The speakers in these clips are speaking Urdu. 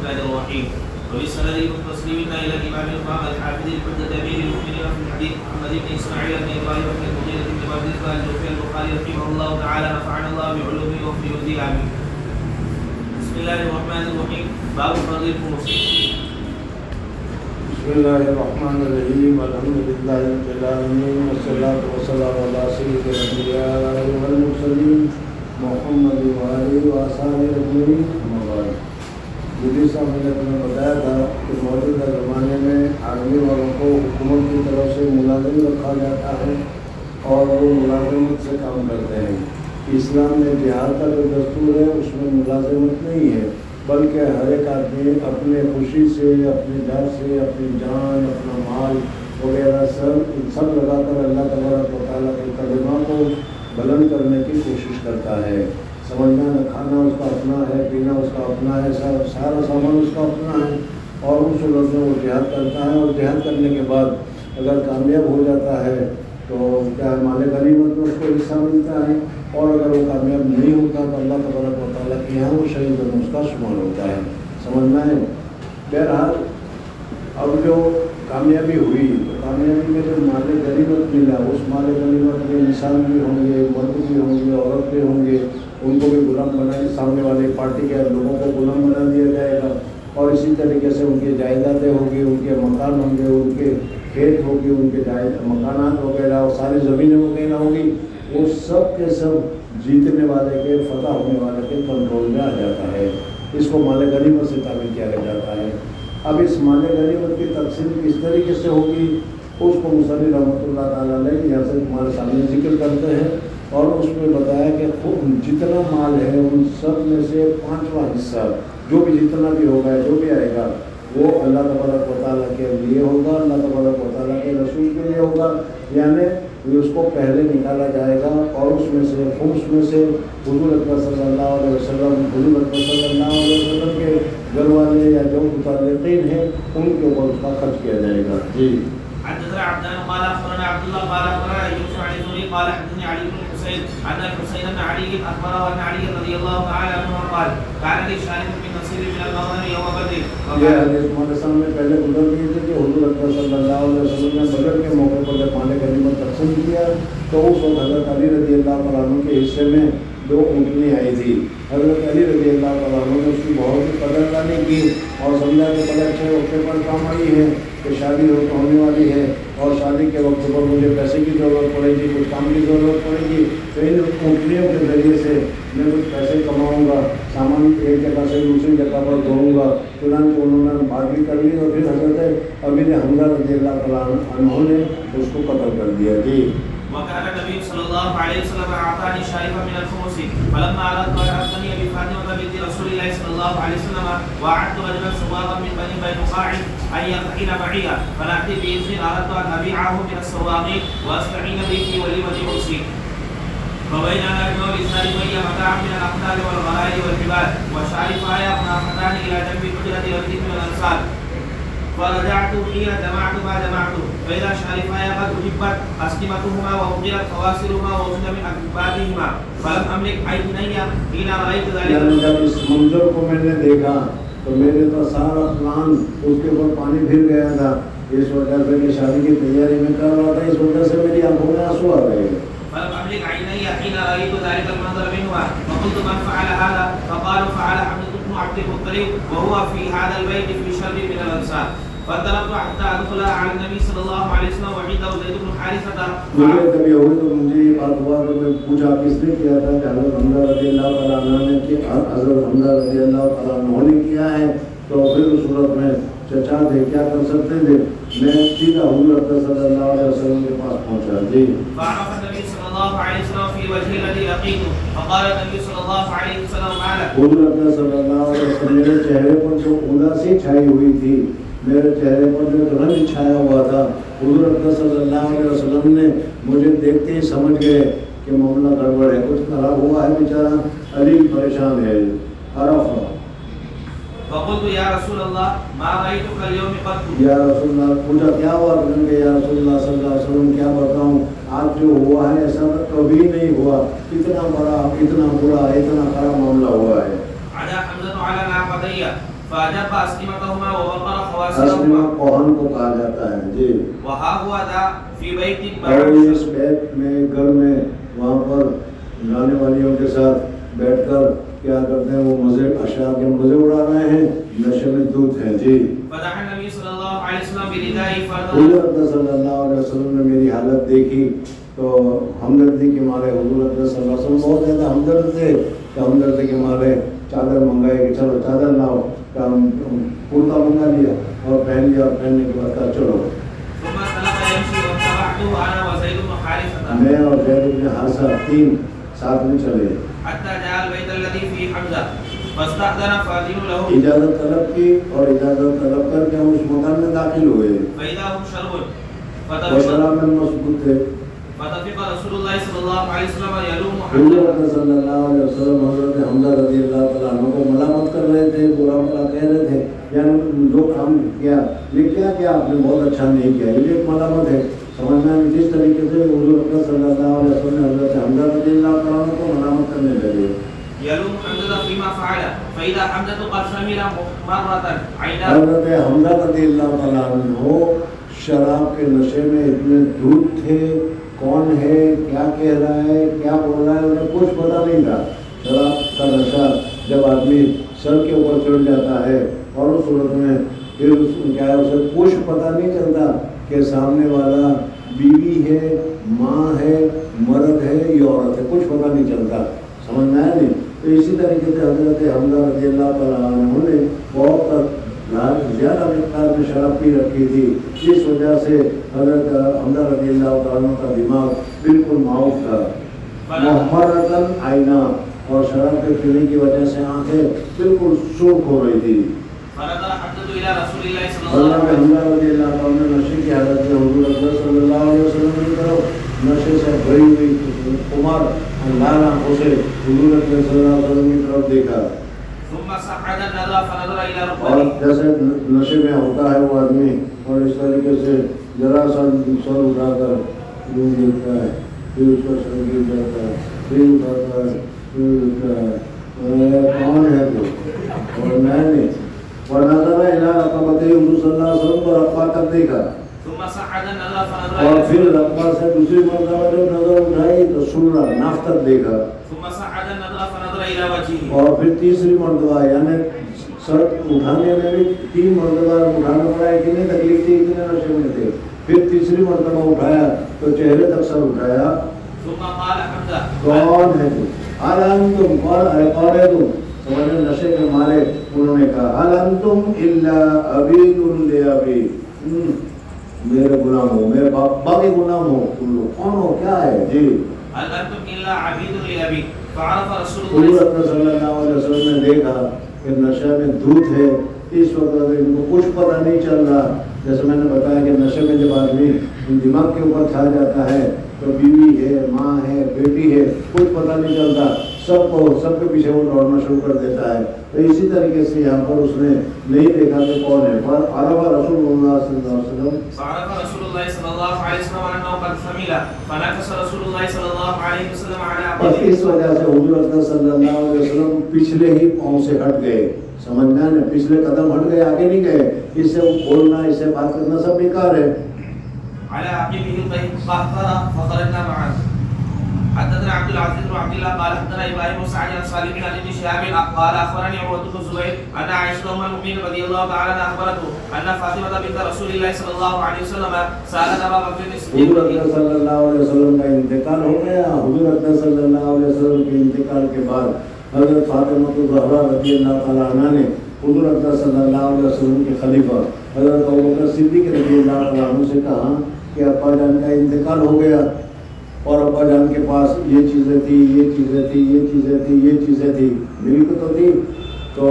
الرحمن الرحيم. وبالسند المتصلين الى الامام الامام الحافظ الحجة امير المؤمنين في الحديث محمد بن اسماعيل بن ابراهيم بن المغيرة بن عبد الله الجوفي البخاري رحمه الله تعالى نفعنا الله بعلومه وفي امين. بسم الله الرحمن الرحيم. باب فضل الخمس. بسم الله الرحمن الرحيم. الحمد لله رب العالمين والصلاة والسلام على سيد الأنبياء والمرسلين محمد وآله وصحبه أجمعين. أما بعد. مودی صاحب نے تمہیں بتایا تھا کہ موجودہ زمانے میں آرمی والوں کو حکومت کی طرف سے ملازم رکھا جاتا ہے اور وہ ملازمت سے کام کرتے ہیں. اسلام میں جہاد کا جو دستور ہے اس میں ملازمت نہیں ہے، بلکہ ہر ایک آدمی اپنے خوشی سے، اپنے ڈر سے، اپنی جان، اپنا مال وغیرہ سب لگا کر اللہ تبارک و تعالیٰ کے کلمہ کو بلند کرنے کی کوشش کرتا ہے. سمجھنا نہ کھانا اس کا اپنا ہے، پینا اس کا اپنا ہے، سارا سامان اس کا اپنا ہے، اور اس صورت میں وہ جہاد کرتا ہے. اور جہاد کرنے کے بعد اگر کامیاب ہو جاتا ہے تو کیا مال غنیمت میں اس کو حصہ ملتا ہے، اور اگر وہ کامیاب نہیں ہوتا تو اللہ تبارک و تعالیٰ کے یہاں وہ شہید میں اس کا شمار ہوتا ہے. سمجھنا ہے. بہرحال اب جو کامیابی ہوئی تو کامیابی میں جو مال غنیمت ملا، اس مال غنیمت میں انسان بھی ہوں گے، مرد بھی ہوں گے، عورت بھی ہوں گے، ان کو بھی غلام بنا، سامنے والے پارٹی کے لوگوں کو غلام بنا دیا جائے گا. اور اسی طریقے سے ان کی جائیدادیں ہوں گی، ان کے مکان ہوں گے، ان کے کھیت ہوگی، ان کے مکانات وغیرہ اور ساری زمینیں وغیرہ ہوں گی. وہ سب کے سب جیتنے والے کے، فتح ہونے والے کے کنٹرول میں آ جاتا ہے. اس کو مال غنیمت سے تعبیر کیا جاتا ہے. اب اس مال غنیمت کی تقسیم کس طریقے سے ہوگی اس کو مصنف رحمۃ اللہ تعالیٰ علیہ یہاں سے ہمارے سامنے ذکر کرتے ہیں، اور اس میں بتایا کہ جتنا مال ہے ان سب میں سے 5واں حصہ جو بھی جتنا بھی ہوگا، جو بھی آئے گا، وہ اللہ تبارک و تعالیٰ کے لیے ہوگا، اللہ تبارک و تعالیٰ کے رسول کے لیے ہوگا. یعنی اس کو پہلے نکالا جائے گا، اور اس میں سے خمس میں سے حضور اکرم صلی اللہ علیہ وسلم، حضور اکرم صلی اللہ علیہ وسلم کے گھر والے یا جو متعلقین ہیں ان کے اوپر اس کا خرچ کیا جائے گا. جی. حدثنا عبدان قال اخبرنا عبد الله قال اخبرنا يوسف عن الزهري قال حدثني علي بن الحسين ان الحسين بن علي اخبره ان علي رضي الله تعالى عنه قال كان لشارب من نصيب من المغنم يوم بدر. یہ حدیث ہمارے سامنے پہلے گزر گئی تھی کہ حضور اکرم صلی اللہ علیہ وسلم نے بدر کے موقع پر جب مال غنیمت تقسیم کیا تو اس وقت حضرت علی رضی اللہ تعالیٰ عنہ کے حصے میں 2 اونٹنی آئی تھی. حضرت علی رضی اللہ تعالیٰ عنہ نے اس کی بہت ہی قدر دانی کی اور سمجھا کہ بڑے اچھے وقت پر کام آئی ہے کہ شادی ہونے والی ہے، اور شادی کے وقت پر مجھے پیسے کی ضرورت پڑے گی، کچھ کام کی ضرورت پڑے گی، تو ان اونٹنیوں کے ذریعے سے میں کچھ پیسے کماؤں گا، سامان ایک جگہ سے دوسری جگہ پر دھوؤں گا. چنانچہ انہوں نے بات بھی کر لی، اور پھر حضرت امیر حمزہ رضی اللہ تعالیٰ عنہ نے اس کو قتل کر دیا. جی. وكان النبي صلى الله عليه وسلم اعطاني شارفا من الخمس فلما اردت ان اعطني بفاطمه بنت رسول الله صلى الله عليه وسلم وعدت رجلا سواقا من بني بينقاع ان يقتحل معي فناتي باذن اردت ان ابيعه من السواقين واستعين به في وليمه عرسي. فبيننا بنور الإسلام وهي متاع من الأقدار والغرائب والحبال وشارفها منافتان إلى جنب حجرة رجل من الأنصار. فرجعت حين جمعت ما جمعت فإذا شارفها قد أجبت أسلمتهما وأغيرت فواصلهما وأخذ من أكبادهما فلم أملك عيني حين رأيت ذلك. جب اس منظر کو میں نے دیکھا تو میرے تو سارا پلان اس کے اوپر پانی پھر گیا تھا. اس وجہ سے میں شادی کی تیاری میں کر رہا تھا، اس وجہ سے میری آنکھوں میں آنسو آ رہے ہیں. فلم أملك عيني حين رأيت ذلك المنظر منهما فقلت من فعل هذا؟ فقالوا فعل حمزة بن عبد المطلب وهو في هذا البيت في شر من الأنصار. فانطلقت حتى أدخل على النبي صلى الله عليه وسلم وعنده زيد بن حارثة. مجھے کبھی ہوئی تو مجھے یہ بات ہوا کہ میں پوچھا کس نے کیا تھا کہ حضرت حمزہ رضی اللہ تعالیٰ عنہ نے کیا، حضرت حمزہ رضی اللہ تعالیٰ عنہ نے کیا ہے. تو پھر اس صورت میں چچا تھے، کیا کر سکتے تھے؟ میں سیدھا حضور اکرم صلی اللہ علیہ وسلم کے پاس پہنچا. جی. فعرف النبي صلى الله عليه وسلم في وجه الذي لقيته فقال النبي صلى الله عليه وسلم تعالى. حضور اکرم صلی اللہ علیہ وسلم میرے چہرے پر جو اداسی چھائی ہوئی تھی، میرے چہرے پر جو رنج چھایا ہوا تھا، حضور اکرم صلی اللہ علیہ وسلم نے مجھے دیکھتے ہی سمجھ گئے کہ معاملہ گڑبڑ ہے، کچھ خراب ہوا ہے، بیچارہ علی پریشان ہے. عرف. فقلت يا رسول الله ما رأيتك اليوم قط. یا رسول اللہ، پوچھا کیا ہوا؟ کہ یا رسول اللہ صلی اللہ علیہ وسلم کیا بتاؤں، آج جو ہوا ہے ایسا کبھی نہیں ہوا، اتنا بڑا، اتنا برا، اتنا خراب معاملہ ہوا ہے. عدا حمزة على ناقتي فأجاب أسلمتهما ووقر اسلمہ خواسرهما کوہن کو کہا جاتا ہے جی. وها هو ذا في بيت اور بعد اس بیت میں گھر میں وہاں پر جانے والیوں کے ساتھ بیٹھ کر کیا کرتے ہیں وہ مزے اشیاء کے مزے اڑا رہے ہیں نشے میں دودھ ہے جی. فدعا النبي صلى الله عليه وسلم بردائه حضور فرضا اکرم صلی اللہ علیہ وسلم نے میری حالت دیکھی تو ہمدردی کے مارے حضور اکرم صلی اللہ علیہ وسلم بہت زیادہ ہمدرد تھے کہ ہمدردی کے مارے چادر منگائے کہ چلو چادر لاؤ. کرتا منگا لیا اور پہن لیا اور پہننے کے بعد کہا چلو. ثم سلف يمشي واتبعته انا وزيد بن حارثه میں اور زید بن حارثہ تین ساتھ میں چلے. حتى جاء البيت الذي فيه حمزه فاستأذن فأذن له اجازت طلب کی اور اجازت طلب کر کے ہم اس مکان میں داخل ہوئے. فإذا هم شرب اور شراب میں مشغول تھے. فتفق رسول الله صلى الله عليه وسلم يلوم حضور حمزه اکرم صلی اللہ علیہ وسلم حضرت حمزہ رضی اللہ تعالیٰ عنہ کو ملامت کر رہے تھے, برا بھلا کہہ رہے تھے, یعنی جو کام کیا یہ کیا آپ نے بہت اچھا نہیں کیا, یہ ایک ملامت ہے. سمجھنا ہے جس طریقے سے حضور اکرم صلی اللہ علیہ وسلم نے حضرت حمزہ رضی اللہ تعالیٰ عنہ کو ملامت کرنے لگے. يلوم حمزه فيما فعل فإذا حمزه قد سمر مرة عيناه حضرت حمزہ رضی اللہ تعالیٰ عنہ شراب کے نشے میں اتنے دودھ تھے, کون ہے, کیا کہہ رہا ہے, کیا بول رہا ہے, انہیں کچھ پتہ نہیں تھا. شراب کا نشہ جب آدمی سر کے اوپر چڑھ جاتا ہے اور اس صورت میں پھر کیا ہے اسے کچھ پتہ نہیں چلتا کہ سامنے والا بیوی ہے, ماں ہے, مرد ہے یا عورت ہے, کچھ پتہ نہیں چلتا. سمجھ میں آیا نہیں. تو اسی طریقے سے حضرت حمزہ رضی اللہ تعالیٰ عنہ نے بہت زیادہ مقدار میں شراب پی رکھی تھی, جس وجہ سے حضرت حمزہ رضی اللہ تعالیٰ عنہ کا دماغ بالکل معاف تھا. محمرتن آئینہ, اور شراب کے پینے کی وجہ سے آنکھیں بالکل سرخ ہو رہی تھی. فنظر حمزة إلى رسول الله صلى الله حضرت عليه وسلم حمزہ رضی اللہ تعالیٰ عنہ نشے کی حالت میں حضور اکرم صلی اللہ علیہ وسلم کی طرف نشے سے بھری ہوئی عمر لال آنکھوں سے حضور اکرم صلی اللہ علیہ وسلم کی طرف دیکھا. ثم صعد النظر فنظر إلى اور ركبته جیسے نشے میں ہوتا ہے وہ آدمی, اور اس طریقے سے ذرا سا سر اٹھا کر یوں دیکھتا ہے, پھر اس کا سر گر جاتا ہے, پھر اٹھاتا ہے, پھر اٹھتا ہے, کون ہے تو, اور میں نہیں. اور نظر الہ رقبتہ حضور صلی اللہ علیہ وسلم کو رقبہ کر دیکھا. ثم صعد النظر فنظر اور إلى پھر رقبہ سے دوسری مرتبہ جب نظر اٹھائی تو سن رہا ناف تک دیکھا. ثم صعد النظر فنظر إلى وجهه اور پھر تیسری مرتبہ یعنی سر اٹھانے میں بھی تین مرتبہ اٹھانا پڑا, اتنی تکلیف تھی, اتنے نشے میں تھے. پھر تیسری مرتبہ اٹھایا تو چہرے تک سر اٹھایا. ثم قال حمزة کون ہے تو, الانتم, کون ہے تو, سمجھے نشے کے مارے انہوں نے کہا الانتم الا عبید لابی, میرے غلام ہو, میرے باپ کے غلام ہو, تم لوگ کون ہو, کیا ہے جی. هل أنتم إلا عبيد لأبي فعرف رسول حضور الله اکرم صلی اللہ علیہ وسلم نے دیکھا کہ نشے میں دودھ ہے. اس وقت ان کو کچھ پتہ نہیں چل رہا. جیسے میں نے بتایا کہ نشے میں جب آدمی دماغ کے اوپر چھا جاتا ہے تو بیوی ہے, ماں ہے, بیٹی ہے, کچھ پتہ نہیں چلتا, سب کے پیچھے وہ دوڑنا شروع کر دیتا ہے. تو اسی طریقے سے یہاں پر اس نے نہیں دیکھا کہ کون ہے, پر عرف رسول اللہ صلی اللہ علیہ وسلم, فعرف رسول الله صلى الله عليه وسلم أنه قد ثمل فنكس رسول الله صلى الله عليه وسلم على اور عقبه اس وجہ سے حضور اکرم صلی اللہ علیہ وسلم پچھلے ہی پاؤں سے ہٹ گئے. سمجھنا ہے, پچھلے قدم ہٹ گئے, آگے نہیں گئے. اس سے بولنا, اس سے بات کرنا سب بیکار ہے. على عقبه القهقرة فخرجنا معه. حدثنا عبد العزيز بن عبد الله قال حدثنا ابراهيم بن سعد عن سالم بن ابي شهاب قال اخبرني عروه بن الزبير ان عائشه ام المؤمنين رضي الله تعالى عنها اخبرته ان فاطمه بنت رسول الله صلى الله عليه وسلم سالت ابا بكر الصديق حضور اکرم صلی اللہ علیہ وسلم کا انتقال ہو گیا. حضور اکرم صلی اللہ علیہ وسلم کے انتقال کے بعد حضرت فاطمہ الزہرا رضی اللہ تعالیٰ عنہ نے حضور اکرم صلی اللہ علیہ وسلم کے خلیفہ حضرت ابوبکر صدیق رضی اللہ تعالیٰ عنہ سے کہا کہ ابا جان کا انتقال ہو گیا, اور ابا جان کے پاس یہ چیزیں تھی, یہ چیزیں تھی, یہ چیزیں تھی, یہ چیزیں تھی, میری تو تھی, تو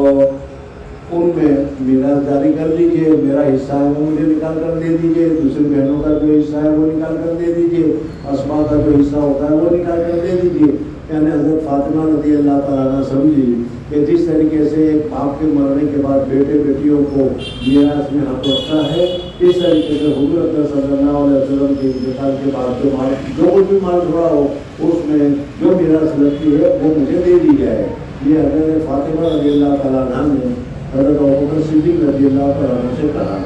ان میں میراث جاری کر دیجئے, میرا حصہ ہے وہ مجھے نکال کر دے دیجئے, دوسری بہنوں کا جو حصہ ہے وہ نکال کر دے دیجئے, اسماء کا جو حصہ ہوتا ہے وہ نکال کر دے دیجئے. یعنی حضرت فاطمہ رضی اللہ تعالیٰ عنہ سمجھی کہ جس طریقے سے ایک باپ کے مرنے کے بعد بیٹے بیٹیوں کو میراث میں حق رکھتا ہے, اس طریقے سے حضور اکرم صلی اللہ علیہ وسلم کے انتقال کے بعد جو کچھ بھی مال چھوڑا ہو اس میں جو میراث لگتی ہے وہ مجھے دے دی جائے. یہ حضرت فاطمہ رضی اللہ تعالیٰ عنہ نے حضرت ابوبکر صدیق رضی اللہ تعالیٰ عنہ سے کہا.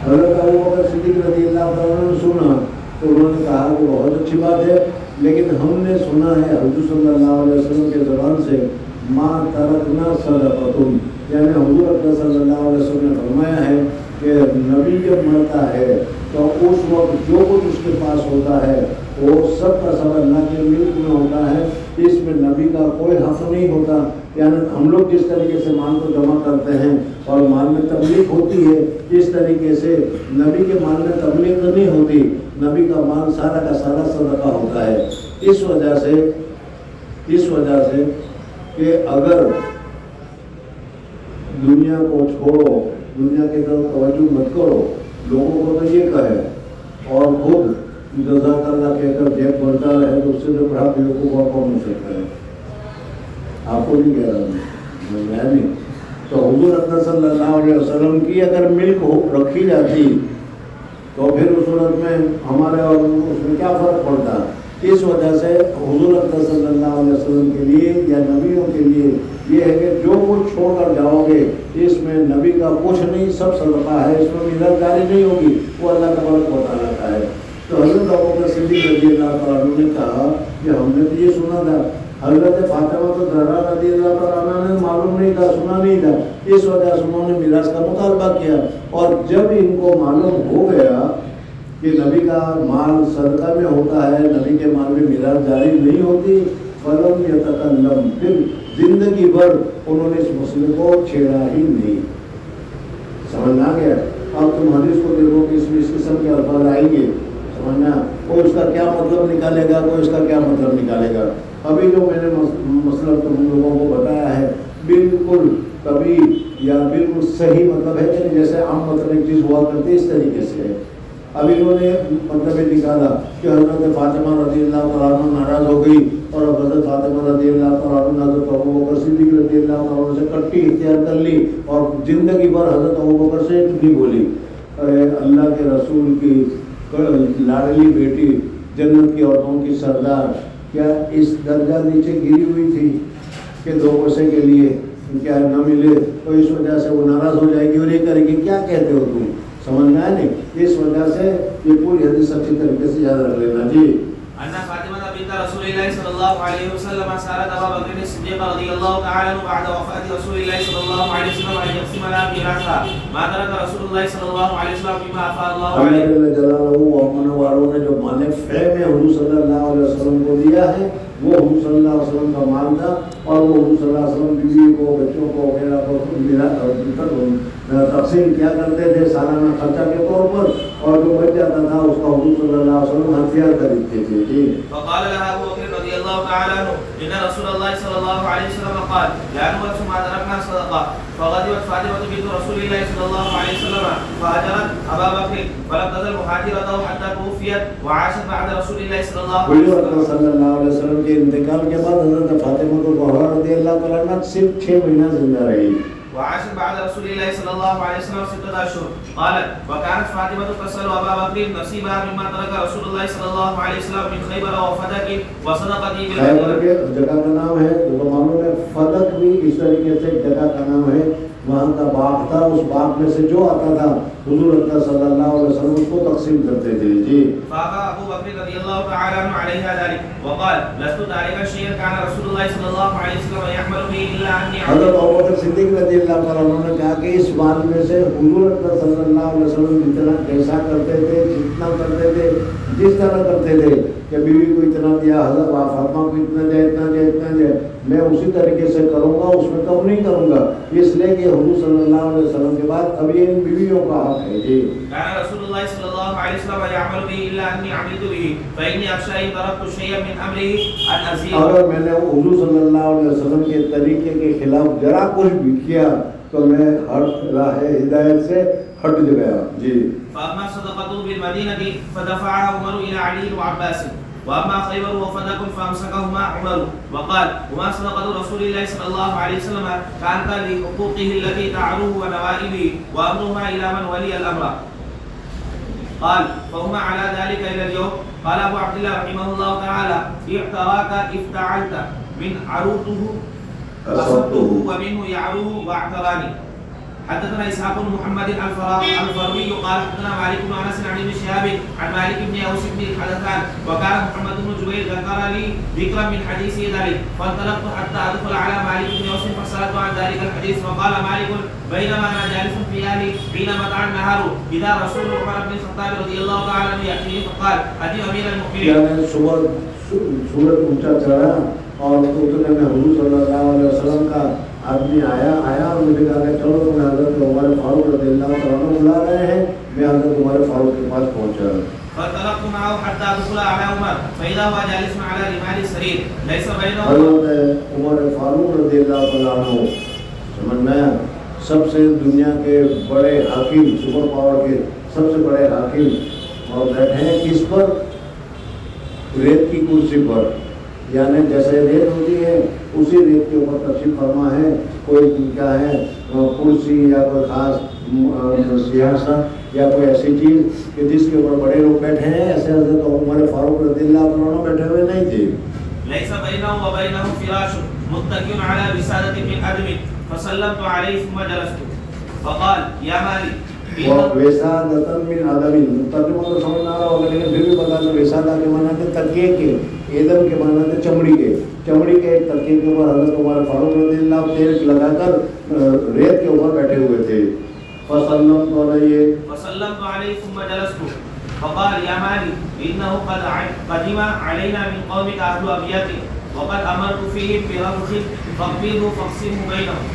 حضرت ابوبکر صدیق رضی اللہ تعالیٰ عنہ نے سنا تو انہوں نے کہا کہ بہت اچھی بات ہے، لیکن ہم نے سنا ہے حضور صلی اللہ علیہ وسلم کے زبان سے ما ترکنا صدقۃ، یعنی حضور اکرم صلی اللہ علیہ وسلم نے فرمایا ہے کہ نبی جب مرتا ہے تو اس وقت جو کچھ اس کے پاس ہوتا ہے وہ سب کا سب اللہ کے ملک میں ہوتا ہے، اس میں نبی کا کوئی حق نہیں ہوتا. یعنی ہم لوگ جس طریقے سے مال کو جمع کرتے ہیں اور مال میں تبلیغ ہوتی ہے، اس طریقے سے نبی کے مال میں تبلیغ نہیں ہوتی، نبی کا مال سارا کا سارا صدقہ ہوتا ہے. اس وجہ سے کہ اگر دنیا کو چھوڑو، دنیا کی طرف توجہ مت کرو، لوگوں کو تو یہ کہے اور خود جزاک اللہ کہہ کر جیب بڑھتا رہے تو اس سے جو بڑا بیوقوف اور کون ہو سکتا ہے. آپ کو نہیں کہہ رہا میں نہیں. تو حضور اکرم صلی اللہ علیہ وسلم کی اگر ملک رکھی جاتی تو پھر اس صورت میں ہمارے اور اس میں کیا فرق پڑتا. اس وجہ سے حضور اکرم صلی اللہ علیہ وسلم کے لیے یا نبیوں کے لیے یہ ہے کہ جو کچھ چھوڑ کر جاؤ گے اس میں نبی کا کچھ نہیں، سب صدقہ ہے، اس میں مدد جاری نہیں ہوگی، وہ اللہ تبارک و تعالیٰ کا ہے. تو حضرت ابوبکر صدیق رضی اللہ تعالیٰ عنہ نے کہا کہ ہم نے تو یہ سنا تھا، حضرت فاطمہ تو زہرا رضی اللہ تعالیٰ عنہ نے معلوم نہیں تھا، سنا نہیں تھا، اس وجہ سے انہوں نے میراث کا مطالبہ کیا. اور جب ان کو معلوم ہو گیا کہ نبی کا مال صدقہ میں ہوتا ہے، نبی کے مال میں میراث جاری نہیں ہوتی، فلم یتکلم، پھر زندگی بھر انہوں نے اس مسئلے کو چھیڑا ہی نہیں. سمجھ آ گیا. اب تم حدیث کو دیکھو کہ اس میں اس قسم کے الفاظ آئیں گے، سمجھنا کوئی اس کا کیا مطلب نکالے گا، کوئی اس کا کیا مطلب نکالے گا. ابھی جو میں نے مسئلہ تم لوگوں کو بتایا ہے بالکل کبھی یا بالکل صحیح مطلب ہے کہ جیسے عام مطلب ایک چیز ہوا کرتی ہے اس طریقے سے ہے. اب انہوں نے مطلب یہ نکالا کہ حضرت فاطمہ رضی اللہ تعالیٰ عنہ ناراض ہو گئی اور اب حضرت فاطمہ رضی اللہ تعالیٰ عنہ حضرت ابوبکر صدیق رضی اللہ تعالیٰ عنہ سے کٹی اختیار کر لی اور زندگی بھر حضرت ابوبکر سے نہیں بولی. ارے اللہ کے رسول کی لاڈلی بیٹی، جنت کی عورتوں کی سردار، کیا اس درجہ نیچے گری ہوئی تھی کہ 2 پیسے کے لیے کیا نہ ملے تو اس وجہ سے وہ ناراض ہو جائے گی اور یہ کرے گی؟ کیا کہتے ہو تم؟ سمجھ میں آئے نہیں. اس وجہ سے یہ پوری حدیث اچھی طریقے سے یاد رکھ لینا. جی أن فاطمة بنت رسول الله صلى الله عليه وسلم سألت أبا بكر الصديق رضي الله تعالى عنه بعد وفاة رسول الله صلى الله عليه وسلم أن يقسم لها ميراثها ما ترك رسول الله صلى الله عليه وسلم بما أفاء الله عليه. اللہ جلالہ ومن والوں نے جو مال فے میں حضور صلی اللہ علیہ وسلم کو دیا ہے وہ حضور صلی اللہ علیہ وسلم کا مال تھا اور وہ حضور صلی اللہ علیہ وسلم بیوی کو، بچوں کو وغیرہ کو تقسیم کیا کرتے تھے سالانہ خرچہ کے طور پر، اور جو بچ جاتا تھا اس کا حضور صلی اللہ علیہ وسلم ہتھیار خریدتے تھے. جی فقال لها ابو بكر رضي الله تعالى عنه ان رسول الله صلى الله عليه وسلم قال لا نورث ما تركنا صدقه. فغضبت فاطمه بنت رسول الله صلى الله عليه وسلم فهاجرت ابا بكر فلم تزل مهاجرته حتى توفيت وعاشت بعد رسول الله صلى الله علیہ وسلم کے انتقال کے بعد حضرت فاطمہ الزہرا رضی اللہ تعالیٰ عنہ صرف 6 مہینہ زندہ رہی. وعاشت بعد رسول الله صلى الله عليه وسلم 6 أشهر. قالت وكانت فاطمة تسأل أبا بكر نصيبها مما ترك رسول الله صلى الله عليه وسلم من خيبر وفدك وصدقة بالمدينة. خیبر کے جگہ کا نام ہے تو معلوم ہے، فدق بھی اس طریقے سے جگہ کا نام ہے. وہاں کا باغ تھا، اس باغ میں سے جو آتا تھا حضور اکرم صلی اللہ علیہ وسلم اس کو تقسیم کرتے تھے. جی فابى ابو بكر رضي الله تعالى عنه عليها ذلك وقال لست تاركا شيئا كان رسول الله صلى الله عليه وسلم يحمل به الا اني. حضرت ابوبکر صدیق رضی اللہ تعالیٰ عنہ نے کہا کہ اس مال میں سے حضور اکرم صلی اللہ علیہ وسلم جتنا کیسا کرتے تھے، جتنا کرتے تھے، جس طرح کرتے تھے کہ بیوی کو اتنا دیا، حضرت فاطمہ کو اتنا دیا، اتنا دیا، اتنا دیا، میں اسی طریقے سے کروں گا، اس میں کم نہیں کروں گا، اس لیے کہ حضور صلی اللہ علیہ وسلم کے بعد اب یہ ان بیویوں کا حق ہے. جی كان رسول الله صلى الله عليه وسلم يعمل به الا اني عملت به فاني اخشى ان تركت شيئا من امره ان ازيد. اگر میں نے حضور صلی اللہ علیہ وسلم کے طریقے کے خلاف ذرا کچھ بھی کیا تو میں ہر راہ ہدایت سے ہٹ گیا. جی فاما صدقته بالمدينه فدفعها عمر الى علي وعباس واما خيبر وفدك فامسكهما عمر وقال وما صدقه رسول الله صلى الله عليه وسلم كانت لحقوقه التي تعروه ونوائبه وامرهما الى من ولي الامر. قال فهما على ذلك الى اليوم. قال ابو عبد الله رحمه الله تعالى اعتراك افتعلت من عروته أصبته ومنه يعروه واعتراني. حدثنا اسحاق بن محمد الفروي قال حدثنا مالك بن انس عن ابن شهاب عن مالك بن اوس بن الحدثان وكان محمد بن جبير ذكر لي ذكرا من حديثه ذلك فانطلقت حتى ادخل على مالك بن اوس فسالته عن ذلك الحديث فقال مالك بينما انا جالس في اهلي حينما طلع النهار اذا رسول عمر بن الخطاب رضي الله تعالى عنه ياتيه فقال ادي امير المؤمنين. سورج اونچا چڑھا اور اتنے میں حضور صلی اللہ علیہ وسلم کا آدمی آیا اور مجھے کہا کہ چلو تمہیں حضرت عمر فاروق رضی اللہ عنہ بلا رہے ہیں، میں حضرت عمر فاروق کے پاس پہنچا. فانطلقت معه حتى دخل على عمر فإذا هو جالس على رمال السرير ليس بينه حضرت عمر فاروق رضی اللہ عنہ سمجھنا سب سے دنیا کے بڑے حاکم، سپر پاور کے سب سے بڑے حاکم، اور بیٹھے ہیں کس پر؟ ریت کی کرسی پر. یعنی جیسے ریت ہوتی ہے اسی ریت کے اوپر تشریف فرما ہے. کوئی کیا ہے کرسی یا کوئی خاص سیاست یا کوئی ایسی چیز کہ جس کے اوپر بڑے لوگ بیٹھے ہیں، ایسے حضرت عمر فاروق رضی اللہ عنہ بیٹھے ہوئے نہیں تھے. ليس بينه وبينه فراش متكئ على وسادة من أدم فسلمت عليه ثم جلست فقال يا مالك ویسادۃ من عدم. ترجمہ تو سمجھ نہ آ رہا ہوگا لیکن پھر بھی بتا دوں ویسادہ کے معنی تھے تکیے کے، ایدم کے معنی تھے چمڑی کے. چمڑی کے ایک تکیے کے اوپر حضرت عمر فاروق رضی اللہ تیل لگا کر ریت کے اوپر بیٹھے ہوئے تھے. فسلمت علیہ ثم جلست فقال يا مالك انه قد قدم علينا من قومك اهل ابيات وقد امرت فيهم برفق فاقبضوا فاقسموا بينهم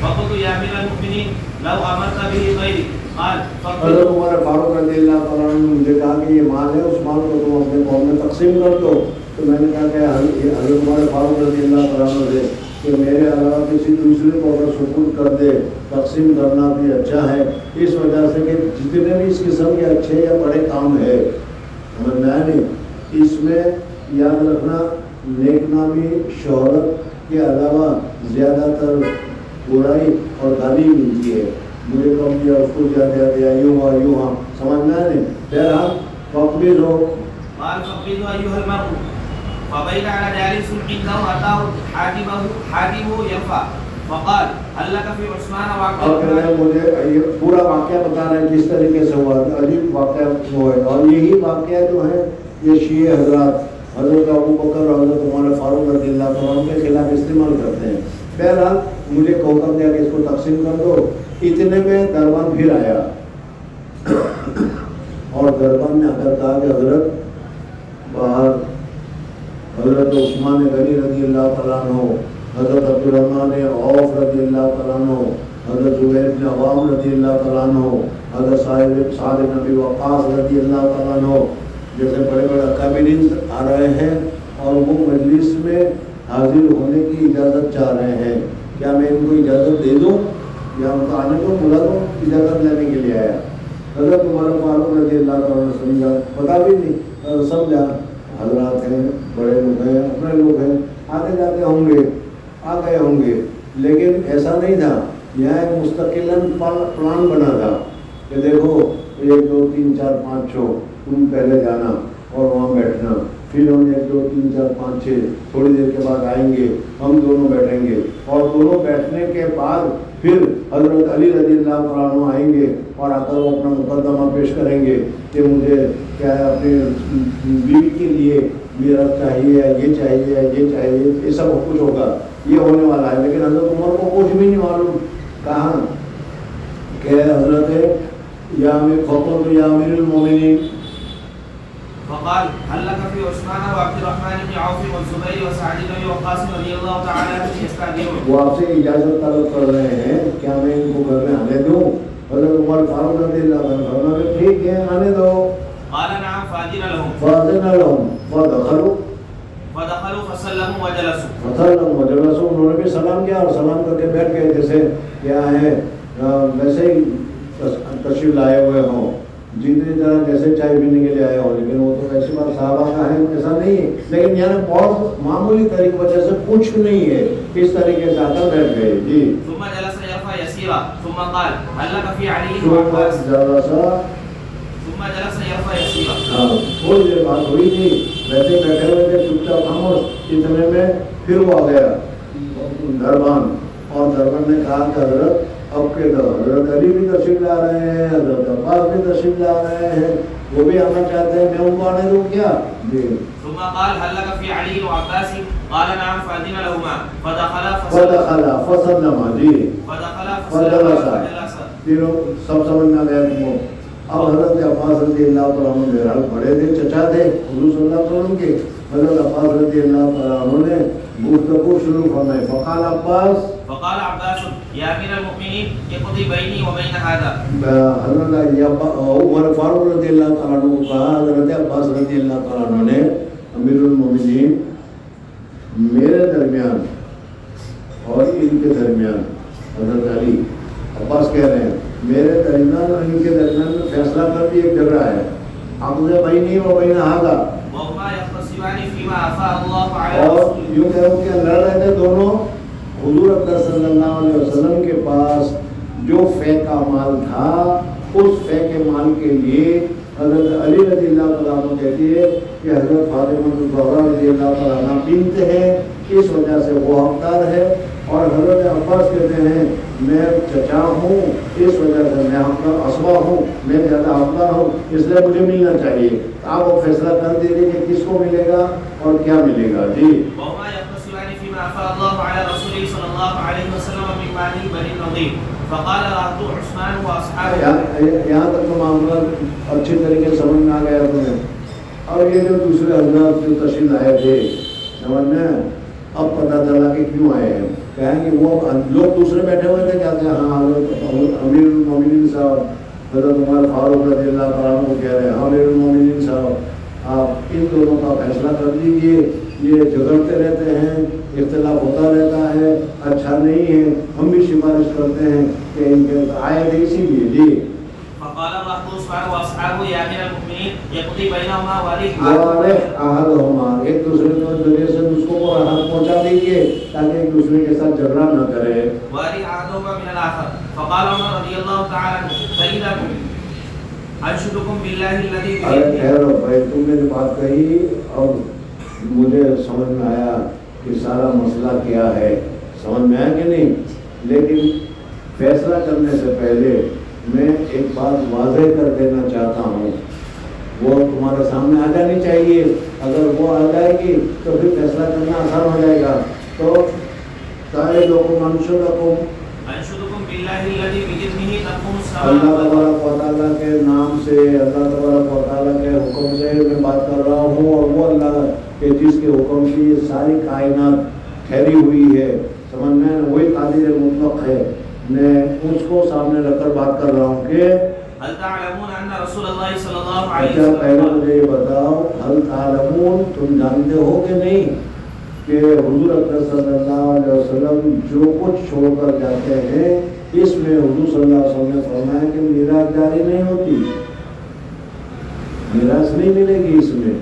فقلت يا امير المؤمنين لو امرت به غيري قال حضرت عمر فاروق رضی اللہ عنہ نے مجھے کہا کہ یہ مال ہے، اس مال کو تم اپنے قوم میں تقسیم کر دو. تو میں نے کہا کہ حضرت عمر فاروق رضی اللہ عنہ سے کہ میرے علاوہ کسی دوسرے کو اگر سپرد کر دے تقسیم کرنا بھی اچھا ہے، اس وجہ سے کہ جتنے بھی اس قسم کے اچھے یا بڑے کام ہے سمجھنا ہے نہیں، اس میں یاد رکھنا نیک نامی شہرت کے علاوہ زیادہ تر برائی اور گالی ملتی ہے. مجھے کم دیا، اس کو زیادہ دیا، یوں ہوا سمجھنا ہے نہیں. بہرحال فقبض ہو قال فقبض ايها المرء فبين على جالس عنده اتاه حاكمه يرفع فقال هل لك في عثمان واقعہ. مجھے یہ پورا واقعہ بتانا ہے کس طریقے سے ہوا. عجیب واقعہ وہ ہے، اور یہی واقعہ جو ہے یہ شیعہ حضرات حضرت ابو بکر اور حضرت عمر فاروق رضی اللہ عنہ کے خلاف استعمال کرتے ہیں. بہرحال مجھے حکم دیا کہ اس کو تقسیم کر دو. اتنے میں دربان پھر آیا اور دربان نے اگر کہا کہ حضرت باہر حضرت عثمان غنی رضی اللہ تعالیٰ عنہ، حضرت عبدالرحمن عوف رضی اللہ تعالیٰ عنہ، حضرت زبیر بن عوام رضی اللہ تعالیٰ عنہ، حضرت سعد بن ابی وقاص رضی اللہ تعالیٰ عنہ جیسے بڑے بڑے اکابرین آ رہے ہیں اور وہ مجلس میں حاضر ہونے کی اجازت چاہ رہے ہیں. کیا میں ان کو اجازت دے دوں یا ان کو آنے کو بلا دوں؟ اجازت لینے کے لیے آیا. حضرت عمر فاروق رضی اللہ تعالیٰ نے سمجھا، پتا بھی نہیں سمجھا حضرات ہیں، بڑے لوگ ہیں، اپنے لوگ ہیں، آتے جاتے ہوں گے، آ گئے ہوں گے. لیکن ایسا نہیں تھا، یہاں ایک مستقلاً پلان بنا تھا کہ دیکھو 1 2 3 4 5 6 تم پہلے جانا اور وہاں بیٹھنا، پھر ہم 1 2 3 4 5 6 تھوڑی دیر کے بعد آئیں گے، ہم دونوں بیٹھیں گے، اور دونوں بیٹھنے کے بعد پھر حضرت علی رضی اللہ عنہ آئیں گے اور آ کر وہ اپنا مقدمہ پیش کریں گے کہ مجھے کیا ہے اپنی بیوی کے لیے میراث چاہیے، یہ چاہیے، یہ چاہیے، یہ سب کچھ ہوگا، یہ ہونے والا ہے. لیکن حضرت عمر کو کچھ بھی نہیں معلوم. کہاں کہ حضرت یا فقلت یا امیر المومنین فقال هل لك في عثمان وعبد الرحمن بن عوف والزبير وسعد بن وقاص رضي الله تعالى عنهم يستأذنون. وہ آپ سے اجازت طلب کر رہے ہیں کیا میں ان کو گھر میں آنے دوں؟ حضرت عمر فاروق رضی اللہ عنہ فرمایا ٹھیک ہے آنے دو. قال نعم فأذن لهم فدخلوا فسلموا وجلسوا. انہوں نے بھی سلام کیا اور سلام کر کے بیٹھ گئے جیسے کیا ہے ویسے ہی تشریف لائے ہوئے ہوں، جتنے طرح جیسے چائے پینے کے لیے آئے ہوں. لیکن وہ تو ایسی بات صحابہ کا ہے ایسا نہیں ہے، لیکن یعنی بہت معمولی طریقے وجہ سے کچھ نہیں ہے، اس طریقے سے آ کر بیٹھ گئے. جی ثم جلس يرفع يسيرا ثم قال هل لك في علي ثم جلس يرفع يسيرا. تھوڑی دیر بات ہوئی تھی، ویسے بیٹھے ہوئے تھے چپ چاپ خاموش. اتنے میں پھر وہ آ گیا دربان اور دربار نے کہا کہ حضرت اب کے حضرت علی بھی تشریف لا رہے ہیں، حضرت عباس بھی تشریف لا رہے ہیں، وہ بھی آنا چاہتے ہیں، میں ان کو آنے دوں کیا؟ جی ثم قال هل لك في علي وعباس؟ قال نعم فأذن لهما فدخل فسلم جی فجلس تینوں سب سمجھ میں گئے تم کو۔ اب حضرت عباس رضی اللہ تعالیٰ عنہ بہرحال بڑے تھے، چچا تھے حضور صلی اللہ علیہ وسلم کے۔ حضرت عباس رضی اللہ تعالیٰ عنہ نے گفتگو شروع فرمائی، فقال عباس یا امیر المؤمنین اقضی بینی و بین هذا۔ حضرت عمر فاروق رضی اللہ تعالیٰ عنہ کو کہا، حضرت عباس رضی اللہ تعالیٰ عنہ نے امیر المؤمنین میرے درمیان اور ان کے درمیان، حضرت علی عباس کہہ رہے ہیں میرے درمیان اور ان کے درمیان میں فیصلہ کر دی ایک جگہ ہے، عقد بینی و بین ھذا، اور یوں کہوں کہ لڑ رہے تھے دونوں حضور اکرم صلی اللہ علیہ وسلم کے پاس جو فے کا مال تھا، اس فے کے مال کے لیے حضرت علی رضی اللہ تعالیٰ عنہ کہتی ہے کہ حضرت فاطمہ الزہرا رضی اللہ تعالیٰ عنہ بنت ہے، اس وجہ سے وہ حقدار ہے، اور حضرت عباس کہتے ہیں میں چچا ہوں، اس وجہ سے میں حقدار اسبا ہوں، میں زیادہ حقدار ہوں، اس لیے مجھے ملنا چاہیے۔ آپ وہ فیصلہ کر دیجیے کہ کس کو ملے گا اور کیا ملے گا۔ جی یہاں تک تو معاملہ اچھی طریقے سے سمجھ میں آ گیا تمہیں۔ اور یہ جو دوسرے حضرات جو تشریف آئے تھے سمجھ میں اب پتہ چلا کہ کیوں آئے ہیں، کہیں کہ وہ لوگ دوسرے بیٹھے ہوئے تھے، کہتے ہیں ہاں حضرت امیر المومنین صاحب حضرت عمر فاروق رضی اللہ تعالیٰ عنہ کو کہہ رہے ہیں امیر المومنین صاحب آپ ان دونوں کا فیصلہ کر دیجیے، یہ جھگڑتے رہتے ہیں، اختلاف ہوتا رہتا ہے، اچھا نہیں ہے، ہم بھی سفارش کرتے ہیں کہ ان کے آئے تھے اسی لیے۔ جی فقال الرهط واصحابه يا امير المؤمنين يقضي بينهما ایک دوسرے کے ذریعے سے دوسروں کو راحت پہنچا دیجیے تاکہ ایک دوسرے کے ساتھ جھگڑا نہ کرے۔ من الاخر فقال عمر رضی اللہ تعالی عنہ سیدکم انشدکم باللہ الذی ٹھہرو بھائی، تم نے جو بات کہی اب مجھے سمجھ میں آیا کہ سارا مسئلہ کیا ہے، سمجھ میں آیا کہ نہیں، لیکن فیصلہ کرنے سے پہلے میں ایک بات واضح کر دینا چاہتا ہوں، وہ تمہارے سامنے آ جانی چاہیے، اگر وہ آ جائے گی تو پھر فیصلہ کرنا آسان ہو جائے گا۔ تو قائلکم انشدکم باللہ الذی بإذنہ تقوم السماوات، اللہ تبارک و تعالیٰ کے نام سے، اللہ تبارک و تعالیٰ کے حکم سے میں بات کر رہا ہوں، اور وہ اللہ کے جس کے حکم کی یہ ساری کائنات ٹھہری ہوئی ہے، سمجھ میں وہی قادر مطلق ہے، میں اس کو سامنے رکھ کر بات کر رہا ہوں کہ هل تعلمون ان رسول اللہ صلی اللہ علیہ اچھا پہلے مجھے یہ بتاؤ، هل تعلمون تم جانتے ہو کہ نہیں کہ حضور اکرم صلی اللہ علیہ وسلم جو کچھ چھوڑ کر جاتے ہیں اس میں حضور صلی اللہ علیہ وسلم نے فرمایا کہ میراث جاری نہیں ہوتی، میراث نہیں ملے گی، اس میں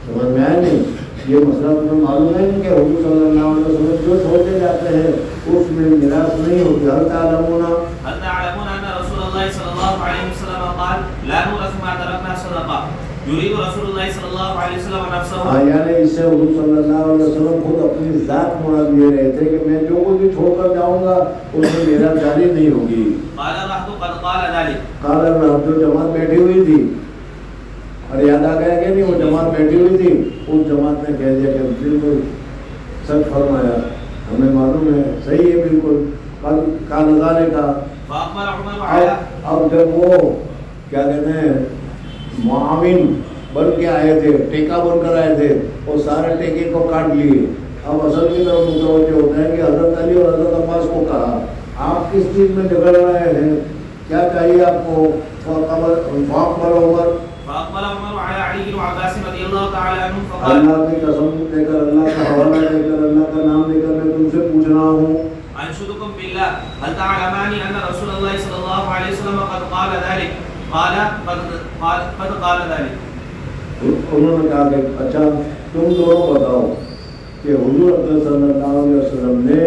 سمجھ میں آیا نہیں؟ یہ مسئلہ تمہیں معلوم ہے کہ حضور صلی اللہ علیہ وسلم جو چھوڑتے جاتے ہیں اس میں میراث نہیں ہوتی۔ هل تعلمون ان رسول اللہ صلی اللہ علیہ وسلم قال لا نورث ما تركنا صدقہ، یرید رسول اللہ صلی اللہ علیہ وسلم نفسه، یعنی اس سے حضور صلی اللہ علیہ وسلم خود اپنی ذات مراد لے رہے تھے کہ میں جو کچھ بھی چھوڑ کر جاؤں گا اس میں میراث جاری نہیں ہوگی۔ قال الرهط قد قال ذلك، قال الرهط جو جماعت بیٹھی ہوئی تھی، اور یاد آ گیا کہ نہیں وہ جماعت بیٹھی ہوئی تھی، اس جماعت نے کہہ دیا کہ بالکل سچ فرمایا، ہمیں معلوم ہے، صحیح ہے بالکل، کا نظارے کا۔ اب جب وہ کیا کہتے ہیں معاون بن کے آئے تھے، ٹیکہ بن کر آئے تھے، وہ سارے ٹیکے کو کاٹ لیے، اب اصل کی طرف متوجہ ہوتا ہے کہ حضرت علی اور حضرت عباس کو کہا آپ کس چیز میں جھگڑ رہے ہیں، کیا چاہیے آپ کو؟ فاقبل عمر على علي وعباس رضي الله تعالى عنهم فقال اللہ کی قسم دے کر، اللہ کا حوالہ دے کر، اللہ کا نام لے کر میں تم سے پوچھ رہا ہوں، انشدكم بالله هل تعلمان ان رسول الله صلى الله عليه وسلم قد قال ذلك؟ قد قال ذلك۔ انہوں نے کہا کہ اچھا تم دونوں بتاؤ کہ حضور اکرم صلی اللہ علیہ وسلم نے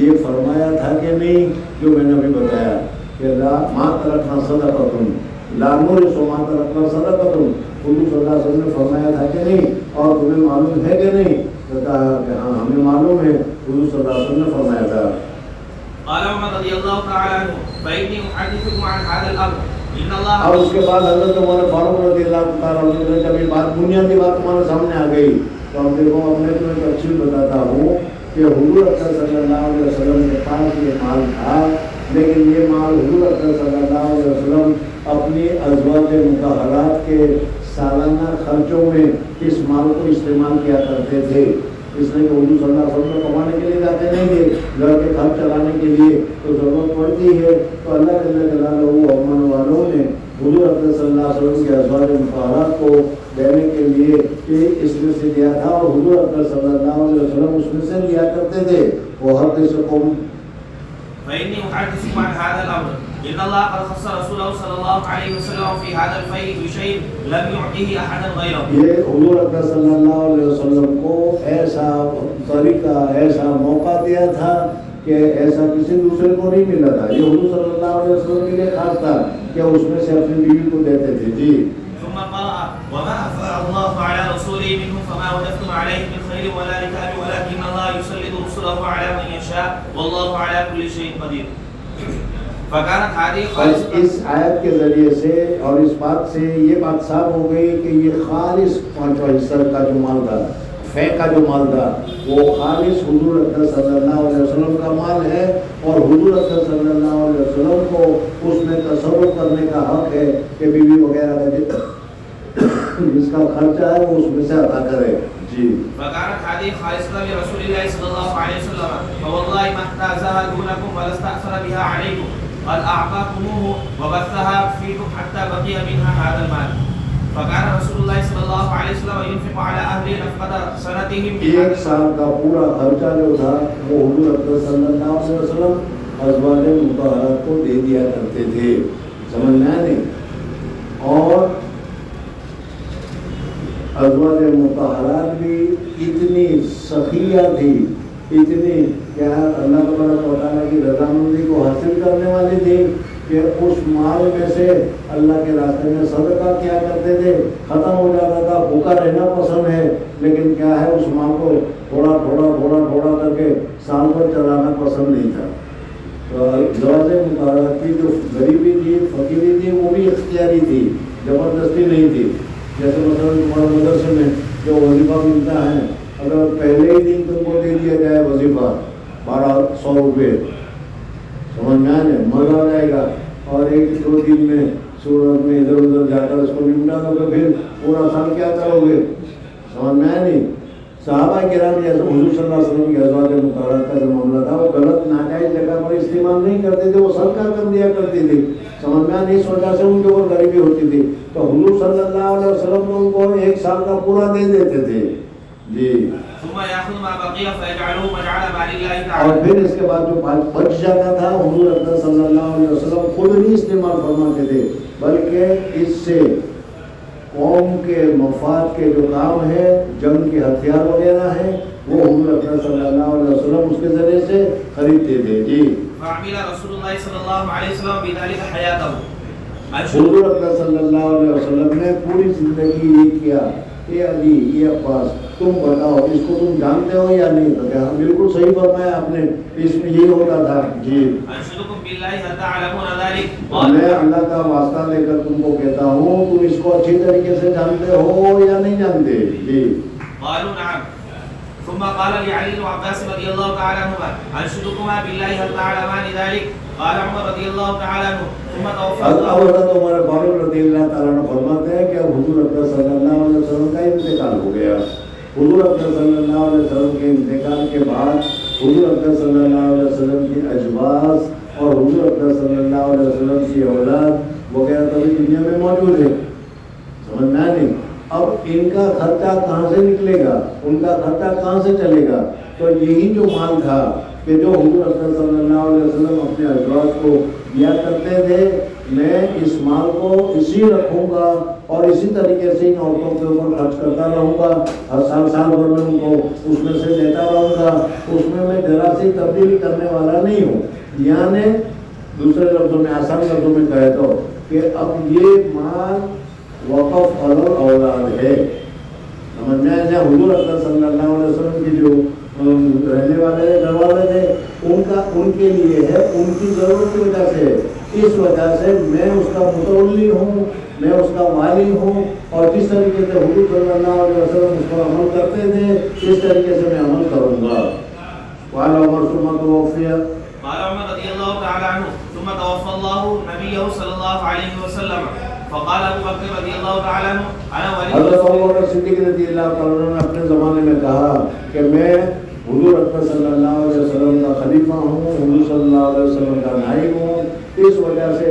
یہ فرمایا تھا کہ نہیں جو میں نے ابھی بتایا کہ لا ما ترکنا صدقۃ لا نورث ما ترکنا صدقۃ، حضور صلی اللہ علیہ وسلم نے فرمایا تھا کہ نہیں، اور تمہیں معلوم ہے کہ نہیں؟ کہا کہ ہاں ہمیں معلوم ہے، حضور صلی اللہ علیہ وسلم نے فرمایا تھا۔ قال عمر رضی اللہ تعالی عنہ فإني أحدثكم عن هذا الأمر إن الله. اور اس کے بعد حضرت عمر فاروق رضی اللہ تعالیٰ عنہ نے جب یہ بات بنیادی بات تمہارے سامنے آ گئی تو اب دیکھو اب میں تمہیں تفصیل بتاتا ہوں کہ حضور اکرم صلی اللہ علیہ وسلم کے پاس یہ مال تھا، لیکن یہ مال حضور اکرم صلی اللہ علیہ وسلم اپنی ازواج مطہرات کے سالانہ خرچوں میں اس مال کو استعمال کیا کرتے تھے، اس لیے کہ حضور صلی اللہ علیہ وسلم کمانے کے لیے جاتے نہیں تھے، گھر کے گھر چلانے کے لیے تو ضرورت پڑتی ہے، تو اللہ جل جلالہ امن والوں نے حضور اکرم صلی اللہ علیہ وسلم کے ازواج مطہرات کو دینے کے لیے اس میں سے دیا تھا، اور حضور اکرم صلی اللہ علیہ وسلم اس میں سے لیا کرتے تھے۔ وہ حدیث قوم فإني أحدثكم عن هذا الأمر إن الله قد خص رسوله صلی اللہ علیہ وسلم في هذا الفيء بشيء لم يعطه أحدا غيره۔ یہ حضور اکرم صلی اللہ علیہ وسلم کو ایسا طریقہ، ایسا موقع دیا تھا کہ ایسا کسی دوسرے کو نہیں ملا تھا، یہ حضور صلی اللہ علیہ وسلم کے لیے خاص تھا کہ اس میں سے اپنی بیوی کو دیتے تھے۔ جی ثم قرأ وما أفاء الله على رسوله منهم فما وجدتم عليه من خير ولا ركاب ولكن الله يسلط رسله على من يشاء والله على كل شيء قدير۔ فكانت هذه اس آیت کے ذریعے سے اور اس بات سے یہ بات صاف ہو گئی کہ یہ خالص پانچواں حصہ کا جو مال تھا، فے کا جو مال تھا، وہ خالص حضور اکرم صلی اللہ علیہ وسلم کا مال ہے، اور حضور اکرم صلی اللہ علیہ وسلم کو اس میں تصرف کرنے کا حق ہے کہ بیوی وغیرہ کا جس کا خرچہ ہے وہ اس میں سے ادا کرے۔ جی فكانت هذه خالصة لرسول الله صلى الله عليه وسلم فوالله ما احتازها دونكم ولا استأثر بها عليكم قد أعطاكموه وبثها فيكم حتى بقي منها هذا المال۔ فكان رسول الله صلى الله عليه وسلم ينفق على أهله نفقة سنتهم۔ ایک سال کا پورا خرچہ جو تھا وہ حضور اکرم صلی اللہ علیہ وسلم ازواج مطہرات کو دے دیا کرتے تھے، سمجھنا نہیں؟ اور ازواج مطہرات بھی اتنی سخیہ تھی، اتنی کیا اللہ تبارک و تعالیٰ کی رضامندی کو حاصل کرنے والی تھی کہ اس مال میں سے اللہ کے راستے میں صدقہ کیا کرتے تھے، ختم ہو جاتا تھا، بھوکا رہنا پسند ہے لیکن کیا ہے اس مال کو تھوڑا تھوڑا تھوڑا تھوڑا کر کے سال بھر چلانا پسند نہیں تھا۔ تو ازواج مطہرات کی جو غریبی تھی، فقیری تھی، وہ بھی اختیاری تھی، زبردستی نہیں تھی۔ جیسے مثلا تمہارے مدرسے میں جو وظیفہ ملتا ہے، اگر پہلے ہی دن تم کو دے دیا جائے وظیفہ 1200 روپے، سمجھ میں آئے، مزہ آ جائے گا، اور ایک دو دن میں صورت میں ادھر ادھر جا کر اس کو نمٹا دو تو پھر پورا سال کیا کرو گے، سمجھ میں آئے نہیں؟ صحابہ کرام جیسے حضور صلی اللہ علیہ وسلم کے ازواج مطہرات کا جو معاملہ تھا وہ غلط ناجائز جگہ پر استعمال نہیں کرتے تھے، وہ صدقہ کر دیا کرتے تھے، سمجھ میں نہیں؟ اس وجہ سے ان کے اوپر غریبی ہوتی تھی، تو حضور صلی اللہ علیہ وسلم ان کو ایک سال کا پورا دے دیتے تھے۔ جی ثم يأخذ ما بقي فيجعله مجعل مال الله اور تعالى۔ پھر اس کے بعد جو بچ جاتا تھا حضور اکرم صلی اللہ علیہ وسلم خود نہیں استعمال فرماتے تھے، بلکہ اس سے قوم کے مفاد کے جو کام ہے، جنگ کے ہتھیار وغیرہ ہیں، وہ حضور اکرم صلی اللہ علیہ وسلم اس کے ذریعے سے خریدتے تھے۔ جی فعمل رسول الله صلی اللہ علیہ وسلم بذلك حياته۔ حضور اکرم صلی اللہ علیہ وسلم نے پوری زندگی یہ کیا کہ علی یہ عباس تم بتاؤ اس کو تم جانتے ہو یا نہیں؟ تو کہا بالکل صحیح فرمایا آپ نے، اس میں یہ ہوتا تھا۔ جی انشدکم باللہ هل تعلمون ذلك؟ میں اللہ کا واسطہ لے کر تم کو کہتا ہوں تم اس کو اچھی طریقے سے جانتے ہو یا نہیں جانتے؟ جی قالوا نعم۔ ثم قال لعلي وعباس رضي الله تعالى عنهما انشدكما بالله هل تعلمان ذلك؟ قال عمر رضی اللہ تعالی عنہ ثم توفى حضرت عمر فاروق رضی اللہ تعالیٰ عنہ فرماتے ہیں کہ حضور اکرم صلی اللہ علیہ وسلم کا انتقال ہو گیا۔ حضور اکرم صلی اللہ علیہ وسلم کے انتقال کے بعد حضور اکرم صلی اللہ علیہ وسلم کی اجواز اور حضور اکرم صلی اللہ علیہ وسلم کی اولاد وغیرہ تو دنیا میں موجود ہے، سمجھنا نہیں؟ اب ان کا خرچہ کہاں سے نکلے گا، ان کا خرچہ کہاں سے چلے گا؟ تو یہی جو مال تھا کہ جو حضور اکرم صلی اللہ علیہ وسلم اپنے ازواج کو دیا کرتے تھے، میں اس مال کو اسی رکھوں گا اور اسی طریقے سے ان عورتوں کے اوپر خرچ کرتا رہوں گا، ہر سال سال بھر میں ان کو اس میں سے دیتا رہوں گا، اس میں ذرا سی تبدیلی کرنے والا نہیں ہوں۔ یعنی دوسرے لفظوں میں، آسان لفظوں میں کہے تو کہ اب یہ مال وقف اولاد ہے، سمجھ میں آیا؟ حضور اکرم صلی اللہ علیہ وسلم کی جو رہنے والے گھر والے تھے، ان کے لیے ہے، ان کی ضرورت کی وجہ سے، اس وجہ سے میں اس کا متولی ہوں، میں اس کا والی ہوں، اور جس طریقے سے حضور صلی اللہ علیہ وسلم اس پر عمل کرتے تھے اس طریقے سے میں عمل کروں گا۔ قال عمر ثم توفی، قال عمر رضی اللہ تعالی عنہ ثم توفى الله نبيه صلی اللہ علیہ وسلم فقال ابو بکر رضی اللہ تعالی عنہ انا ولی حضرت ابوبکر صدیق رضی اللہ تعالیٰ عنہ نے اپنے زمانے میں کہا کہ میں حضور اکرم صلی اللہ علیہ وسلم کا خلیفہ ہوں، حضور صلی اللہ علیہ وسلم کا نائب ہوں، اس وجہ سے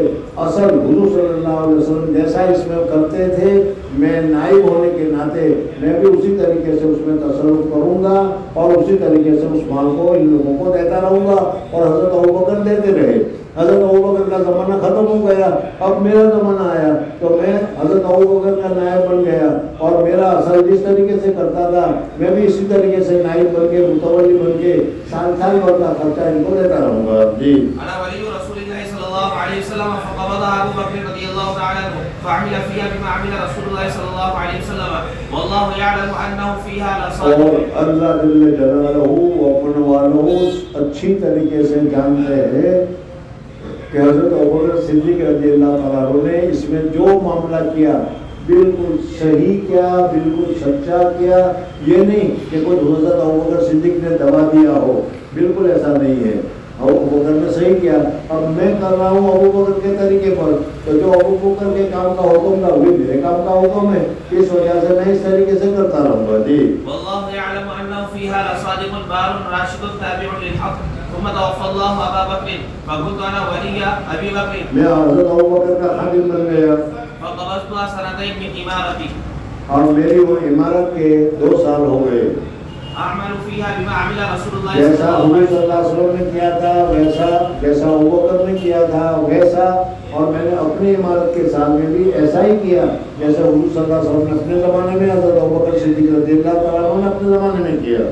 اصل حضور صلی اللہ علیہ وسلم جیسا اس میں کرتے تھے میں نائب ہونے کے ناطے میں بھی اسی طریقے سے اس میں تصرف کروں گا اور اسی طریقے سے اس مال کو ان لوگوں کو دیتا رہوں گا، اور حضرت ابوبکر دیتے رہے۔ حضرت ابوبکر کا زمانہ ختم ہو گیا، اب میرا زمانہ آیا تو میں حضرت ابوبکر کا نائب بن گیا، اور میرا اثر جس طریقے سے کرتا تھا میں بھی اسی طریقے سے نائب بن کے متولی بن کے سال بھر کا خرچہ ان کو دیتا رہوں گا۔ جی انا ولی رسول اللہ صلی اللہ علیہ وسلم فقبضها ابو بکر رضی اللہ تعالی عنہ فعمل فيها بما عمل رسول اللہ صلی اللہ علیہ وسلم واللہ یعلم انه فيها لصادق۔ اور اللہ جل جلالہ وہ اپنے والوں اچھی طریقے سے جانتے ہیں کہ حضرت ابوبکر صدیق رضی اللہ تعالیٰ عنہ نے اس میں جو معاملہ کیا بالکل صحیح کیا، بالکل سچا کیا، یہ نہیں کہ کوئی حضرت ابوبکر صدیق نے دبا دیا ہو، بالکل ایسا نہیں ہے۔ ابوبکر نے صحیح کیا، اب میں کر رہا ہوں ابوبکر کے طریقے پر، تو جو ابوبکر کے کام کا حکم تھا وہی میرے کام کا حکم ہے، اس وجہ سے میں اس طریقے سے کرتا رہوں گا۔ جی واللہ یعلم انه فيها لصادق بار راشد تابع للحق ثم توفى الله ابا بکر فكنت انا ولي ابي بکر، میں حضرت ابوبکر کا خادم بن گیا فقبضت سنتين من امارتي، اور میری وہ عمارت کے 2 سال ہو گئے۔ اعمل فيها بما عمل رسول اللہ جیسا حضور صلی اللہ علیہ وسلم نے کیا تھا ویسا، جیسا ابوبکر نے کیا تھا ویسا، اور میں نے اپنی عمارت کے سال میں بھی ایسا ہی کیا جیسے حضور صلی اللہ علیہ وسلم نے اپنے زمانے میں، حضرت ابوبکر صدیق رضی اللہ تعالیٰ عنہ نے اپنے زمانے میں کیا۔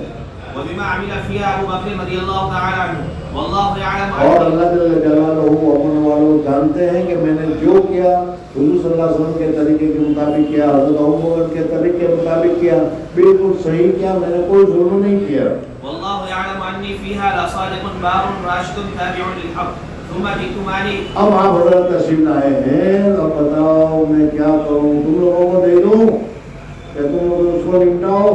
وبما عمل فيها ابو بکر رضی اللہ تعالی عنہ واللہ یعلم اور اللہ جل جلالہ اپنے والوں جانتے ہیں کہ میں نے جو کیا حضور صلی اللہ علیہ وسلم کے طریقے کے مطابق کیا، حضرت ابوبکر کے طریقے کے مطابق کیا، بالکل صحیح کیا، میں نے کوئی ظلم نہیں کیا۔ واللہ یعلم انی فیہا لصادق بار راشد تابع للحق ثم جئت مالی۔ اب آپ حضرت تشریف لائے ہیں، اب بتاؤ میں کیا کروں، تم لوگوں کو دے دوں کہ تم لوگ اس کو نمٹاؤ؟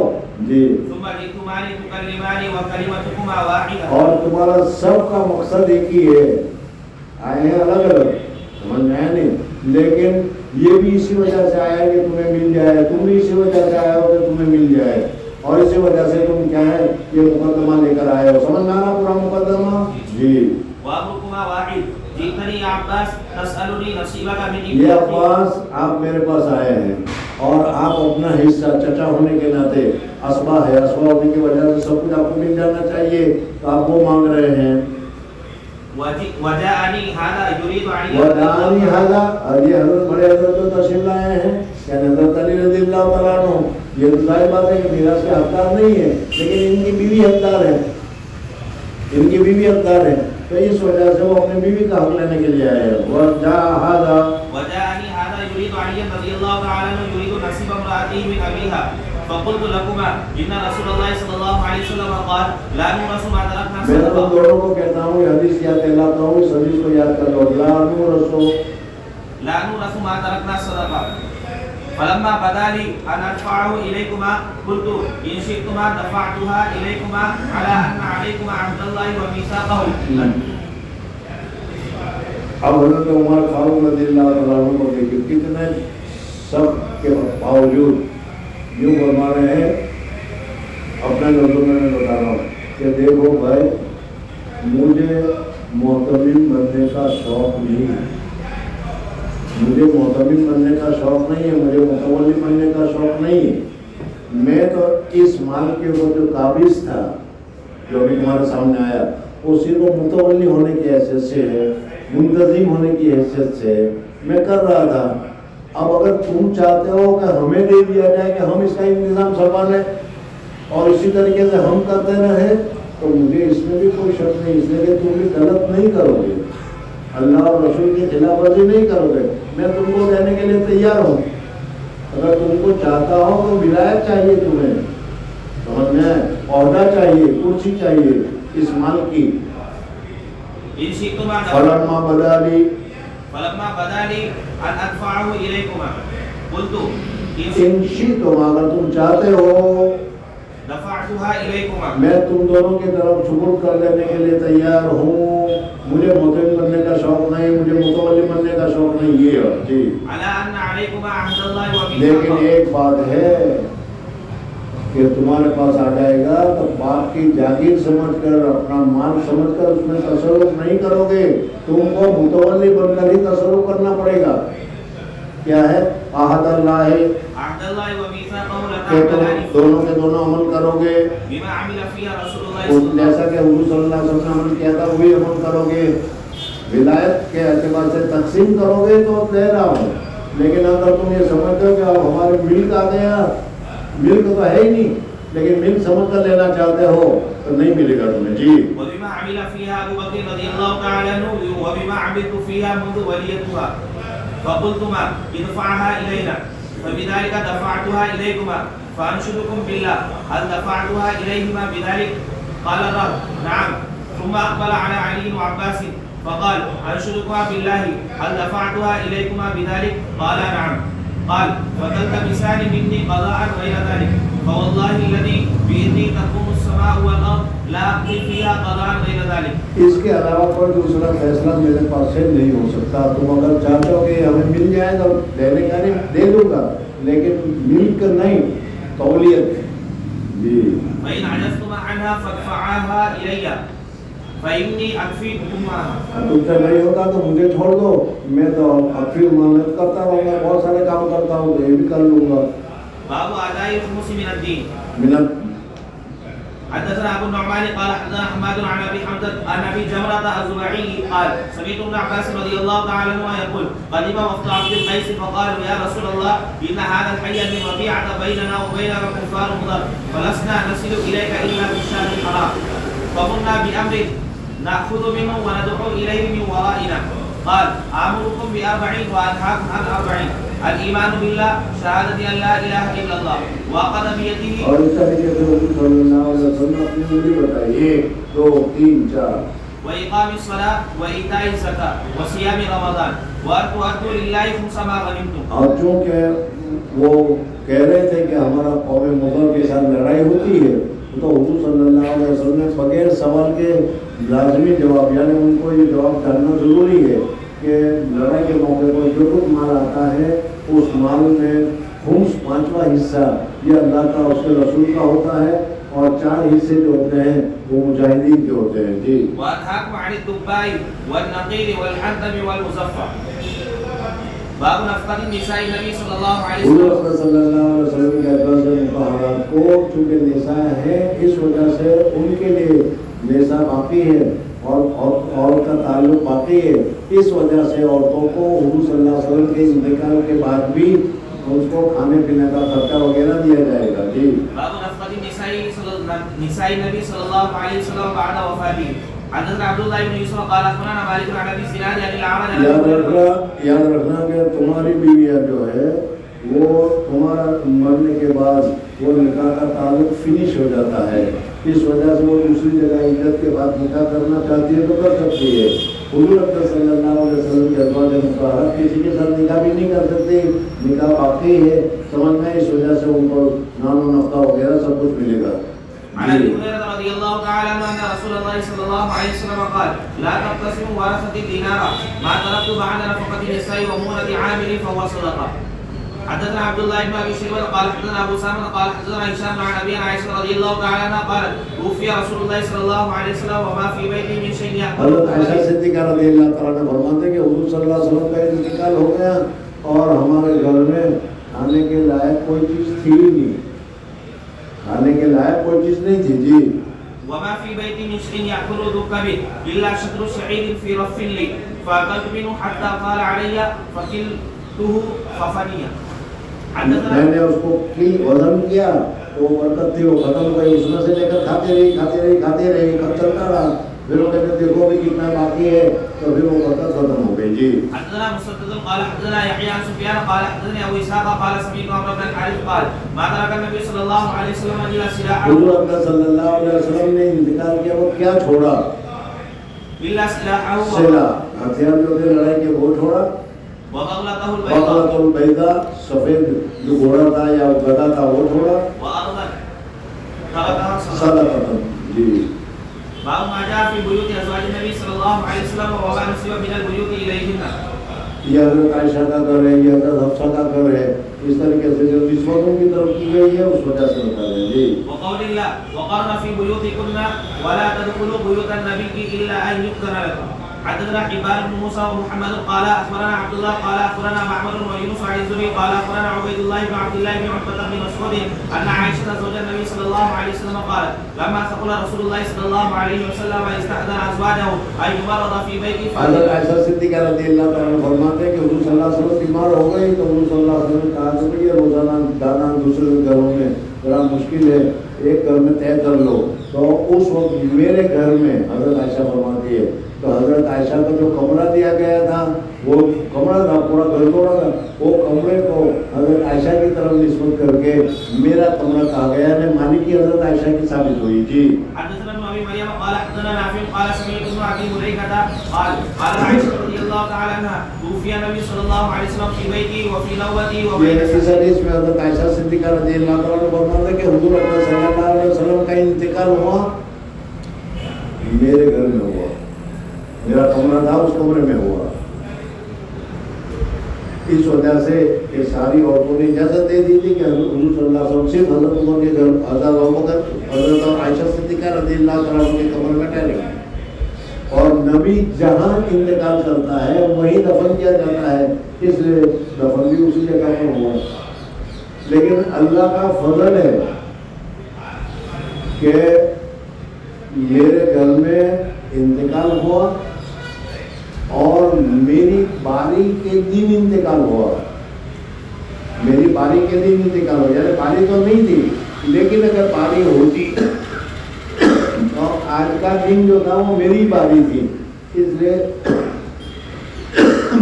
جی ثم جئت مالی تکلمانی وکلمتکما واحدہ، اور تمہارا سب کا مقصد ایک ہی ہے، آئے ہیں الگ الگ سمجھ میں آیا نہیں، لیکن یہ بھی اسی وجہ سے آیا کہ تمہیں مل جائے، تم بھی اسی وجہ سے آئے ہو کہ تمہیں مل جائے، اور اسی وجہ سے تم کیا ہے یہ مقدمہ لے کر آئے ہو، سمجھ میں آنا پورا مقدمہ؟ جی وامرکما واحد جئتنی یا عباس تسألنی نصیبک من یہ عباس آپ میرے پاس آئے ہیں اور آپ اپنا حصہ چچا ہونے کے ناطے اسبا ہے، اسبا ہونے کی وجہ سے سب کچھ آپ کو مل جانا چاہیے تو آپ وہ مانگ رہے ہیں۔ وجاءنی ھذا یرید علی ودانی ھذا، اور یہ حضرت بڑے حضرت تو تشریف لائے ہیں یعنی حضرت علی رضی اللہ تعالیٰ عنہ، یہ تو ظاہر بات ہے کہ میراث کے حقدار نہیں ہے لیکن ان کی بیوی حقدار ہے، ان کی بیوی حقدار ہے، تو اس وجہ سے وہ اپنی بیوی کا حق لینے کے لیے آئے ہیں۔ وجاءنی ھذا یرید علی رضی اللہ تعالی عنہ یرید نصیب امرأته من ابیہا فقلت لكما ان رسول اللہ صلی اللہ علیہ وسلم قال لا نورث ما ترکنا میں صدقہ۔ تم دونوں کو کہتا ہوں یہ حدیث یاد دلاتا ہوں، اس حدیث کو یاد کر لو، لا نورث ما ترکنا صدقہ۔ فلما بدا لي ان ادفعه اليكما قلت ان شئتما دفعتها اليكما على ان عليكما عهد الله وميثاقه۔ اب حضرت عمر فاروق رضی اللہ عنہ کو دیکھیں کتنے سب کے باوجود یوں فرما رہے ہیں، اپنے لفظوں میں بتا رہا ہوں کہ دیکھو بھائی مجھے محتمم بننے کا شوق نہیں ہے، مجھے محتمم بننے کا شوق نہیں ہے، مجھے متولی بننے کا شوق نہیں ہے، میں تو اس مال کے اوپر جو قابض تھا جو ابھی تمہارے سامنے آیا وہ صرف متولی ہونے کی حیثیت سے ہے، منتظم ہونے کی حیثیت سے میں کر رہا تھا۔ اب اگر تم چاہتے ہو کہ ہمیں دے دیا جائے کہ ہم اس کا انتظام سنبھالیں اور اسی طریقے سے ہم کرتے رہیں تو مجھے اس میں بھی کوئی شک نہیں، اس لیے کہ تم بھی غلط نہیں کرو گے، اللہ اور رسول کی خلاف ورزی نہیں کرو گے، میں تم کو دینے کے لیے تیار ہوں۔ اگر تم کو چاہتا ہو تو ولایت چاہیے تمہیں، سمجھ میں آئے؟ عہدہ چاہیے، کرسی چاہیے اس مال کی. ان شئتما فلما بدالی ان ادفعه الیکما قلت ان شئتما، اگر تم چاہتے ہو دفعتها الیکما، میں تم دونوں کی طرف سپرد کر لینے کے لیے تیار ہوں. مجھے مطمئن بننے کا شوق نہیں، مجھے متولی بننے کا شوق نہیں. یہ ہے جی. علی ان علیکما عہد اللہ و لیکن میثاقہ، ایک بات ہے کہ تمہارے پاس آ جائے گا تو باپ کی جاگیر سمجھ کر، اپنا مال سمجھ کر اس میں تصرف نہیں کرو گے. تم کو متولی بن کر ہی تصرف کرنا پڑے گا. کیا ہے؟ عہد اللہ ہے عہد اللہ و میثاقہ کہ تم لتعملان دونوں کے دونوں عمل کرو گے بما عمل فیہا رسول اللہ صلی اللہ جیسا کہ حضور صلی اللہ علیہ وسلم نے عمل کیا تھا وہی عمل کرو گے. ولایت کے اعتبار سے تقسیم کرو گے تو دے رہا ہوں، لیکن اگر تم یہ سمجھتے ہو کہ اب ہمارے ملک آ گیا، ملک تو ہے ہی نہیں، لیکن ملک سمجھ کر لینا چاہتے ہو تو نہیں ملے گا تمہیں. جی. وبما عمل فيها ابو بکر رضی اللہ تعالی عنہ وبما عملت فيها منذ وليتها فقلتما ادفعها الينا فبذلك دفعتها اليكما فانشدكم بالله هل دفعتها اليهما بذلك؟ قال الرب نعم. ثم اقبل على علي وعباس فقال انشدكما بالله هل دفعتها اليكما بذلك؟ قال نعم. قال فتلتمسان مني قضاء غير ذلك فوالله الذي بيده تقوم السماء والارض لا اقضي فيها قضاء غير ذلك. اس کے علاوہ کوئی دوسرا فیصلہ میرے پاس سے نہیں ہو سکتا. تم اگر چاہتے ہو کہ ہمیں مل جائے تو دینے کا نہیں، دے دوں گا، لیکن ملک نہیں، تولیت. جی. فإن عجزتما عنها فادفعاها إلي فإني أكفيكما. تم سے نہیں ہوتا تو مجھے چھوڑ دو، میں تو اب پھر محنت کرتا رہوں گا، بہت سارے کام کرتا ہوں تو یہ بھی کر لوں گا. باب أداء الخمس من الدين. منت. حدثنا ابو النعمان قال حدثنا حماد عن ابي حمزه عن ابي جمره الزبعي قال سمعت ابن عباس رضي الله تعالى عنهما يقول قدم وفد عبد القيس فقالوا يا رسول الله ان هذا الحي من ربيعه بيننا وبينك كفار مضر فلسنا نصل اليك الا بالشهر الحرام فقلنا بامر ناخذ منه وندعو اليه من ورائنا. قال امركم باربعين وانهاكم عن اربعين الايمان بالله شهاده ان لا اله الا الله واخذ بيده. اور اس طریقے سے حضور صلی اللہ علیہ وسلم اپنی زندگی بتائیے 2 3 4 واقام الصلاه وايتاء الزکات وصيام رمضان واتوا لله خمس ما غنمتم. اور چونکہ وہ کہہ رہے تھے کہ ہمارا قوم مضر کے ساتھ لڑائی ہوتی ہے تو حضور صلی اللہ علیہ وسلم نے بغیر سوال کے لازمی جواب، یعنی ان کو یہ جواب کرنا ضروری ہے کہ لڑائی کے موقع پر جو کچھ مال آتا ہے اس مال میں خمس 5واں حصہ یہ اللہ کا اس کے رسول کا ہوتا ہے اور 4 حصے جو ہوتے ہیں وہ مجاہدین کے ہوتے ہیں. جی. وانهاكم عن الدباء والنقير والحنطب والمزفر. باب نفقة النساء النبي صلی اللہ علیہ وسلم. حضور صلی اللہ علیہ وسلم کے اعتبار سے مطہرات کو چونکہ نساء ہیں اس وجہ سے ان کے لیے نساء باقی ہے اور عورت کا تعلق باقی ہے. اس وجہ سے عورتوں کو حضور صلی اللہ علیہ وسلم کے انتقال کے بعد بھی اس کو کھانے پینے کا خرچہ وغیرہ دیا جائے گا. جی. باب نفقة نساء النبي صلی اللہ علیہ وسلم بعد وفاته. حدثنا عبد الله بن يوسف قال اخبرنا مالك عن ابي سنان عن الاعمش. یاد رکھنا کہ تمہاری بیویاں جو ہے وہ تمہارا مرنے کے بعد وہ نکاح کا تعلق فنش ہو جاتا ہے. اس وجہ سے وہ دوسری جگہ عدت کے بعد نکاح کرنا چاہتی ہے تو کر سکتی ہے. حضور صلی اللہ علیہ وسلم کے ازواج مطہرات کسی کے ساتھ نکاح بھی نہیں کر سکتے، نکاح باقی ہے سمجھنا. اس وجہ سے ان کو نان و نفقہ وغیرہ سب کچھ ملے گا. عن ابي هريره رضي الله تعالى عنه ان رسول الله صلى الله عليه وسلم قال لا تقتسموا ورثه الدينار ما تركت بعد نفقه النساء ومؤنه عامل فهو صدقه. حدثنا عبد الله بن ابي شيبه قال حدثنا ابو سامه قال حدثنا هشام عن ابي عائشه رضي الله تعالى عنها قالت توفي رسول الله صلى الله عليه وسلم وما في بيته من شيء ياكل. حضرت عائشہ صدیقہ رضی اللہ تعالیٰ عنہ فرماتے ہیں کہ حضور صلی اللہ علیہ وسلم کا انتقال ہو گیا اور ہمارے گھر میں کھانے کے لائق کوئی چیز تھی نہیں، کھانے کے لائق کوئی چیز نہیں تھی. جی. وما في بيتي من شيء يأكل ذو كبد إلا شطر شعير في رف لي فأكلت منه حتى طال علي فكلته ففني. میں نے اس کو وزن کیا تو برکت تھی وہ ختم ہو گئی. اس میں سے لے کر کھاتے رہے کب چلتا رہا. پھر وہ کہتے دیکھو بھی کتنا باقی ہے تو پھر وہ برکت ختم ہو گئی. جی. حدثنا مسدد قال حدثنا يحيى عن سفيان قال حدثني ابو اسحاق قال سمعت عمرو بن الحارث قال ما ترك النبي صلى الله عليه وسلم الا سلاحه. حضور اکرم صلی اللہ علیہ وسلم نے انتقال کیا وہ کیا چھوڑا؟ الا سلاحه سلاح ہتھیار جو تھے لڑائی کے وہ چھوڑا. وبغلته بغلۃ البیضاء سفید جو گھوڑا تھا یا گدا تھا وہ چھوڑا. وارضا تركها صدقۃ. جی. باب ما جاء في بيوت ازواج النبي صلى الله عليه وسلم وما نسب من البيوت اليهن. یہ حضرت عائشہ کا گھر ہے, یہ حضرت حفصہ کا گھر ہے, اس طریقے سے جو نسبتوں کی طرف کی گئی ہے اس وجہ سے بتا دیں. جی. وقول الله وقرن في بيوتكن ولا تدخلوا بيوت النبي الا ان يؤذن لكم. حدثنا حبان بن موسى ومحمد قال اخبرنا عبد الله قال اخبرنا معمر ويونس عن الزهري قال اخبرنا عبيد الله بن عبد الله بن عتبة بن مسعود ان عائشة زوج النبي صلى الله عليه وسلم قالت لما ثقل رسول الله صلى الله عليه وسلم استأذن ازواجه ان يمرض في بيته. حضرت عائشہ صدیقہ رضی اللہ تعالیٰ عنہ فرماتے ہیں کہ حضور صلی اللہ علیہ وسلم بیمار ہو گئی تو حضور صلی اللہ علیہ وسلم نے کہا کہ یہ روزانہ دانا دوسرے گھروں میں بڑا مشکل ہے, ایک گھر میں طے کر لو. تو اس وقت میرے گھر میں حضرت عائشہ فرماتی ہے تو حضرت عائشہ کو جو کمرہ دیا گیا تھا وہ کمرہ تھا, پورا گھر توڑا تھا, وہ کمرے کو حضرت عائشہ کی طرف نسبت کر کے میرا کمرہ کہا گیا ہے. مالک کی حضرت عائشہ کی ثابت ہوئی. جی. حدثنا ابن ابي مريم قال حدثنا نافع قال سمعت ابن ابي مليكة قال قال عائشة رضي الله تعالى عنها توفي النبي صلى الله عليه وسلم في بيتي وفي نوبتي وبين اس حدیث میں حضرت عائشہ صدیقہ رضی اللہ تعالیٰ عنہ فرماتے ہیں کہ حضور اکرم صلی اللہ علیہ وسلم کا انتقال ہوا میرے گھر میں ہوا, میرا کمرہ تھا اس کمرے میں ہوا. اس وجہ سے یہ ساری عورتوں نے اجازت دے دی تھی کہ حضور صلی اللہ علیہ وسلم صرف حضرت عمر کے گھر, حضرت ابوبکر, حضرت عائشہ صدیقہ رضی اللہ تعالیٰ عنہ کے کمرے میں ٹھہرے, اور نبی جہاں انتقال کرتا ہے وہیں دفن کیا جاتا ہے, اس لیے دفن بھی اسی جگہ پر ہوا. لیکن اللہ کا فضل ہے کہ میرے گھر میں انتقال ہوا اور میری باری کے دن انتقال ہوا. میری باری کے دن انتقال ہوا, یعنی باری تو نہیں تھی لیکن اگر باری ہوتی تو آج کا دن جو تھا وہ میری باری تھی, اس لیے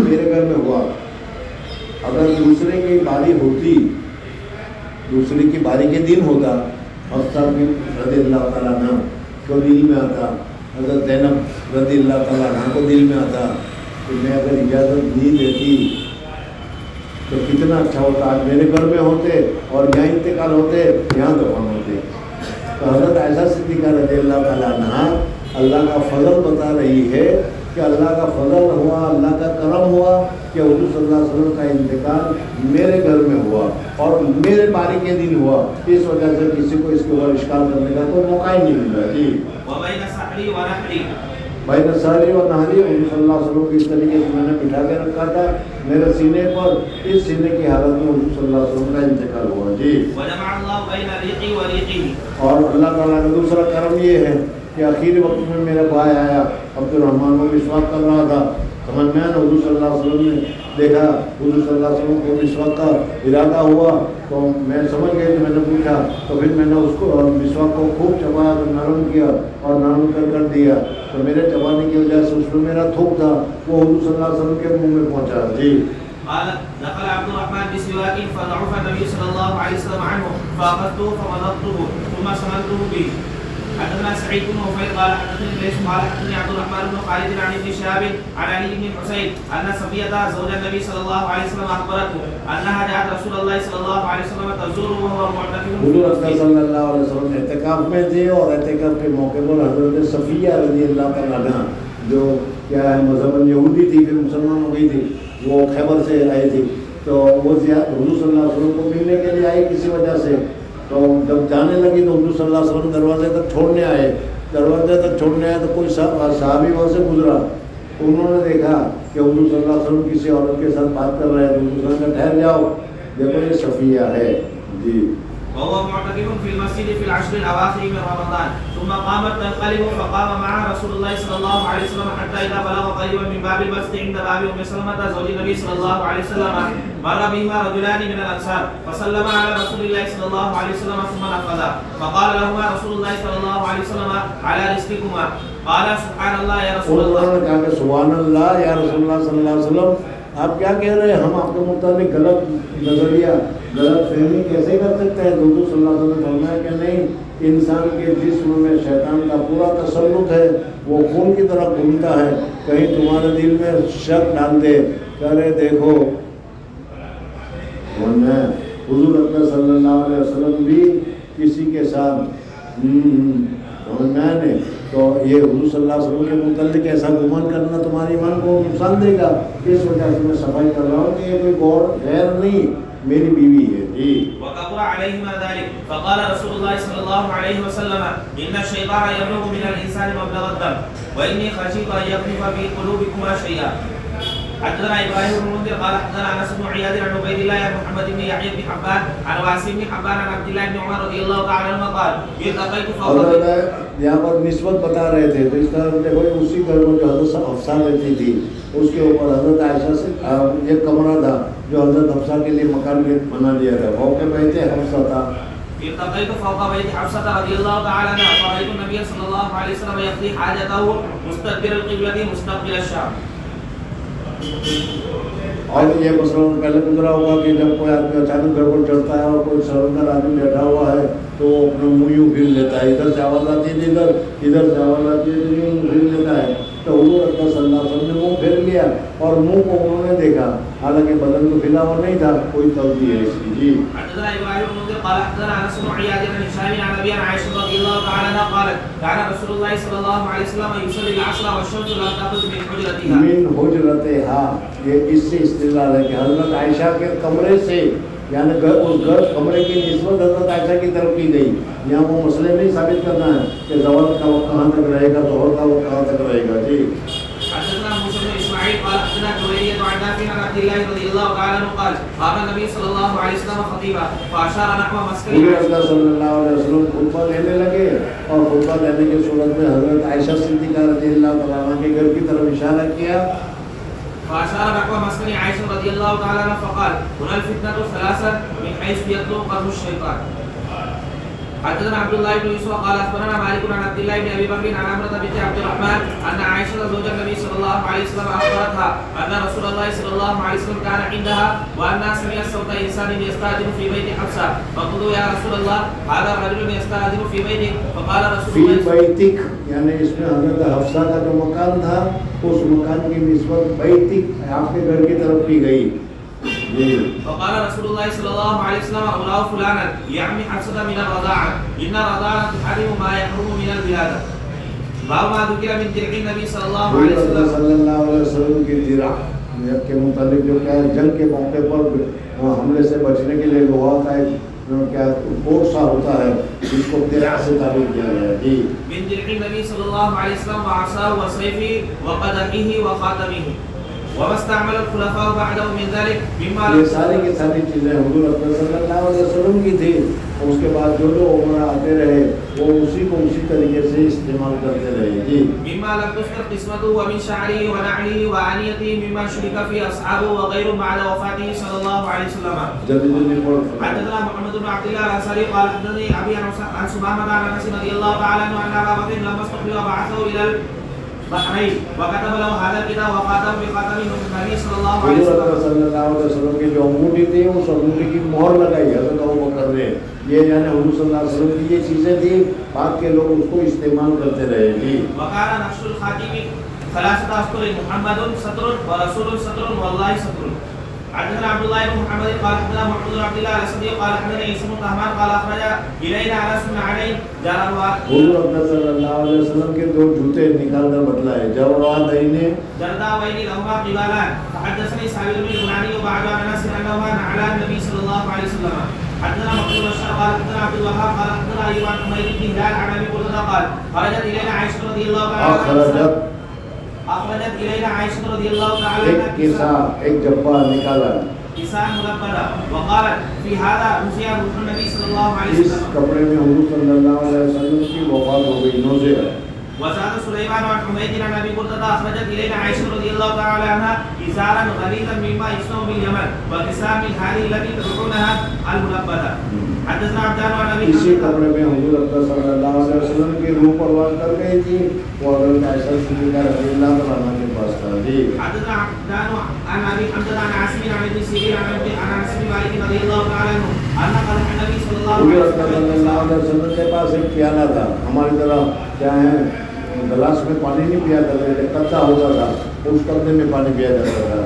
میرے گھر میں ہوا. اگر دوسرے کی باری ہوتی, دوسرے کی باری کے دن ہوتا, حفصہ بن رضی اللہ تعالیٰ عنہ کو دل میں آتا, حضرت زینب رضی اللہ تعالیٰ عنہ کو دل میں آتا کہ میں اگر اجازت نہیں دیتی تو کتنا اچھا ہوتا, آج میرے گھر میں ہوتے اور یہاں انتقال ہوتے, یہاں دفن ہوتے. تو حضرت عائشہ صدیقہ رضی اللہ تعالیٰ عنہ اللہ کا فضل بتا رہی ہے کہ اللہ کا فضل ہوا, اللہ کا کرم ہوا کہ حضور صلی اللہ علیہ وسلم کا انتقال میرے گھر میں ہوا اور میرے باری کے دن ہوا. اس وجہ سے کسی کو اس کے اوپر اشکال کرنے کا کوئی موقع ہی نہیں ملا. جی. وبين سحري ونحري بین سحری و نحری حضور صلی اللہ علیہ وسلم کو اس طریقے سے میں نے بٹھا کے رکھا تھا میرے سینے پر, اس سینے کی حالت میں حضور صلی اللہ علیہ وسلم کا انتقال ہوا. جی. وجمع الله بين ريقي وريقه. اور اللہ تعالیٰ کا دوسرا کرم یہ ہے کہ آخری وقت میں میرا بھائی آیا, عبد الرحمن وہ مسواک کر رہا تھا, سمجھ میں حضور صلی اللہ علیہ وسلم نے دیکھا, حضور صلی اللہ علیہ وسلم کو مسواک کا ارادہ ہوا تو میں سمجھ گئی تو میں نے پوچھا, تو پھر میں نے اس کو مسواک کو خوب چبایا, نرم کیا اور نرم کر دیا, تو میرے چبانے کی وجہ سے اس میں میرا تھوک تھا وہ حضور صلی اللہ علیہ وسلم کے منہ میں پہنچا. جی. قال دخل عبد الرحمن بسواك فضعف النبي صلى الله عليه وسلم عنه فاخذته فمضغته ثم سملته به. حدثنا سعيد بن وفيل قال حدثني ليس قال حدثني عبد الرحمن بن خالد عن ابن شهاب عن علي بن الحسين ان صفية زوج النبي صلى الله عليه وسلم اخبرته انها جاءت رسول الله صلى الله عليه وسلم تزوره وهو معتكف. حضور اکرم صلی اللہ علیہ وسلم اعتکاف میں تھے اور اعتکاف کے موقع پر حضرت صفیہ رضی اللہ تعالیٰ عنہ جو کیا ہے مذہباً یہودی تھی پھر مسلمان ہو گئی تھی, وہ خیبر سے آئی تھی, تو وہ حضور صلی اللہ علیہ وسلم کو ملنے کے لیے آئی کسی وجہ سے. تو جب جانے لگی تو حضور صلی اللہ علیہ وسلم دروازے تک چھوڑنے آئے, تو کوئی صحابی وہاں سے گزرا, انہوں نے دیکھا کہ حضور صلی اللہ علیہ وسلم کسی عورت کے ساتھ بات کر رہے ہیں, تو حضور صلی اللہ علیہ وسلم ٹھہر جاؤ, دیکھو یہ صفیہ ہے. جی. وهو معتكف في المسجد في العشر الاواخر من رمضان ثم قامت تنقلب فقام معها رسول الله صلى الله عليه وسلم حتى اذا بلغ قريبا من باب المسجد عند باب ام سلمة زوج النبي صلى الله عليه وسلم مر بهما رجلان من الانصار فسلم على رسول الله صلى الله عليه وسلم ثم نفذا فقال لهما رسول الله صلى الله عليه وسلم على رزقكما قال سبحان الله يا رسول انہوں الله. نے کہا کہ سبحان اللہ یا رسول اللہ صلی اللہ علیہ وسلم، آپ کیا کہہ رہے ہیں؟ ہم آپ کے متعلق غلط نظریہ، غلط فہمی کیسے کر سکتے ہیں؟ حضور صلی اللہ علیہ وسلم نے فرمایا کہ نہیں، انسان کے جسم میں شیطان کا پورا تسلط ہے، وہ خون کی طرح گھومتا ہے، کہیں تمہارے دل میں شک ڈال دے کہ ارے دیکھو. ورنہ حضور اکرم صلی اللہ علیہ وسلم بھی کسی کے ساتھ میں نے تو یہ حضور صلی اللہ علیہ وسلم کے متعلق ایسا گمان کرنا تمہاری ایمان کو نقصان دے گا. اس وجہ سے میں صفائی کر رہا ہوں کہ یہ کوئی غیر نہیں، میری بیوی ہے. جی. وكبر عليهما ذلك فقال رسول الله صلى الله عليه وسلم ان الشيطان يبلغ من الانسان مبلغ الدم واني خشيت ان يقذف في قلوبكما شيئا. حدثنا ابراهيم بن منذر قال حدثنا انس بن عياض عن عبيد الله بن محمد بن يحيى بن حبان عن واسع بن حبان عن عبد الله بن عمر رضي الله تعالى عنهما قال التقيت فوق یہاں پر نسبت بتا رہے تھے تو اس طرح دیکھو اسی گھر میں جو حضرت حفصہ رہتی تھی اس کے اوپر حضرت عائشہ سے ایک کمرہ تھا جو حضرت حفصہ کے لیے مکان بنا دیا تھا. فوق بیت حفصہ تھا. التقيت فوق بيت حفصة رضي الله تعالى عنها فرأيت النبي صلى الله عليه وسلم يقضي حاجته مستدبر القبلة مستقبل الشام. اور یہ مسئلہ پہلے گزرا ہوگا کہ جب کوئی آدمی اچانک گھر پر چڑھتا ہے اور کوئی سرندر آدمی بیٹھا ہوا ہے تو وہ اپنا منہ یوں پھر لیتا ہے، ادھر سے آواز آتی ہے ادھر سے آواز آتی ہے تو یوں پھر لیتا ہے. تو حضور اکرم صلی اللہ علیہ وسلم نے منہ پھیر لیا اور منہ کو انہوں نے دیکھا، حالانکہ بدن تو پھیلا ہوا نہیں تھا. کوئی تبدیلی ہے اس کی. جی. حدثنا ابراهيم بن منذر قال حدثنا انس بن عياض عن هشام عن ابي عائشه رضي الله تعالى عنها قالت كان رسول الله صلى الله عليه وسلم يصلي العصر والشمس لا تخرج من حجرتها. من حجرتها، یہ اس سے استدلال ہے کہ حضرت عائشہ کے کمرے سے، یعنی اس گھر کمرے کی نسبت حضرت عائشہ کی طرف کی گئی. یہاں وہ مسئلے نہیں ثابت کرنا ہے کہ زوال کا وقت کہاں تک رہے گا، ظہر کا وقت کہاں تک رہے گا. جی. حدثنا موسى بن اسماعيل قال حدثنا جويرية عن نافع عن عبد الله رضي الله تعالى عنه قال قام النبي صلى الله عليه وسلم خطيبا فاشار نحو مسكن عائشہ صلی اللہ علیہ وسلم خطبہ دینے لگے اور خطبہ دینے کی صورت میں حضرت عائشہ صدیقہ رضی اللہ تعالیٰ عنہ کے گھر کی طرف اشارہ کیا. فاشار نحو مسكن عائشة رضي الله تعالى عنها فقال هنا الفتنة ثلاثة من حيث يطلع قرن الشيطان. حدثنا عبد الله بن يوسف قال اخبرنا مالك عن عبد الله بن ابي بكر عن عمرة بنت عبد الرحمن ان عائشة زوج النبي صلى الله عليه وسلم اخبرتها ان رسول الله صلى الله عليه وسلم كان عندها وان سمع صوت انسان يستأذن في بيت حفصة فقالوا يا رسول الله هذا رجل يستأذن في بيتك فقال رسول الله في بيتك، یعنی اس میں حضرت حفصہ کا جو مکان تھا اس مکان کی نسبت بیتک آپ کے گھر کی طرف کی گئی. فقال رسول الله صلى الله عليه وسلم أولاه فلانا يعني حفصة من الرضاعة إن الرضاعة تحرم ما يحرم من الولادة. باب ما ذكر من درع النبي صلى الله عليه وسلم. صلی اللہ علیہ وسلم کی درع کے متعلق جو کیا ہے، جنگ کے موقع پر حملے سے بچنے کے لیے لوہا کا ایک کیا کوٹ سا ہوتا ہے جس کو درع سے تعبیر کیا گیا ہے. جی. من درع النبي صلى الله عليه وسلم وعصاه وسيفه وقدحه وخاتمه. ومستعمل الخلفاء بعده من ذلك مما یہ ساری کی ساری چیزیں حضور اکرم صلی اللہ علیہ وسلم کی تھی. اس کے بعد جو جو عمر آتے رہے وہ اسی کو اسی طریقے سے استعمال کرتے رہے. جی. مما لم تذكر قسمته ومن شعره ونعله وآنيته مما شرك فيه أصحابه وغيره بعد وفاته صلى الله عليه وسلم. جلدی پڑھ. حدثنا محمد بن عبد الله الأنصاري قال حدثني أبي عن سمامة عن أنس رضي الله تعالى عنه أن أبا بكر لما استقبل وبعثه إلى بحرین وكتب له هذا الكتاب وخاتم بخاتم النبي صلى الله عليه وسلم. حضور صلی اللہ علیہ وسلم کی جو انگوٹھی تھی اس انگوٹھی کی مہر لگائی حضرت ابوبکر نے. یہ یعنی حضور صلی اللہ علیہ وسلم کی یہ چیزیں تھیں، بعد کے لوگ اس کو استعمال کرتے رہے. جی. وقال نقش الخاتم ثلاثة أسطر محمد سطر ورسول سطر والله سطر. حدثنا عبد الله بن محمد قال حدثنا محمد بن عبد الله الاسدي قال حدثنا يوسف بن طهمان قال اخرج الينا انس بن علي جروا. حضور اکرم صلی اللہ علیہ وسلم کے دو جوتے نکال کر بتلائے. جروا دائنے جردا وين لهما قبالان. فحدثني سعيد بن البناني وبعد انس انهما على النبي صلى الله عليه وسلم. حدثنا محمود بن بشار قال حدثنا عبد الوهاب قال حدثنا ايوب بن حميد بن هلال عن ابي قتاده قال خرجت الينا عائشه رضي الله تعالى عنها اخرجت الينا عائشه رضي الله تعالى عنها ایک کیسا ایک جبہ نکالا کیسا ملبدہ وقالت في هذا نزع النبي صلى الله عليه اس وسلم. کپڑے میں حضور صلی اللہ علیہ وسلم کی وفات ہو گئی. نوزے وزاد سليمان عن حميد عن ابي برده اخرجت الينا عائشه رضي الله تعالى عنها ازارا غليظا مما يصنع باليمن وكساء من هذه التي تدعونها المنبذه. حدثنا عبدان عن ابي اسی کپڑے میں حضور اکرم صلی اللہ علیہ وسلم کی روح پرواز کر گئی تھی. وہ حضرت عائشہ صدیقہ رضی اللہ عنہا کے پاس تھا. جی حدثنا عبدان عن ابي حمزه عن عاصم عن ابن سيرين عن انس بن مالك رضي الله تعالى عنه ان قال النبي صلى الله عليه وسلم کے پاس ایک پیالہ تھا. ہماری طرح کیا ہے گلاس میں پانی نہیں پیا کرتے تھے, کچا ہوتا تھا, اس کپڑے میں پانی پیا جاتا تھا.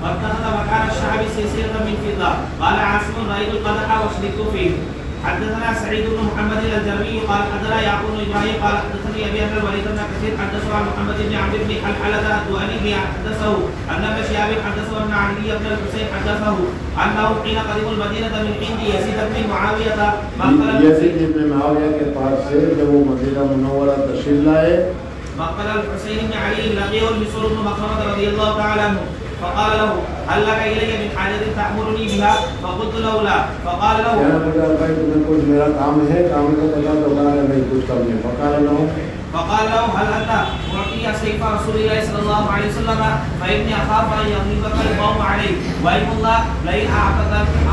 فاتخذ مكان الشعب سلسلة من فضة. قال عاصم رأيت القدح وشربت فيه. حدثنا سعيد بن محمد الجرمي قال حدثنا يعقوب بن ابراهيم قال حدثني ابي ان الوليد بن كثير حدثه عن محمد بن عمرو بن حلحلة الدؤلي حدثه ان ابن شهاب حدثه ان علي بن الحسين حدثه انه حين قدموا المدينة من عند يزيد بن معاوية يزيد بن معاوية کے پاس سے جب وہ مدینہ منورہ تشریف لائے مقبل الحسين بن علي لقيه المسور بن مخرمة رضي الله تعالى عنه فقال له هل لك الي من حاجة تأمرني بها؟ فقلت له لا. فقال له تمہیں کچھ میرا کام ہے, کام کا پتا تو کہا ہے نہیں کچھ کام نہیں. فقال له هل انت معطي سيف رسول الله صلى الله عليه وسلم فاني اخاف ان يغلبك القوم عليه وايم الله لئن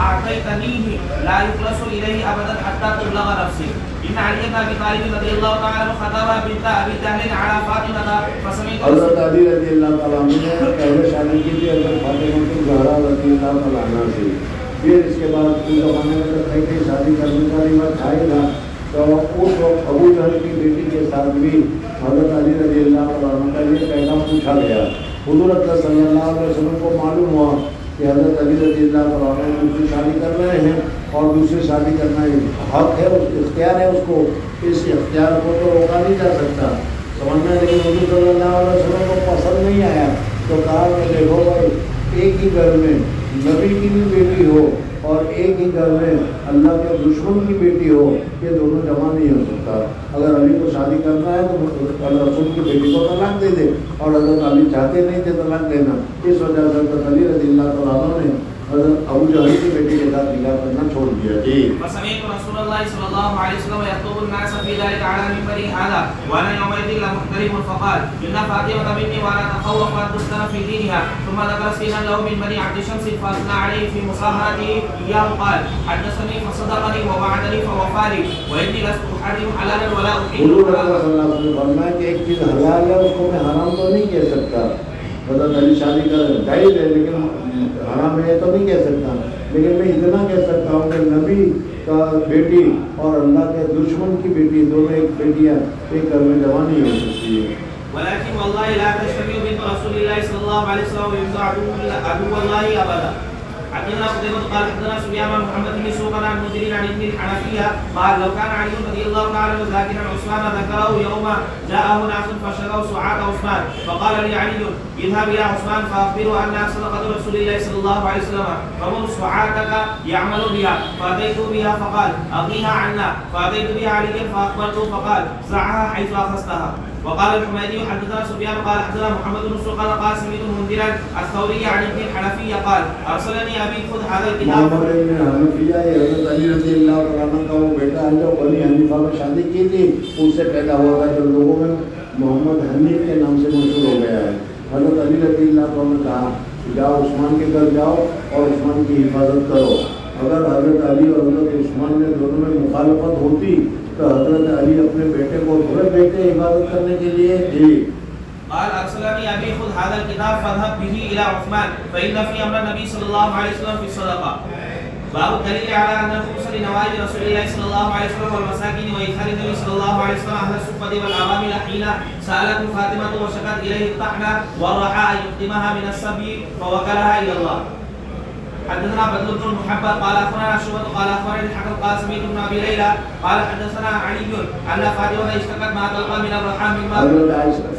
اعطيتنيه لا يخلص اليه ابدا حتى تبلغ نفسي. ان علي بن ابي طالب رضي الله تعالى عنه خطب بنت ابي جهل على فاطمه فسمعت حضرت علی رضی اللہ تعالیٰ عنہ نے پہلے شادی کی تھی حضرت فاطمہ الزہرا رضی اللہ تعالیٰ عنہ سے. پھر اس کے بعد اس زمانے میں کئی شادی کرنے کا رواج تھا ہی تھا. تو اس وقت ابو جہل کی بیٹی کے ساتھ بھی حضرت علی رضی اللہ تعالیٰ عنہ کا یہ پیغام پوچھا گیا. حضور اکرم صلی اللہ علیہ وسلم کو معلوم ہوا کہ حضرت علی رضی اللہ تعالیٰ عنہ دوسری شادی کر رہے ہیں اور دوسری شادی کرنا حق ہے, اختیار ہے اس کو. اس اختیار کو تو روکا نہیں جا سکتا سمجھنا. لیکن حضور صلی اللہ علیہ وسلم کو پسند نہیں آیا تو کہا کہ دیکھو بھائی, ایک ہی گھر میں نبی کی بھی بیٹی ہو اور ایک ہی گھر میں اللہ کے دشمن کی بیٹی ہو, یہ دونوں جمع نہیں ہو سکتا. اگر علی کو شادی کرنا ہے تو رسول کی بیٹی کو طلاق دے دے, اور حضرت علی چاہتے نہیں تھے طلاق دینا. اس وجہ سے حضرت علی رضی اللہ تعالیٰ عنہ نے حضرت ابو جہل کی بیٹی کے ساتھ نکاح کرنا چھوڑ دیا. جی وسمعت رسول الله صلى الله عليه وسلم يخطب الناس في ذلك على منبره هذا وانا يومئذ لمحترم فقال ان فاطمه مني وانا اتخوف ان تفتن في دينها. ثم ذكر سينا له من بني عبد شمس فاثنى عليه في مصاهرته اياه قال حدثني فصدقني ووعدني فوفاني واني لست احرم حلالا ولا احل حراما. فرمایا کہ ایک چیز حلال ہے اس کو میں حرام تو نہیں کہہ سکتا. حضرت علی شادی کر جائز ہے لیکن حرام ہے تو نہیں کہہ سکتا. لیکن میں اتنا کہہ سکتا ہوں کہ نبی کا بیٹی اور اللہ کے دشمن کی بیٹی دونوں ایک بیٹیاں ایک گھر میں جمع نہیں ہو سکتی ہے. ولكن والله لا تشتبه بنت رسول الله صلى الله عليه وسلم ويمضى عدو الله ابدا. حدثنا قتيبة قال حدثنا سفيان بن محمد بن سوق عن مدير عن ابن الحنفية قال لو كان علي رضي الله تعالى عنه ذاكرا عثمان ذكره يوم جاءه ناس فشكوا سعاد عثمان فقال لي علي اذهب الى عثمان فاخبره انها صدقة رسول الله صلى الله عليه وسلم فمر سعادك يعمل بها. فاتيت بها فقال اغنيها عنا. فاتيت بها عليا فاخبرته فقال زعها حيث اخذتها. وقال الحميدي حدثنا سفيان قال حدثنا محمد بن سوق قال سمعت منذرا الثوري عن ابن الحنفية قال ارسلني ابي خذ هذا الكتاب. محمد بن حنفیہ حضرت علی رضی اللہ عنہ کا وہ بیٹا ہے جو بنی حنیفہ میں شادی کی تھی, اس سے پیدا ہوا تھا جو لوگوں میں محمد حنیف کے نام سے مشہور ہو گیا ہے. حضرت علی رضی اللہ عنہ نے کہا جاؤ عثمان کے گھر جاؤ اور عثمان کی حفاظت کرو. اگر حضرت علی اور حضرت عثمان نے دونوں میں مخالفت ہوتی تو حضرت علی اپنے بیٹے کو تھوڑے بیٹے حفاظت کرنے کے لیے. جی قال ارسلني ابي خذ هذا الكتاب فاذهب به الى عثمان فان في امر النبي صلى الله عليه وسلم في الصدقه. باب الدليل على ان الخمس لنوائب رسول الله صلى الله عليه وسلم والمساكين وايثار النبي صلى الله عليه وسلم اهل الصفه والعوامل حين سالته فاطمه وشكت اليه الطحن والرحى ان يقدمها من السبي فوكلها الى الله. حدثنا بدر بن محبب قال اخبرنا شعبة قال اخبرني الحكم قال سمعت بن ابي ليلى قال حدثنا علي ان فاطمه اشتكت ما تلقى من الرحى مما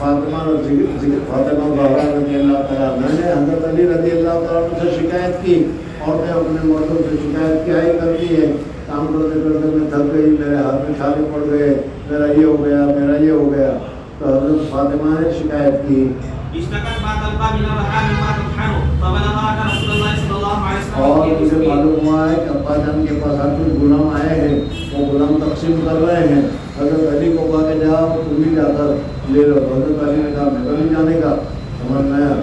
فاطمہ رضی اللہ تعالیٰ عنہ نے حضرت علی رضی اللہ تعالیٰ عنہ سے شکایت کی. عورتیں اپنے مردوں سے شکایت کیا ہی کرتی ہے, کام کرتے کرتے میں تھک گئی, میرے ہاتھ میں چھالے پڑ گئے, میرا یہ ہو گیا, میرا یہ ہو گیا. تو حضرت فاطمہ نے شکایت کی. اور مجھے معلوم ہوا ہے کہ ابا جان کے پاس کچھ غلام آئے ہیں, وہ غلام تقسیم کر رہے ہیں. حضرت علی کو کہا کہ جاؤ تم بھی جا کر لے لو. حضرت علی نے کہا میں تو نہیں جانے کا. سمجھ میں آیا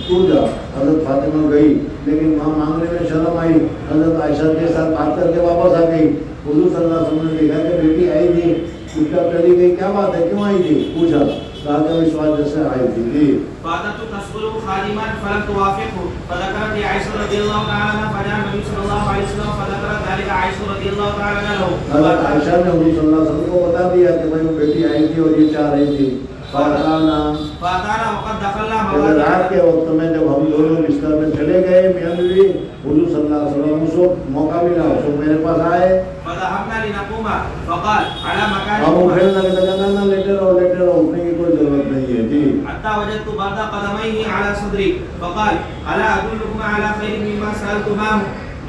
تو جا. حضرت فاطمہ گئی لیکن وہاں مانگنے میں شرم آئی. حضرت عائشہ کے ساتھ بات کر کے واپس آ گئی. حضور صلی اللہ علیہ وسلم نے دیکھا کہ بیٹی آئی تھی, چپ چاپ چلی گئی, کیا بات ہے, کیوں آئی تھی, پوچھا. کہا کہ اس وجہ سے آئی تھی. جی فاتت تسأله خادما فلم توافقه فذكرت لعائشة رضي الله تعالى عنها فجاء النبي صلى الله عليه وسلم فذكرت ذلك عائشة رضي الله تعالى عنها له. حضرت عائشہ نے حضور صلی اللہ علیہ وسلم کو بتا دیا کہ بھائی وہ بیٹی آئی تھی اور یہ چاہ رہی تھی. فاتانا وقد دخلنا رات کے وقت میں جب ہم دونوں بستر میں چلے گئے میاں بیوی, حضور صلی اللہ علیہ وسلم اس وقت موقع ملا, اس وقت میرے پاس آئے. فذهبنا لنقوم فقال على ہم مكانكم اٹھنے لگے تو نہ لیٹے رہو, اٹھنے کی کوئی ضرورت نہیں ہے. جی حتى وجدت بعض قدميه على صدري فقال الا ادلكم على خير مما سالتماه.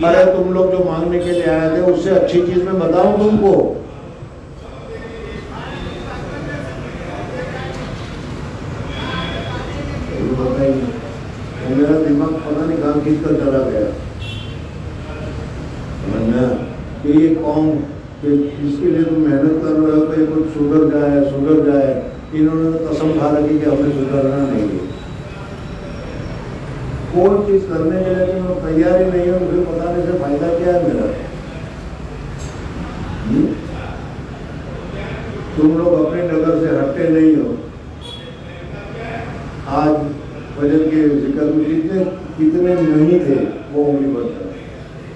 ارے تم لوگ جو مانگنے کے لیے آئے تھے اس سے اچھی چیز میں بتاؤں تم کو. میرا دماغ پتہ نہیں کہاں کھینچ کر چلا گیا. کہ یہ قوم کہ اس کے لیے تم محنت کر رہے ہو کہ یہ کچھ سدھر جائے. انہوں نے قسم کھا رکھی کہ ہمیں سدھرنا نہیں ہے. کوئی چیز کرنے کے لیے تم لوگ تیار ہی نہیں ہو, پھر بتانے سے فائدہ کیا ہے میرا. تم لوگ اپنی نظر سے ہٹتے نہیں ہو. آج فجر کے ذکر میں کتنے نہیں تھے وہ انگلی بڑھتا,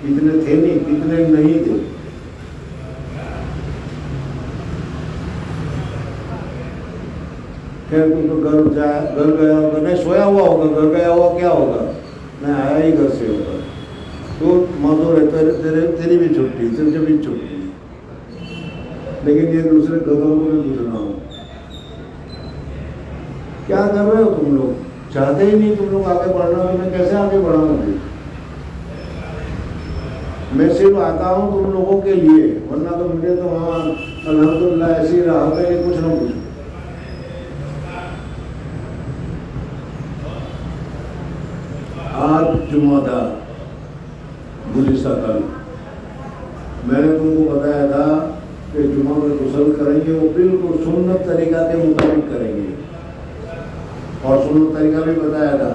کتنے تھے نہیں, کتنے نہیں تھے. خیر تم تو گھر گیا ہوگا, نہیں سویا ہوا ہوگا, گھر گیا ہوا کیا ہوگا, میں آیا ہی گھر سے ہوگا. تو معذور ہے, تیری بھی چھٹی, تجھے بھی چھٹی. لیکن یہ دوسرے قدم کو میں پوچھ رہا ہوں کیا کر رہے ہو تم لوگ. چاہتے ہی نہیں تم لوگ آگے بڑھنا, تو میں کیسے آگے بڑھاؤں گی. میں صرف آتا ہوں تم لوگوں کے لیے, ورنہ تو مجھے تو وہاں الحمدللہ ایسی راحت ہے کہ کچھ نہ کچھ. آج جمعہ تھا, گزشتہ کل میں نے تم کو بتایا تھا کہ جمعہ میں غسل کریں گے, وہ بالکل سنت طریقہ کے مطابق کریں گے. اور سنت طریقہ بھی بتایا تھا.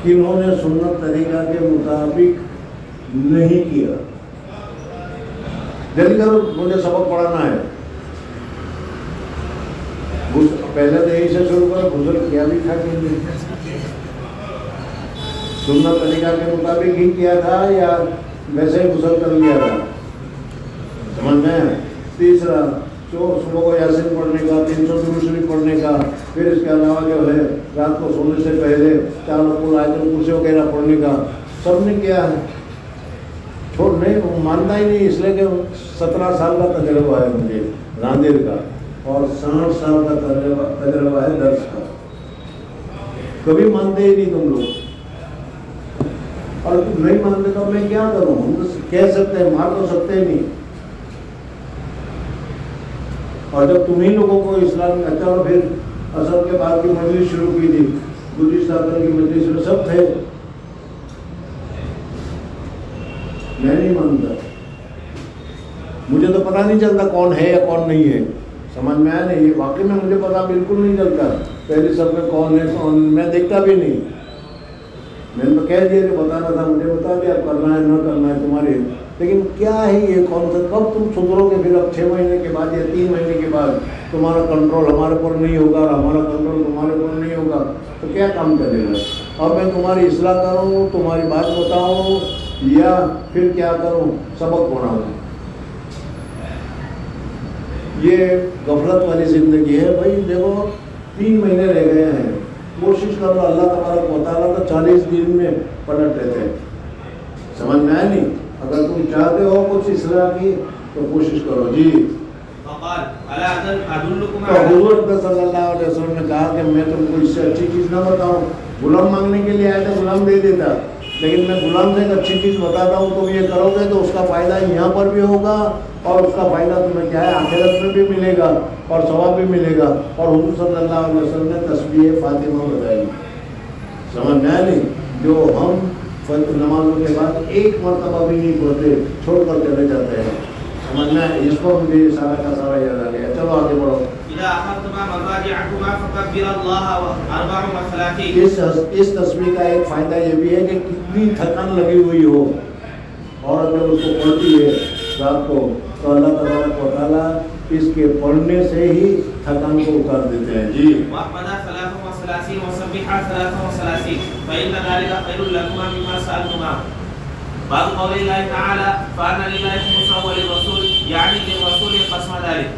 کنہوں نے سنت طریقہ کے مطابق نہیں کیا, جلدی کرو, مجھے سبق پڑھانا ہے. پہلے تو یہی سے شروع کرو, غسل کیا بھی تھا کہ نہیں, سنت طریقہ کے مطابق ہی کیا تھا یا ویسے ہی غسل کر لیا تھا. سمجھ میں. تیسرا صبح کو یاسین پڑھنے کا, 300 درود شریف پڑھنے کا, پھر اس کے علاوہ جو ہے رات کو سونے سے پہلے 4 رکوع آیت الکرسی وغیرہ پڑھنے کا, سب نے کیا ہے. چھوڑ نہیں مانتا ہی نہیں, اس لیے کہ 17 سال کا تجربہ ہے مجھے راندیر کا, اور 60 سال کا تجربہ ہے درس کا. کبھی مانتے ہی نہیں تم لوگ, اور نہیں مانتے تو میں کیا کروں. ہم تو کہہ سکتے ہیں, مار تو سکتے نہیں. اور جب تمہیں لوگوں کو اسلام میں اچھا, پھر اصل کے بعد کی مجلس شروع کی تھی, گزشتہ کی مجلس میں سب تھے. میں نہیں مانتا, مجھے تو پتہ نہیں چلتا کون ہے یا کون نہیں ہے. سمجھ میں آیا نہیں, واقعی میں مجھے پتہ بالکل نہیں چلتا پہلے سب میں کون ہے کون, میں دیکھتا بھی نہیں. میں نے تو کہہ دیا کہ بتانا تھا, مجھے بتا دیا, کرنا ہے نہ کرنا ہے تمہاری. لیکن کیا ہے یہ کون سا, کب تم سدھرو گے. پھر اب 6 مہینے کے بعد یا 3 مہینے کے بعد تمہارا کنٹرول ہمارے پر نہیں ہوگا اور ہمارا کنٹرول تمہارے پر نہیں ہوگا, تو کیا کام کرے گا. اور میں تمہاری اصلاح کروں, تمہاری بات بتاؤں, یا پھر کیا کروں, سبق پڑھاؤں. یہ غفلت والی زندگی ہے. بھائی دیکھو 3 مہینے رہ گئے ہیں, کوشش کرو. اللہ تبارک و تعالیٰ تو 40 دن میں پلٹ دیتے ہیں. سمجھ میں آیا نہیں. اگر تم چاہتے ہو کچھ اصلاح کی تو کوشش کرو. جی تو حضور صلی اللہ علیہ وسلم نے کہا کہ میں تم کو اس سے اچھی چیز نہ بتاؤں. غلام مانگنے کے لیے آئے تھے, غلام دے دیتا, لیکن میں غلام سے ایک اچھی چیز بتاتا ہوں, تم یہ کرو گے تو اس کا فائدہ یہاں پر بھی ہوگا, اور اس کا فائدہ تمہیں کیا ہے آخرت میں بھی ملے گا اور ثواب بھی ملے گا. اور حضور صلی اللہ علیہ وسلم نے تسبیح فاطمہ بتائی. سمجھ میں نہیں, جو ہم نمازوں کے بعد 1 مرتبہ بھی نہیں پڑھتے, چھوڑ کر چلے جاتے ہیں. سمجھ میں, اس کو مجھے سارا کا سارا یاد آ گیا. چلو آگے بڑھو. اذا اخذتما مضاجعكما فكبر الله 34. اس تسبیح کا ایک فائدہ یہ بھی ہے کہ کتنی تھکن لگی ہوئی ہو اور جب اس کو پڑھتی ہے رات کو تو اللہ تبارک و تعالیٰ اس کے پڑھنے سے ہی تھکن کو اتار دیتے ہیں. جی واحمد 33 وسبح 33 فإن ذلك خير لكما مما سألتما. باب قول الله تعالى فأن لله خمسه وللرسول يعني للرسول قسم ذلك.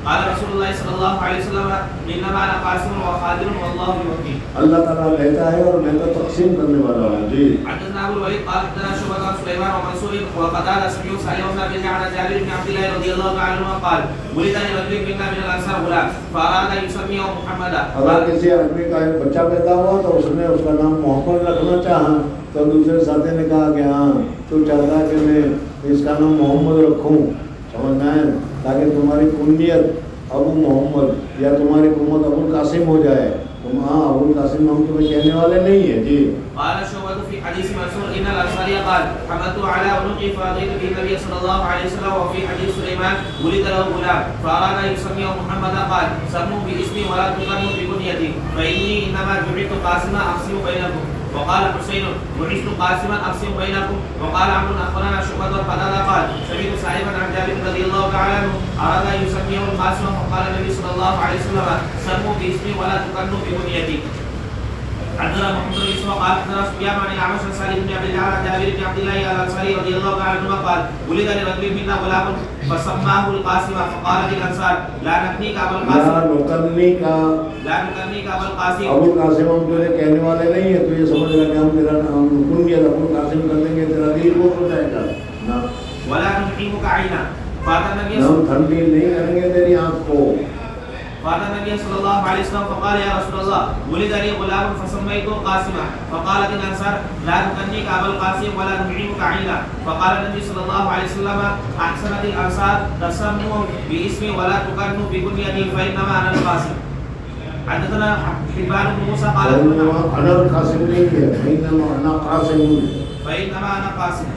قال رسول الله صلى الله عليه وسلم انما انا قاسم وخادم والله يوفي. اللہ تعالیٰ لیتا ہے اور میں تو تقسیم کرنے والا ہوں. جی حدثنا ابو الوليد قال حدثنا شعبة عن سليمان ومنصور وقتادة سمعوا سالم بن ابي عن جابر بن عبد الله رضي الله تعالى عنهما قال ولد لرجل منا من الانصار غلام فاراد ان يسميه محمدا. اگر کسی آدمی کا ایک بچہ پیدا ہوا تو اس نے اس کا نام محمد رکھنا چاہا تو دوسرے ساتھی نے کہا کہ ہاں تو چاہتا ہے کہ میں اس کا نام محمد رکھوں. سمجھنا ہے تاکہ تمہاری کنیت ابو محمد یا تمہاری کنیت ابو القاسم ہو جائے. تم ہاں ابو القاسم ہم تمہیں کہنے والے نہیں ہیں. جی قال شعبة في حديث منصور ان الانصاري قال حملت على عنقي فاضيت به النبي صلى الله عليه وسلم. وفي حديث سليمان ولد له غلام فاراد ان يسميه محمدا قال سموا باسمي ولا تقنوا بكنيتي فاني انما جعلت قاسما اقسم بينكم. وقال حسين بعثت قاسما اقسم بينكم. وقال عمرو اخبرنا شعبة قتادة قال سمعت سعيدا عن جابر رضي الله تعالى عنه اراد ان يسميه القاسم فقال النبي صلى الله عليه وسلم سموا باسمي ولا تقنوا بكنيتي. حدثنا محمد بن اسحاق قال حدثنا سفيان عن الاعمش عن سالم بن عبد الله عن جابر بن عبد الله الانصاري رضي الله تعالى عنهما قال ولد لرجل منا غلام فسماه القاسم فقال للانصار لا نكنيك ابا القاسم ابو القاسم ہم تجھے کہنے والے نہیں ہیں. تو یہ سمجھ رہا کہ ہم تیرا نام کنیت ابو القاسم کر دیں گے تیرا دل وہ ہو جائے گا. ولا نحيمك عينا. فاتى النبي ہم ٹھنڈی نہیں کریں گے تیری آنکھ کو. فاتى النبي صلى الله عليه وسلم فقال يا رسول الله ولد لي غلام فسميته قاسما. فقالت الانصار لا نكنيك ابا القاسم ولا نحيمك عينا. فقال النبي صلى الله عليه وسلم احسنت الانصار تسموا باسمي ولا تكنوا بكنيتي فانما انا القاسم. حدثنا حبان بن موسى قال انا القاسم نہیں ہے فانما انا قاسم.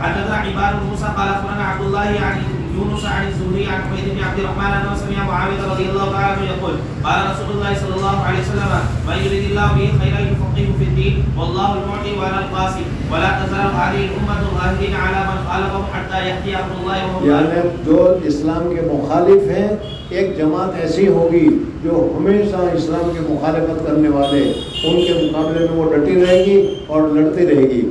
حدثنا حبان بن موسى قال اخبرنا عبد الله عن يونس عن الزهري عن حميد بن عبد الرحمن انه سمع معاويه رضي الله تعالى عنه يقول قال رسول الله صلى الله عليه وسلم من يريد الله به خيرا يفقهه في الدين والله المعطي وانا القاسم. ولا تزال هذه الامه ظاهرين على من خالفهم حتى ياتي امر الله وهم یعنی جو اسلام کے مخالف ہیں ایک جماعت ایسی ہوگی جو ہمیشہ اسلام کی مخالفت کرنے والے ان کے مقابلے میں وہ ڈٹی رہے گی اور لڑتی رہے گی.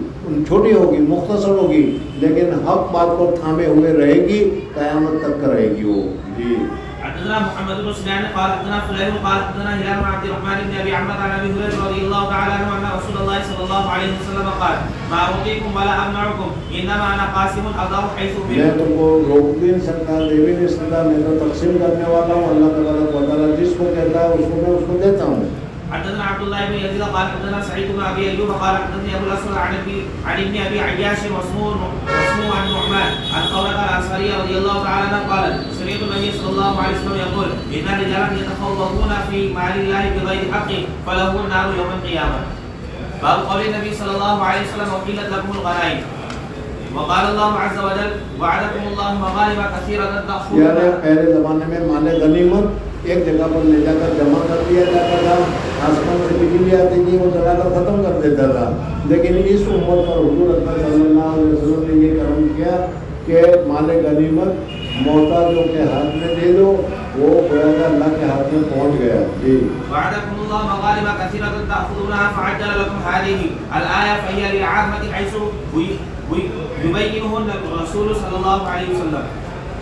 چھوٹی ہوگی مختصر ہوگی لیکن حق بات کو تھامے ہوئے رہے گی قیامت تک رہے گی وہ. جی حدثنا محمد بن سنان قال حدثنا فليح قال حدثنا هلال بن عبد الرحمن بن ابي عمرو عن ابي هريره رضي الله تعالى عنه ان رسول الله صلى الله عليه وسلم قال ما اعطيكم ولا امنعكم انما انا قاسم اضع حيث میں تم کو روک بھی نہیں سکتا دے بھی نہیں سکتا. میں تو تقسیم کرنے والا ہوں. اللہ تبارک و تعالیٰ جس کو کہتا ہے اس کو میں اس کو دیتا ہوں. حدثنا عبد الله بن يزيد قال حدثنا سعيد بن ابي ايوب قال حدثني ابو الاسود عن ابن ابي عياش واسمه عن نعمان عن قولة الانصاري رضي الله تعالى عنه قال سمعت النبي صلى الله عليه وسلم يقول ان رجالا يتخوضون في مال الله بغير حق فلهم النار يوم القيامه. باب قول النبي صلى الله عليه وسلم وحلت لكم الغنائم. وقال الله عز وجل وعدكم الله مغانم كثيرة تأخذونها. یعنی پہلے زمانے میں مال غنیمت ایک جگہ پر لے جا کر جمع کر دیا جاتا تھا. آسمان سے بجلی آتی تھی وہ جگہ کر ختم کر دیتا تھا. لیکن اس امت پر حضور اکرم صلی اللہ علیہ وسلم نے یہ کرم کیا کہ مال غنیمت محتاجوں کے ہاتھ میں دے دو. وہ گویا اللہ کے ہاتھ میں پہنچ گیا. جی وعدكم الله مغانم كثيرة تأخذونها فعجل لكم هذه الآية فهي للعامة حيث يبينهن الرسول صلى الله عليه وسلم.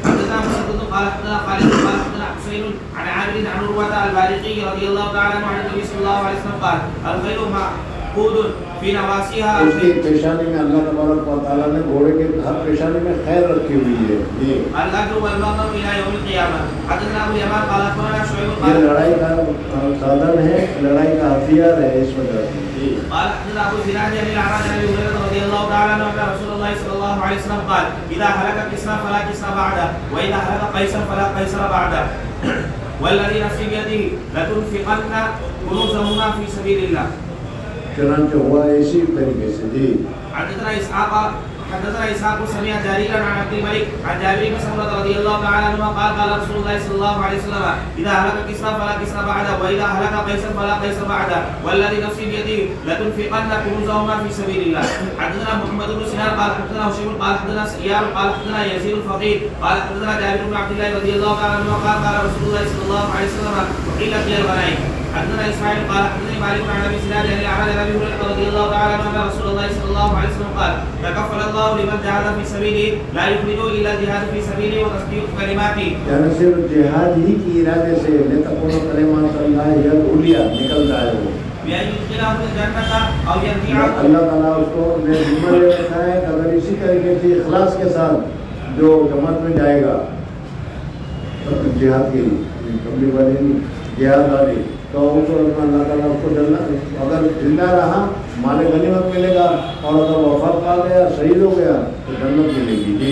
حدثنا مسدد قال حدثنا خالد قال حدثنا حسين عن عامر عن عروة البارقي رضي الله تعالى عنه عن النبي صلى الله عليه وسلم قال الخيل معقود في نواسيها. اس کی پیشانی میں اللہ تبارک و تعالیٰ نے گھوڑے کے ہر پیشانی میں خیر رکھی ہوئی ہے. جی الاجر والمغنم الى يوم القيامه. حدثنا ابو اليمان قال اخبرنا شعيب یہ لڑائی کا سادن ہے, لڑائی کا ہتھیار ہے اس وجہ سے. قال حدثنا ابو زناد عن الاعرج عن ابي هريره رضي الله تعالى عنه ان رسول الله صلى الله عليه وسلم قال اذا هلك كسرى فلا كسرى بعده واذا هلك قيصر فلا قيصر بعده والذي نفسي بيده لتنفقن كنوزهما في سبيل الله. چنانچہ ہوا اسی طریقے سے. جی حدثنا اسحاق حدثنا اسحاق سمع جريرا عن عبد الملك عن جابر بن سمرة رضي الله تعالى عنهما قال قال رسول الله صلى الله عليه وسلم اذا هلك كسرى فلا كسرى بعده واذا هلك قيصر فلا قيصر بعده والذي نفسي بيده لتنفقن كنوزهما في سبيل الله. حدثنا محمد بن سنان قال حدثنا هشيم قال حدثنا سيار قال حدثنا يزيد الفقيه قال حدثنا جابر بن عبد الله رضي الله تعالى عنهما قال قال رسول الله صلى الله عليه وسلم احلت لي الغنائم. حدثنا اسماعيل قال حدثني مالك عن ابي سنان عن الاعرج عن ابي هريره رضي الله تعالى عنه ان رسول الله صلى الله عليه وسلم قال تكفل الله لمن جاهد في سبيله لا يخرج الا الجهاد في سبيله وتصديق كلماته. یعنی صرف جہاد ہی کی ارادے سے لتكون کلمات اللہ ہی العلیٰ نکل جائے وہ اللہ تعالیٰ اس کو ذمہ لے رکھا ہے کہ اگر اسی طریقے سے اخلاص کے ساتھ جو جماعت میں جائے گا جہاد کے لیے تبلیغ والے نہیں جہاد والے تو اللہ تعالیٰ اس کو اگر زندہ رہا مال غنیمت ملے گا اور اگر وفات پا گیا شہید ہو گیا تو جنت ملے گی. جی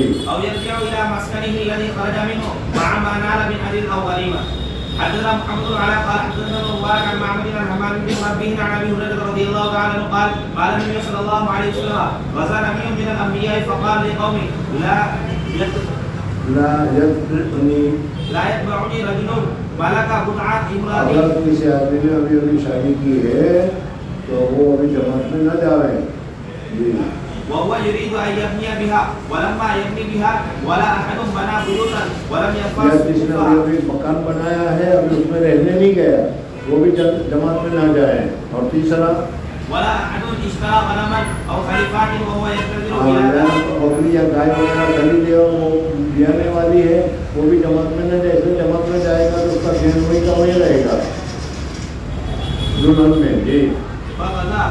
حدثنا محمد على قال حدثنا مبارك عن معمر عن حماد بن منبه عن ابي هريره رضي الله تعالى عنه قال قال النبي صلى الله عليه وسلم غزا نبي من الانبياء فقال لقومه لا يتبعني رجل ملك بضعة امرأة. اگر کسی آدمی نے ابھی شادی کی ہے تو وہ ابھی جماعت میں نہ جاوے. جی وهو يريد ان يبني بها ولما يبني بها ولا احد بنى بيوتا ولم يفرش. جس نے ابھی مکان بنایا ہے ابھی اس میں رہنے نہیں گیا وہ بھی جماعت میں نہ جائے. اور تیسرا ولا احد اشترى غنما او خليفات وهو يقتدر بها. بکری یا گائے وغیرہ خریدے اور وہ بیانے والی ہے وہ بھی جماعت میں نہ جائے. جماعت میں جائے گا تو اس کا ذہن وہی کا وہی رہے گا دلہن میں. جی فدنا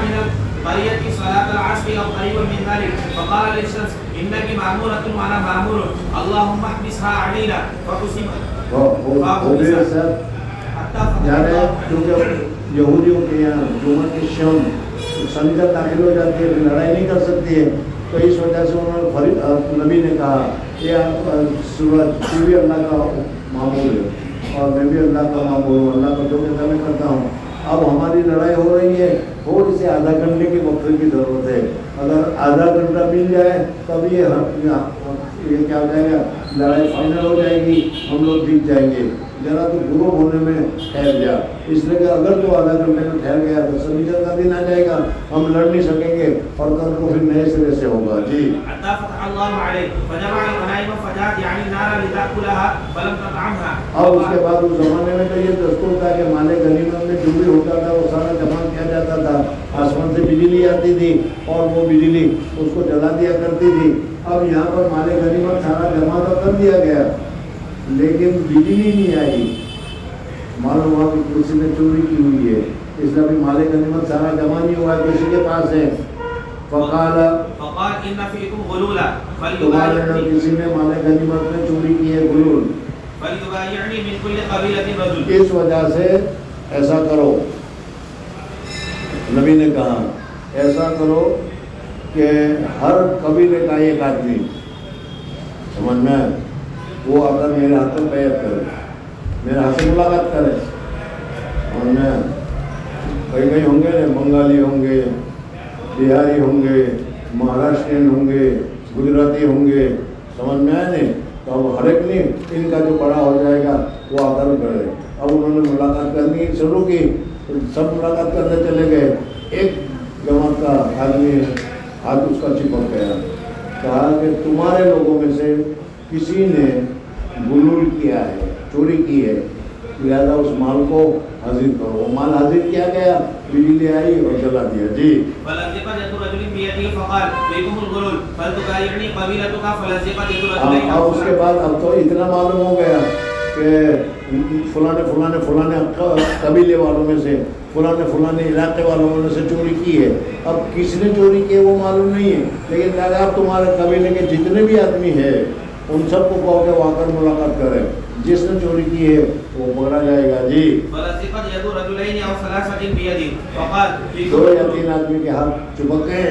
من القرية صلاة العصر أو قريبا من ذلك فقال للشمس إنك مأمورة وأنا مأمور اللهم احبسها علينا فقسمت. یعنی کیونکہ یہودیوں کے یہاں جمعہ کی شام سنجر داخل ہو جاتی ہے لڑائی نہیں کر سکتی ہے تو اس وجہ سے انہوں نے نبی نے کہا کہ سورج تو بھی اللہ کا معمول ہے اور میں بھی اللہ کا معمول ہوں اللہ کا جو کہتا میں کرتا ہوں. اب ہماری لڑائی ہو رہی ہے تھوڑی سی آدھا گھنٹے کی وقت کی ضرورت ہے. اگر آدھا گھنٹہ مل جائے تب یہ کیا ہو جائے گا لڑائی فائنل ہو جائے گی ہم لوگ جیت جائیں گے. ذرا تو گروپ ہونے میں ٹھہر جا اس لیے کہ اگر تو آدھا گھنٹے میں ٹھہر گیا تو سنیچر کا دن آ جائے گا ہم لڑ نہیں سکیں گے اور کل کو پھر نئے سرے سے ہوگا. جی اور اس کے بعد اس زمانے میں تو یہ دستور تھا کہ مال غنیمت میں جو بھی ہوتا تھا وہ سارا جمع کیا جاتا تھا. آسمان سے بجلی آتی تھی اور وہ بجلی اس کو جلا دیا کرتی تھی. اب یہاں پر مال غنیمت سارا جمع تو کر دیا گیا لیکن بجلی نہیں آئی. معلوم ہوا کہ کسی نے چوری کی ہوئی ہے اس لیے ابھی مال غنیمت سارا جمع نہیں ہوا ہے کسی کے پاس ہے. فقال ان فیکم غلولا کسی نے مال غنیمت میں چوری کی ہے غلول فلیبایعنی من کل قبیلۃ رجل. اس وجہ سے ایسا کرو نبی نے کہا ایسا کرو کہ ہر قبیلے کا ایک آدمی سمجھ میں وہ اگر میرے ہاتھ میں بیعت کرے میرے ہاتھ سے ملاقات کرے. اور میں کئی ہوں گے بنگالی ہوں گے بہاری ہوں گے مہاراشٹرین ہوں گے گجراتی ہوں گے سمجھ میں آئے نہیں تو اب ہر ایک نہیں ان کا جو بڑا ہو جائے گا وہ آ کر کرے. اب انہوں نے ملاقات کرنی شروع کی سب ملاقات کرنے چلے گئے. ایک جماعت کا آدمی ہاتھ اس کا چپک گیا کہا کہ تمہارے لوگوں میں سے کسی نے غلول کیا ہے چوری کی ہے لہذا اس مال کو حاضر کرو. وہ مال حاضر کیا گیا بجلی آئی اور جلا دیا. جی اور اس کے بعد اب تو اتنا معلوم ہو گیا کہ فلانے قبیلے والوں میں سے فلانے علاقے والوں میں سے چوری کی ہے. اب کس نے چوری کی ہے وہ معلوم نہیں ہے لیکن اگر آپ تمہارے قبیلے کے جتنے بھی آدمی ہیں ان سب کو کہو کہ وہ آ کر ملاقات کریں. جس نے چوری کی ہے وہ پکڑا جائے گا. جی دو یا تین آدمی کے ہاتھ چپک گئے.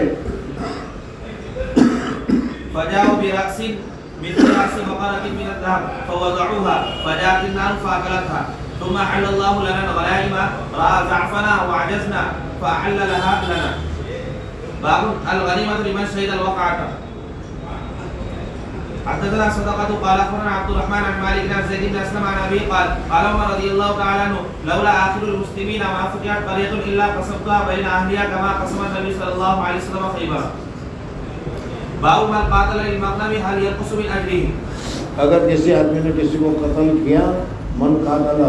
مثل رأس بقرة من الذهب فوضعوها فجاءت النار فأكلتها ثم أحل الله لنا الغنائم رأى ضعفنا وعجزنا فأحل لها لنا. باب الغنیمۃ لمن شهد الوقعة. حدثنا صدقة قال أخبرنا عبد الرحمن عن مالك بن زيد بن أسلم عن أبي قال قال عمر رضي الله تعالى عنه لولا آخر المسلمين ما فتحت قرية إلا قسمتها بين أهلها كما قسم النبي صلى الله عليه وسلم خيبر. باب من قاتل للمغنم هل ينقص من أجره. اگر کسی آدمی نے کسی کو قتل کیا من قاتل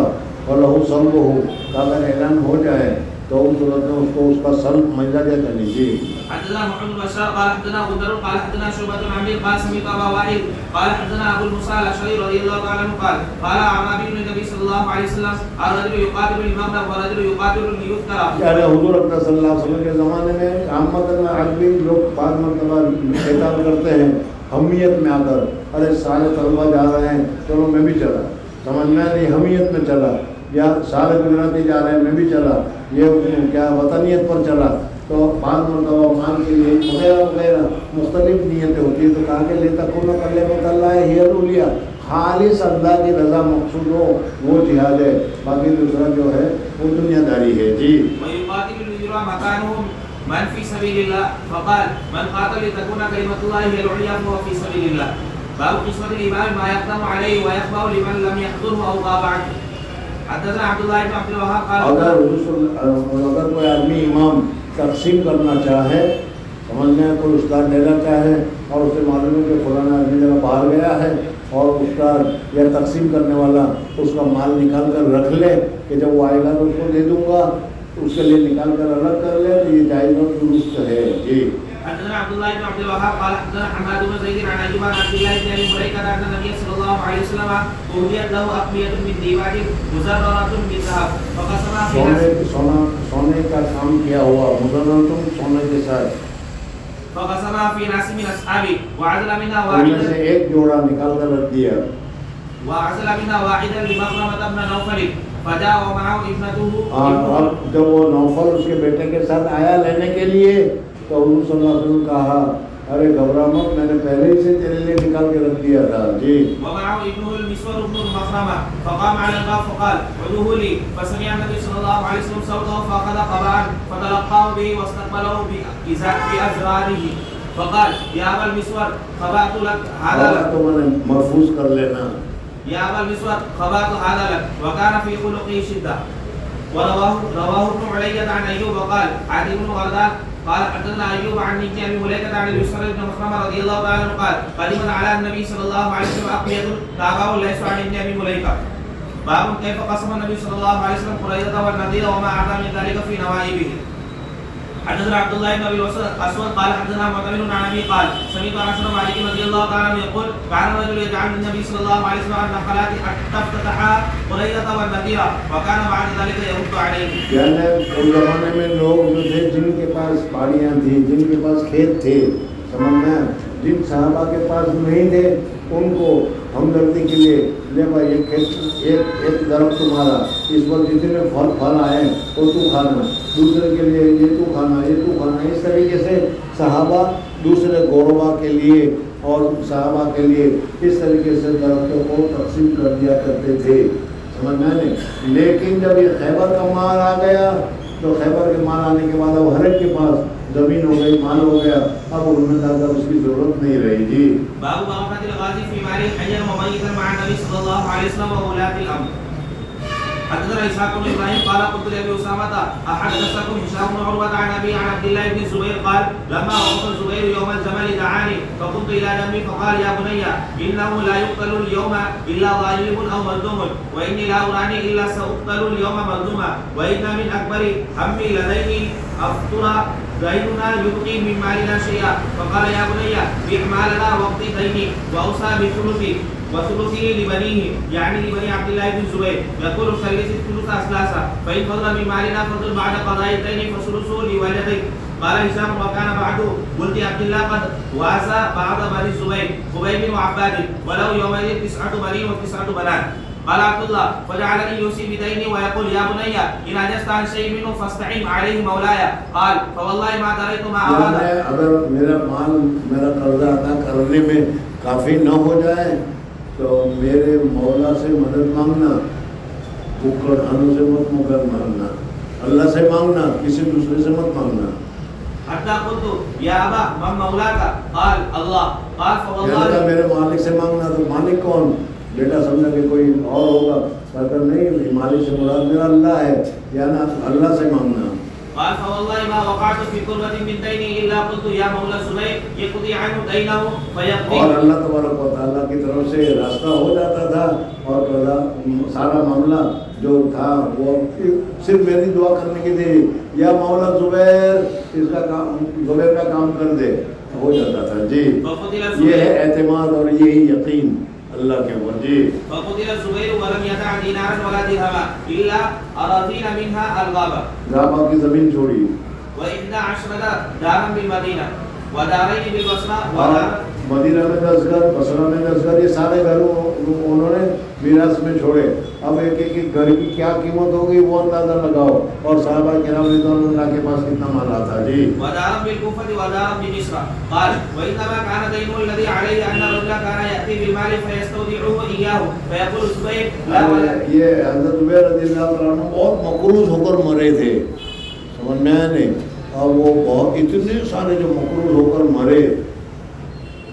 فلہ صلبہ کا اگر اعلان ہو جائے تو اس صورت میں اس کو اس کا سلب مل جائے لیجیے. حدثنا محمد بن بشار قال حدثنا غندر قال حدثنا شعبة عن عمرو قال سمعت أبا وائل قال حدثنا أبو الموسى الأشعري رضي الله تعالى عنه قال قال أعرابي النبي صلى الله عليه وسلم الرجل يقاتل للمغنم والرجل يقاتل ليذكر. یعنی حضور اکرم صلی اللہ علیہ وسلم کے زمانے میں عامت عربی لوگ بعض مرتبہ خطاب کرتے ہیں حمیت میں آ کر ارے سارے طلبہ جا رہے ہیں چلو میں بھی چلا، سمجھ میں نہیں حمیت میں چلا، یا سارے گجراتی جا رہے ہیں میں بھی چلا، یہ کیا وطنیت پر چلا. تو بعض مرتبہ مال کے لیے وغیرہ وغیرہ مختلف نیتیں ہوتی ہیں. تو کہا کہ لے تکون کلمۃ اللہ ہی الاولیاء، خالص اللہ کی رضا مقصود ہو وہ جہاد ہے، باقی دوسرا جو ہے وہ دنیا داری ہے. جی من في سبيل الله فقال من قاتل لتكون كلمة الله هي العليا فهو في سبيل الله. باب قسمة الإمام ما يقدم عليه ويخبر لمن لم يحضره أو غاب عنه. حدثنا عبد الله بن عبد الوهاب قال اگر کوئی آدمی امام تقسیم کرنا چاہے، سمجھنے کوئی استاد لینا چاہے اور اسے معلوم ہے کہ فلانا آدمی جگہ باہر گیا ہے اور استاد یا تقسیم کرنے والا اس کا مال نکال کر رکھ لے کہ جب وہ آئے گا تو اس کو دے دوں گا، اس کے لیے نکال کر الگ کر لے تو یہ جائز اور درست ہے. جی حدثنا عبد الله بن عبد الوهاب قال حدثنا حماد بن زيد عن ايوب عن عبد الله بن ابي مليكه ان النبي صلى الله عليه وسلم اهديت له اقميه من ديباج مزرره بالذهب فقسمها في سونے کا کام کیا ہوا مزررۃ سونے کے ساتھ فقسمها في ناس من اصحابه وعزل منها ان واحدا سے ایک جوڑا نکال کر رکھ دیا وعزل منها واحدا لمخرمة بن نوفل فجاء ومعه ابنته. اب جب وہ نوفل اس کے بیٹے کے ساتھ آیا لینے کے لیے تو حضور صلی اللہ علیہ وسلم کہا ارے گھبرا مت، میں نے پہلے ہی سے تیرے لیے نکال کے رکھ دیا تھا. جی ومعه ابنه المسور بن مخرمة فقام على الباب فقال ادعوه لي فسمع النبي صلى الله عليه وسلم صوته فأخذ قبعا فتلقاه به واستقبله بأزراره فقال يا أبا المسور خبأت لك هذا لك. تو میں نے محفوظ کر لینا. يا أبا المسور خبأت هذا لك وكان في خلقه شدة. ورواه ابن علية عن أيوب وقال عدي بن غردان قال حدثنا أيوب عن ابي مليكة عن المسور بن مخرمة رضي الله تعالى عنه قال قدمت على النبي صلى الله عليه وسلم أقمية تابعه ليس عن ابي مليكة. باب كيف قسم النبي صلى الله عليه وسلم قريظة والنذير وما أعطى من ذلك في نوائبه. حدثنا عبد الله بن ابي الاسود قال حدثنا معتمر عن ابي قال سمعت انس بن مالك رضي الله تعالى عنه يقول كان الرجل يجعل النبي صلى الله عليه وسلم النخلات حتى افتتحا قريظة والنذير وكان بعد ذلك يرد عليه. یعنی اس زمانے میں لوگ جو تھے جن کے پاس پہاڑیاں تھیں، جن کے پاس کھیت تھے، سمجھنا جن صحابہ کے پاس نہیں تھے ان کو ہمدردی کے لیے لے بھائی یہ کھیت ایک درخت تمہارا، اس پر جتنے پھل آئے وہ تو کھانا، دوسرے کے لیے یہ تو کھانا، یہ تو کھانا. اس طریقے سے صحابہ دوسرے غربا کے لیے اور صحابہ کے لیے اس طریقے سے درختوں کو تقسیم کر دیا کرتے تھے، سمجھ میں نہیں. لیکن جب یہ خیبر کا مال آ گیا تو خیبر کے مال آنے کے بعد اب ہر ایک کے پاس زمین ہو گئی، مال ہو گیا، اب انہوں نے زیادہ اس کی ضرورت نہیں رہی. جی باب بركة الغازي في ماله حيا وميتا مع النبي صلى الله عليه وسلم وولاة الأمر. حدثنا إسحاق بن إبراهيم قال قلت لأبي أسامة أحدثكم هشام بن عروة عن أبي عن عبد الله بن الزبير قال لما وقف الزبير يوم الجمل دعاني فقمت إلى جنبي فقال يا بني إنه لا يقتل اليوم إلا ظالم أو مظلوم وإني لا أراني إلا سأقتل اليوم مظلوما وإن من أكبر همي لديني أفطر ديننا يبقي من مالنا شيئا. فقال يا بني بع مالنا واقض ديني وأوصى بثلثي وثلثه لبنيه يعني لبني عبد الله بن الزبير يقول ثلث الثلث أثلاثا فإن فضل من مالنا فضل بعد قضاء الدين فثلثه لولديك. قال هشام وكان بعده قلت عبد الله قد واسى بعض بني الزبير خبيب وعباد ولو يومئذ 9 بنين و9 بنات. قال عبد الله فجعلني يوصي بديني ويقول يا بني إن عجزت عن شيء منه فاستعن عليه مولاي. قال فوالله ما دريت ما أراد. اگر میرا مال میرا قرضہ ادا کرنے میں کافی نہ ہو جائے تو میرے مولا سے مدد مانگنا، بھوکڑ کھانوں سے مت مانگنا، اللہ سے مانگنا، کسی دوسرے سے مت مانگنا. حتى حتى قلت يا أبا من مولاك؟ قال الله. قال فوالله میرے مالک سے مانگنا، تو مالک کون؟ بیٹا سمجھا کہ کوئی اور ہوگا، کہتا نہیں، مالک سے مراد میرا اللہ ہے، یعنی اللہ سے مانگنا. قال فوالله ما وقعت في كربة من دين إلا قلت يا مولى الزبير يقضي عنه دينه فيقضي. اور اللہ تبارک و تعالیٰ کی طرف سے راستہ ہو جاتا تھا، اور سارا معاملہ جو تھا وہ صرف میری دعا کرنے کی تھی، یا مولا زبیر اس کا کام، زبیر کا کام کر دے، ہو جاتا تھا. جی یہ ہے اعتماد اور یہی یقین اللہ کے اوپر. جی فقتل الزبير ولم يدع دينارا ولا درهما الا اراضين منها الغابه. غابہ کی زمین چھوڑی. و11 دارا بالمدينه ودارين بالبصره. مدینہ میں 10 گھر، بصرہ میں 10 گھر، یہ سارے گھر انہوں نے میراث میں چھوڑے. اب ایک ایک گھر کی کیا قیمت ہوگی وہ اندازہ لگاؤ، اور صحابہ کرام رضوان اللہ کے پاس کتنا مال آتا. جی ودارا بالكوفه ودارا بمصر. قال وانما كان دينه الذي عليه ان الرجل كان ياتي بالمال فيستودعه اياه فيقول الزبير لا ولا. یہ حضرت زبیر رضی اللہ تعالیٰ عنہ بہت مقروض ہو کر مرے تھے، سمجھ میں آیا نہیں؟ اور وہ بہت اتنے سارے جو مقروض ہو کر مرے،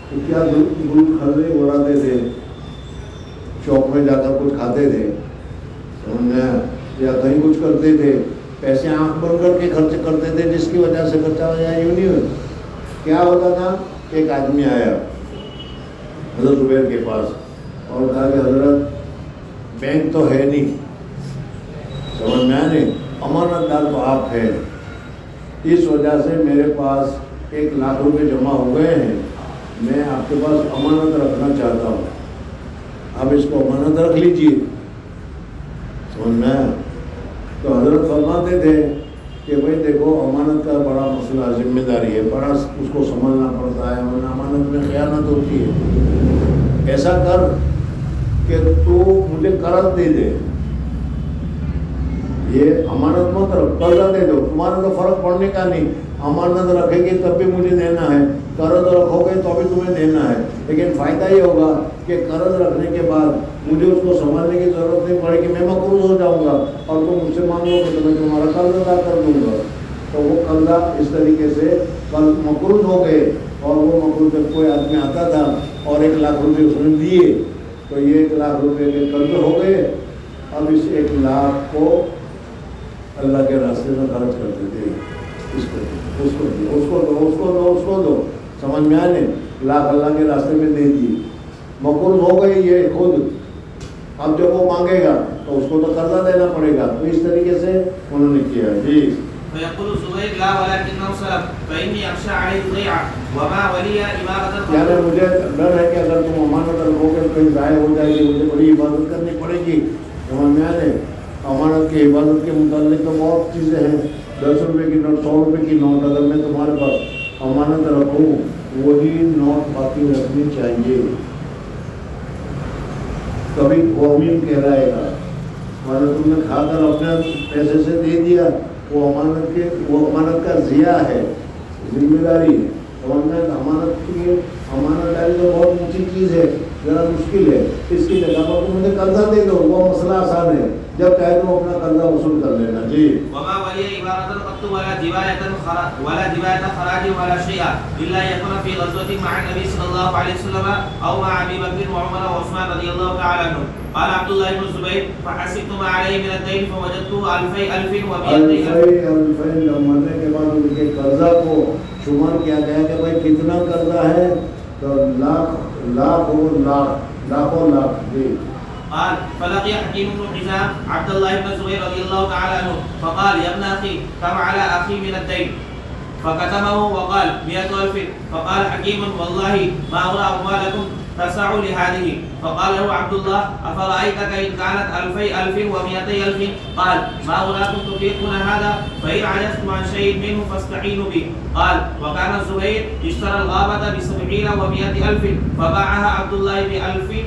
تو کیا دودھ کھلے اڑاتے تھے، چوک میں جا کر کچھ کھاتے تھے، سمجھ میں آیا؟ یا کہیں کچھ کرتے تھے، پیسے آنکھ بند کر کے خرچ کرتے تھے، جس کی وجہ سے خرچہ ہو جائے. یوں نہیں ہوتا. کیا ہوتا تھا؟ ایک آدمی آیا حضرت زبیر کے پاس اور کہا کہ حضرت بینک تو ہے نہیں، سمجھ میں آیا نہیں، امانت دار تو آپ ہیں، اس وجہ سے میرے پاس 1 لاکھ روپے جمع ہو گئے ہیں، میں آپ کے پاس امانت رکھنا چاہتا ہوں، آپ اس کو امانت رکھ لیجئے. سمجھ میں آیا؟ تو حضرت فرماتے تھے کہ بھائی دیکھو امانت کا بڑا مسئلہ، ذمہ داری ہے، بڑا اس کو سنبھالنا پڑتا ہے، ورنہ امانت میں خیانت ہوتی ہے. ایسا کر کہ تو مجھے قرض دے دے، یہ امانت مت رکھ، قرضہ دے دو، تمہارا تو فرق پڑنے کا نہیں. امانت رکھے گی تب بھی مجھے دینا ہے، قرض رکھو گے تو بھی تمہیں دینا ہے، لیکن فائدہ یہ ہوگا کہ قرض رکھنے کے بعد مجھے اس کو سنبھالنے کی ضرورت نہیں پڑے گی، میں مقروض ہو جاؤں گا اور تم مجھ سے مانگو گے تو میں تمہارا قرض ادا کر دوں گا. تو وہ قرضہ اس طریقے سے مقروض ہو گئے، اور وہ مقروض جب کوئی آدمی آتا تھا اور 1 لاکھ روپے اس نے دیے تو یہ 1 لاکھ روپے کے قرض ہو گئے. اب اس 1 لاکھ کو اللہ کے راستے میں خرچ کرتے تھے، اس کو دو، سمجھ میں آنے، لاکھ اللہ کے راستے میں دے دی، مقروض ہو گئی یہ خود. اب جب وہ مانگے گا تو اس کو تو قرضہ دینا پڑے گا. تو اس طریقے سے انہوں نے کیا. جی فيقول الزبير لا ولكنه سلف فإني أخشى عليه الضياع وما ولي إمارة. یعنی مجھے ڈر ہے کہ اگر تم امانت رکھو گے کہیں ضائع ہو جائے گی، مجھے بڑی حفاظت کرنی پڑے گی. سمجھ میں آنے، امانت کی حفاظت کے متعلق تو بہت چیزیں ہیں. 10 روپے کی نوٹ، 100 روپے کی نوٹ اگر میں تمہارے پاس امانت رکھوں، وہی نوٹ باقی رکھنی چاہیے. کبھی قومین کہلائے گا، ورنہ تم نے کھا کر اپنے پیسے سے دے دیا، وہ امانت کا ضیاع ہے، ذمہ داری ہے. امانت داری تو بہت اونچی چیز ہے، ذرا مشکل ہے. اس کی جگہ پر تم مجھے قرضہ دے دو، وہ مسئلہ آسان ہے، جب چاہے تو اپنا قرضہ وصول کر لینا. جی وما ولي عبارة قط ولا جباية خراج ولا شيء إلا يكون في غزوة مع النبي صلى الله عليه وسلم أو مع أبي بكر وعمر وعثمان رضي الله تعالى عنهم. قال عبد الله بن الزبير فحسبت ما عليه من الدين فوجدته 2000 و200. جب مرنے کے بعد ان کے قرضہ کو شمار کیا گیا کہ بھائی کتنا قرضہ ہے، تو لاکھوں لاکھ. جی قال فلقي حكيم بن حزام عبد الله بن الزبير رضي الله تعالى عنه فقال يا ابن اخي كم على اخي من الدين؟ فكتمه وقال 100,000. فقال حكيم والله ما أرى أموالكم تسع لهذه. فقال له عبد الله أفرأيتك إن كانت 2,000 و200,000؟ قال ما أراكم تطيقون هذا، فإن عجزتم عن شيء منه فاستعينوا به. قال وكان الزبير اشترى الغابة ب70 و100,000 فباعها عبد الله ب1000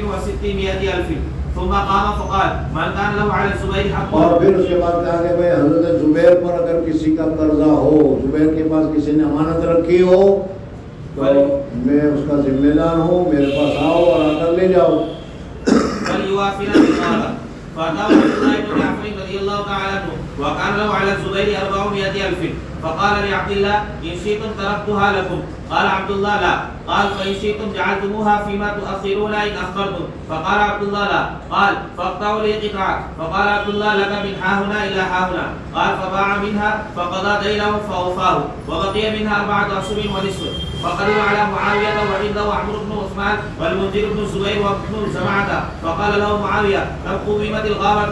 و600,000 ثم قام فقال من كان له على الزبير حق. اور پھر اس کے بعد کہا کہ بھائی حضرت زبیر پر اگر کسی کا قرضہ ہو، زبیر کے پاس کسی نے امانت رکھی ہو، تو میں اس کا ذمہ دار ہوں، میرے پاس آؤ اور آ کر لے جاؤ. فليوافنا بالغابة. فأتاه عبد الله بن جعفر رضي الله تعالى عنه وكان له على الزبير 400,000. فقال لعبد الله إن شئتم تركتها لكم. قال عبد الله لا. قال فإن شئتم جعلتموها فيما تؤخرون إن أخبرتم. فقال عبد الله لا. قال فاقطعوا لي قطعا. فقال عبد الله لك من ها هنا إلى ها هنا. قال فباع منها فقضى دينه فأوفاه وبقي منها 4 أشهر ونصف. فقدموا على معاوية وعنده عمرو بن عثمان والمنذر بن الزبير وابن زمعة. فقال له معاوية كم قومت الغابة؟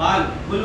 قال كل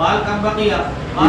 قال كم بقي؟ قال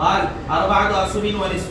قال 4 أشهر ونصف.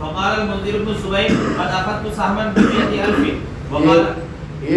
فقال المنذر بن الزبير قد أخذت سهما ب100,000. وقال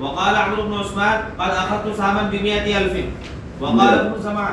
وقال عمرو بن عثمان قد أخذت سهما ب100,000. وقال ابن زمعة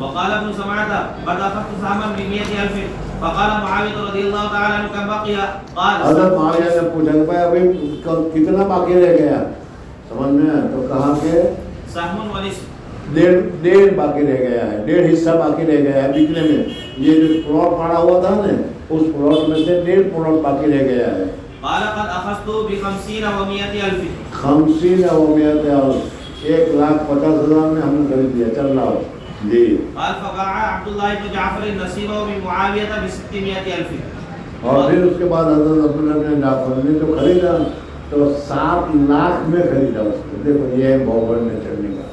وقال ابن زمعة قد أخذت سهما ب100,000. فقال معاوية رضي الله تعالى عنه كم بقي؟ قال حضرت معاویہ نے پوچھا کہ بھائی ابھی کتنا باقی رہ گیا, سمجھ میں آیا؟ تو کہا کہ سهم ونصف. 1.5 باقی رہ گیا ہے, 1.5 حصہ باقی رہ گیا ہے بکنے میں. یہ جو پلاٹ پڑا ہوا تھا نا, اس پلاٹ میں سے 1.5 پلاٹ باقی رہ گیا ہے. قال قد أخذت ب50 و100,000. 50 و100,000, 1,50,000 میں ہم نے خرید لیا. چل رہا ہو جی. قال فباع عبد الله بن جعفر نصيبه من معاوية ب600,000. اور پھر اس کے بعد حضرت عبداللہ بن جعفر نے جو خریدا تو 7 لاکھ میں خریدا اس کو. دیکھو یہ ہے بہت بڑھنے چڑھنے کا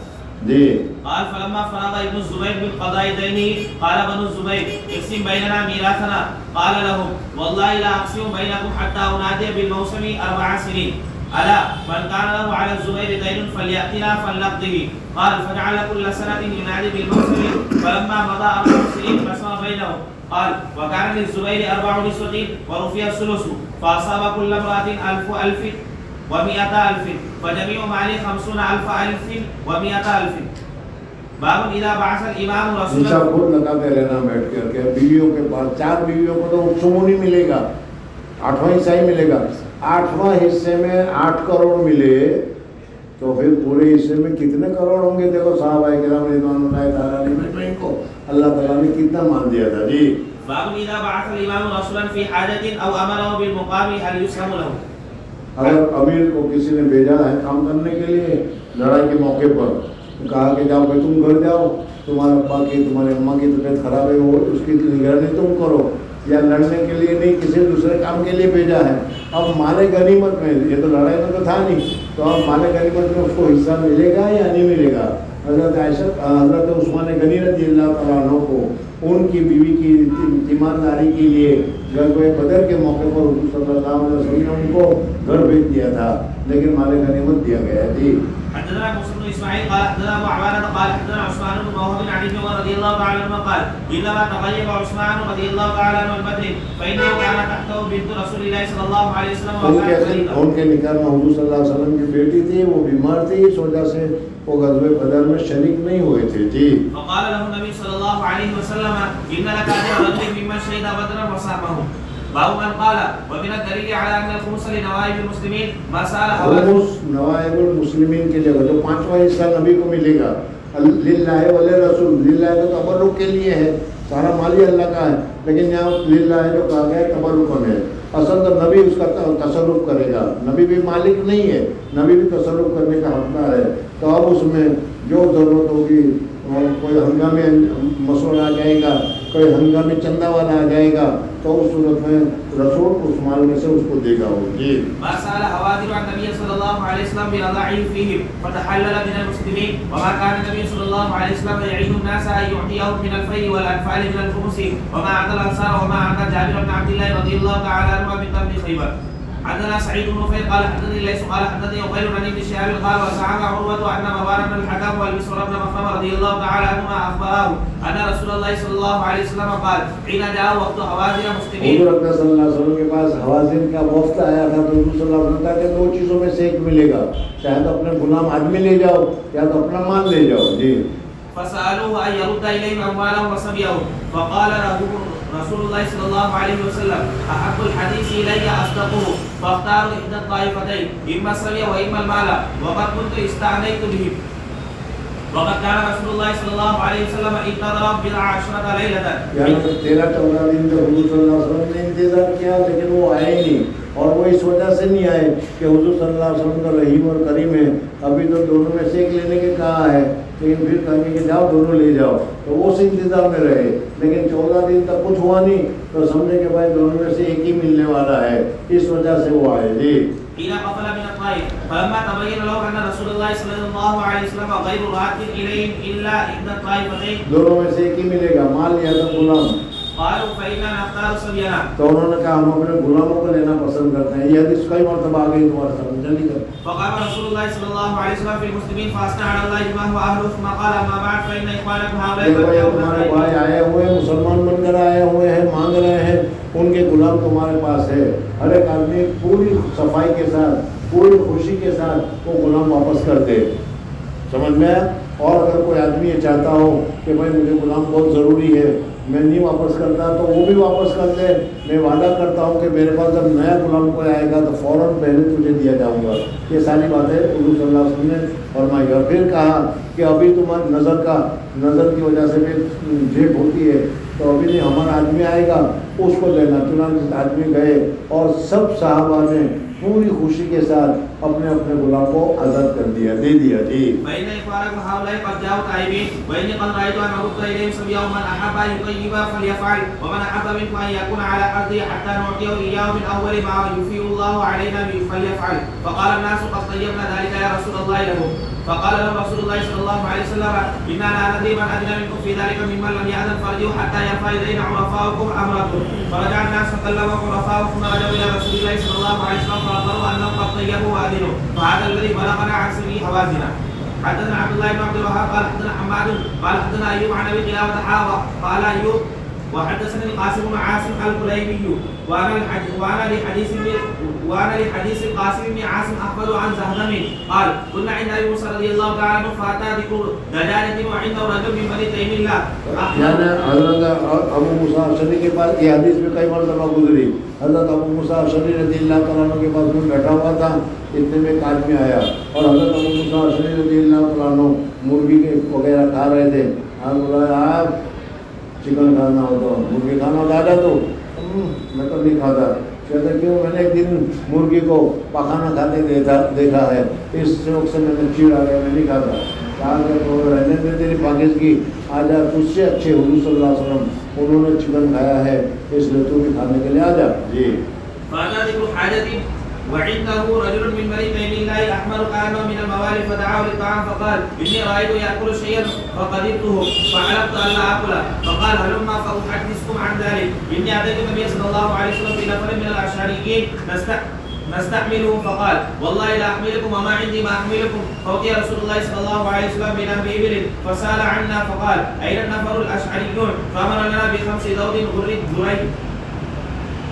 جی. قال فلما فرغ ابن الزبير من قضاء دينه قال بنو الزبير اقسم بيننا ميراثنا. قال لهم والله لا أقسم بينكم حتى أنادي بالموسم 4 سنين. ألا من كان له على الزبير دين فليأتنا فلنقضه. قال فجعل كل سنة ينادي بالموسم. فلما مضى 4 سنين قسم بينهم. قال وكان للزبير 4 نسوة ورفع الثلث فأصاب كل امرأة 1,000 و100,000 فجميع مالي 50,000 و100,000. باب اذا بعث الامام رسولا. حساب خود لگاتے رہنا بیٹھ کر کے. بیویوں کے پاس 4 بیویوں کو تو سمونی ملے گا, 8واں حصہ ہی ملے گا. 8واں حصے میں 8 کروڑ ملے تو پھر پورے حصے میں کتنے کروڑ ہوں گے؟ دیکھو صحابہ کرام رضوان اللہ تعالیٰ علیہ کو اللہ تعالیٰ نے کتنا مان دیا تھا جی. باب اذا بعث الامام رسولا في حاجة او امره بالمقام هل يسلم له. اگر امیر کو کسی نے بھیجا ہے کام کرنے کے لیے لڑائی کے موقع پر, کہا کہ جاؤ بھائی تم گھر جاؤ, تمہارے ابا کی تمہارے اماں کی طبیعت خراب ہے, وہ اس کی نگرانی تم کرو, یا لڑنے کے لیے نہیں کسی دوسرے کام کے لیے بھیجا ہے. اب مال غنیمت میں, یہ تو لڑائی میں تو تھا نہیں, تو اب مال غنیمت میں اس کو حصہ ملے گا یا نہیں ملے گا؟ حضرت عائشہ حضرت عثمان غنی رضی اللہ تعالیٰ عنہ کو ان کی بیوی کی تیمارداری کے لیے غزوہ بدر کے موقع پر حضور صلی اللہ علیہ وسلم نے ان کو گھر بھیج دیا تھا, لیکن مال غنیمت دیا گیا ہے جی. حدثنا موسى بن اسماعيل قال حدثنا ابو عوانة قال حدثنا عثمان بن موهب عن ابن عمر رضي الله تعالى عنه قال انما تغيب عثمان رضي الله تعالى عنه البدر فانه كان تحته بنت رسول الله صلى الله عليه وسلم ان کے نکاح میں حضور صلی اللہ علیہ وسلم کی بیٹی تھی, وہ بیمار تھی, اس وجہ سے وہ غزوہ بدر میں شریک نہیں ہوئے تھے جی. فقال له النبي صلى الله عليه وسلم ان لك اجر رجل ممن شهد بدرا وصامه. باب من قال ومن الدليل على ان الخمس لنوائب المسلمين ما سال خمس نوائب المسلمین کی جگہ جو 5واں حصہ نبی کو ملے گا للہ ولرسول. للہ تو تبرک کے لیے ہے, سارا مالی اللہ کا ہے, لیکن یہاں للہ جو کہا گیا ہے تبرک ہے. اصل تو نبی اس کا تصرف کرے گا, نبی بھی مالک نہیں ہے, نبی بھی تصرف کرنے کا حقدار ہے. تو اب اس میں جو ضرورت ہوگی, کوئی ہنگامی مسئلہ آ جائے گا, کوئی ہنگامی چندہ والا آ جائے گا, تو اس صورت میں رسول اس مال میں سے اس کو دے گا. جی ما سأل حوادث عن النبي صلى الله عليه وسلم برضاعه فيهم فتحلل من المسلمين وما كان النبي صلى الله عليه وسلم يعين الناس ان يعطيهم من الفيء والانفال من الخمس وما اعطى الانصار وما اعطى جابر بن عبد الله رضي الله تعالى عنه من قبل خيبر. حدثنا سعيد بن نفيل قال حدثني ليس قال حدثني عقيل عن ابن شهاب قال وزعم عروة أن مروان بن الحكم والمسور بن مخرمة رضي الله تعالى عنهما أخبراه أن رسول الله صلى الله عليه وسلم قال حين جاء وقت حوازن مسلمين حضور اکرم صلی اللہ علیہ وسلم کے پاس حوازن کا وفد آیا تھا تو حضور صلی اللہ علیہ وسلم کہا کہ دو چیزوں میں سے ایک ملے گا، چاہے تو اپنے غلام آدمی لے جاؤ یا تو اپنا مال لے جاؤ. جی فسألوه أن يرد إليهم أموالهم وصبيهم فقال رسول الله صلى الله عليه وسلم أحب الحديث إلي أصدقه فاختاروا إحدى الطائفتين إما الصبي وإما المال وقد كنت استعنيت به وقد كان رسول الله صلى الله عليه وسلم انتظر بضع عشرة ليلة. یعنی 13-14 دن تک حضور صلی اللہ علیہ وسلم نے انتظار کیا لیکن وہ آئے نہیں، اور وہ اس وجہ سے نہیں آئے کہ حضور صلی اللہ علیہ وسلم کا رحیم اور کریم ہے، ابھی تو دونوں میں سے ایک لینے کے کہا ہے، لیکن پھر کہنے کہ جاؤ دونوں لے جاؤ، تو وہ اس انتظار میں رہے. لیکن 14 دن تک کچھ ہوا نہیں تو سمجھے کہ بھائی دونوں میں سے ایک ہی ملنے والا ہے، اس وجہ سے وہ آئے. جی حين قفل من الطائف فلما تبين له ان رسول الله صلى الله عليه وسلم غير راد اليهم الا احدى الطائفتين دونوں میں سے ایک ہی ملے گا، مال یا تو غلام. قالوا فإنا نختار صبينا. تو انہوں نے کہا ہم اپنے غلاموں کو لینا پسند کرتے ہیں. یہ حدیث کئی مرتبہ آ گئی تمہارے سامنے، جلدی کر. فقام رسول الله صلى الله عليه وسلم في المسلمين فاثنى على الله بما هو اهله ثم قال اما بعد فإن اخوانكم هؤلاء تمہارے بھائی آئے ہوئے ہیں، مسلمان بن کر آئے ہوئے ہیں، مانگ رہے ہیں، ان کے غلام تمہارے پاس ہے. ہر ایک آدمی پوری صفائی کے ساتھ پوری خوشی کے ساتھ وہ غلام واپس کر دے، سمجھ میں. اور اگر کوئی آدمی یہ چاہتا ہو کہ بھائی مجھے غلام بہت ضروری ہے، میں نہیں واپس کرتا، تو وہ بھی واپس کر دے. میں وعدہ کرتا ہوں کہ میرے پاس جب نیا غلام کوئی آئے گا تو فوراً پہلے تجھے دیا جاؤں گا. یہ ساری باتیں حضور صلی اللہ علیہ وسلم نے فرمائی. اور پھر کہا کہ ابھی تمہاری نظر کی وجہ سے بھی جیب ہوتی ہے، تو ابھی نہیں، ہمارا آدمی آئے گا اس کو لینا. چنانچہ آدمی گئے اور سب صحابہ نے پوری خوشی کے ساتھ اپنے اپنے غلام کو آزاد کر دیا، دے دیا. جی بين إخوانكم هؤلاء قد جاءوا تائبين وإني قد رأيت أن أرد إليهم صبيهم من أحب أن يطيب فليفعل ومن أحب منكم أن يكون على أرضه حتى نعطيه إياه من أول ما يفيء الله علينا به فليفعل. فقال الناس قد طيبنا ذلك يا رسول الله له. فقال له رسول الله صلى الله عليه وسلم إنا لا ندري من أدنى منكم في ذلك ممن لم يأذن فرجوا حتى يرفع إلينا عرفاؤكم أمركم. فرجع الناس فكلمهم عرفاؤهم ثم رجعوا إلى رسول الله صلى الله عليه وسلم فأخبروا أنهم قد طيبوا وأذنوا. فهذا الذي بلغنا عن سبيل حوازن. حدثنا عبد الله بن عبد الوهاب قال حدثنا حماد قال حدثنا أيوب عن أبي قلابة حاوى قال أيوب وحدثني القاسم بن عاصم الكليبي وانا لحديث القاسم بن عاصم اخبر عن زهرم قال كنا عند ابي موسى رضي الله تعالى عنه فاتى ذكر دجاجة وعنده رجل من بني تيم الله. یعنی حضرت ابو موسیٰ اشعری کے پاس یہ حدیث میں کئی مرتبہ گزری. حضرت ابو موسیٰ اشعری رضی اللہ تعالیٰ عنہ کے پاس میں بیٹھا ہوا تھا، اتنے میں ایک آدمی آیا اور حضرت ابو موسیٰ اشعری رضی اللہ تعالیٰ عنہ مرغی کے وغیرہ کھا رہے تھے. آپ بولا آپ چکن کھانا ہو تو مرغی کھانا لا جا، تو میں تو نہیں کھاتا. کہتے کیوں؟ میں نے ایک دن مرغی کو پخانا کھاتے دیکھا ہے، اس شوق سے میں نے چیڑ آ گیا، میں نہیں کھاتا. کہا کہ تو رہنے میں تیری پاکیزگی، آ جا، تجھ سے اچھے حضور صلی اللہ علیہ وسلم انہوں نے چکن کھایا ہے، اس لیے تو بھی کھانے کے لیے آ جا. جی فانا ذكر حاجتي وعنده رجل من بني تيم الله احمر كانه من الموالي فدعاه للطعام فقال اني رايت ياكل شيئا فقدرته فعلمت ان لا اكل. فقال هلما فاحدثكم عن ذلك. اني اتيت النبي صلى الله عليه وسلم في نفر من الاشعريين نستحمله فقال والله لا احملكم وما عندي ما احملكم. فوقي رسول الله صلى الله عليه وسلم بنهر ابل فسال عنا فقال اين النفر الاشعريون؟ فامر لنا ب5 ذود غر جريج.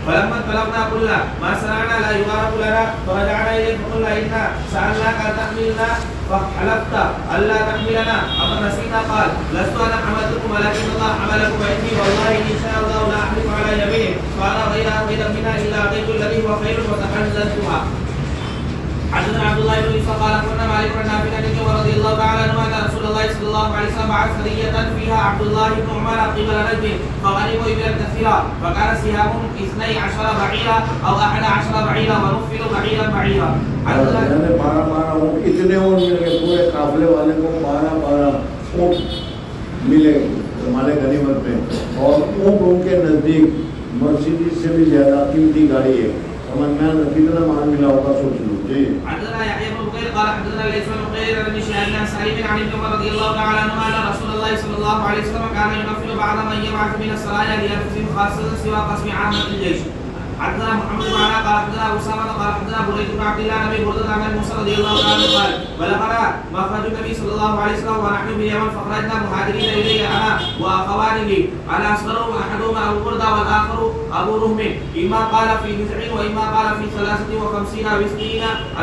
فلما انطلقنا قلنا ما صنعنا لا يغارق لنا. فرجعنا اليه فقلنا انا سالناك ان تحملنا فحلفت الا تحملنا افنسينا. قال لست انا حملتكم ولكن الله حملكم عندي والله ان شاء الله لا احلف على يمين فانا غير اريد منها الا اعطيت الذي هو خير وتحللتها. حدثنا عبد الله بن يوسف قال اخبرنا مالك بن نافع عن ابن عمر رضي الله تعالى عنه ان رسول الله صلى الله عليه وسلم بعث سرية فيها عبد الله بن عمر قبل نجد فغنموا ابلا كثيرا فكان سهامهم 12 بعيرا او 11 بعيرا ونفلوا بعيرا بعيرا. یعنی 12 اونٹ اتنے اونٹ مل گئے، پورے قافلے والے کو 12 اونٹ ملے ہمارے غنیمت میں، اور اونٹ ان کے نزدیک مرسیڈیز سے بھی زیادہ قیمتی گاڑی ہے. سمجھ میں کتنا مال ملا ہوگا سوچ لو. جی حدثنا يحيى بن بكير قال حدثنا ليس بن بكير عن شهاب بن سعيد عن ابن عمر رضي الله تعالى عنهما ان رسول الله صلى الله عليه وسلم كان ينفل بعض من يبعث من السرايا لينفذ خاصه سوى قسم عامه الجيش. حدثنا محمد بن علاء قال حدثنا اسامه قال حدثنا بريد بن عبد الله نبي برده عن موسى رضي الله عنه قال بلغنا مخرج النبي صلى الله عليه وسلم ونحن باليمن فخرجنا مهاجرين اليه انا واخوان لي انا اصغرهم احدهما ابو برده والاخر ابو رهم اما قال في 9 واما قال في 53 او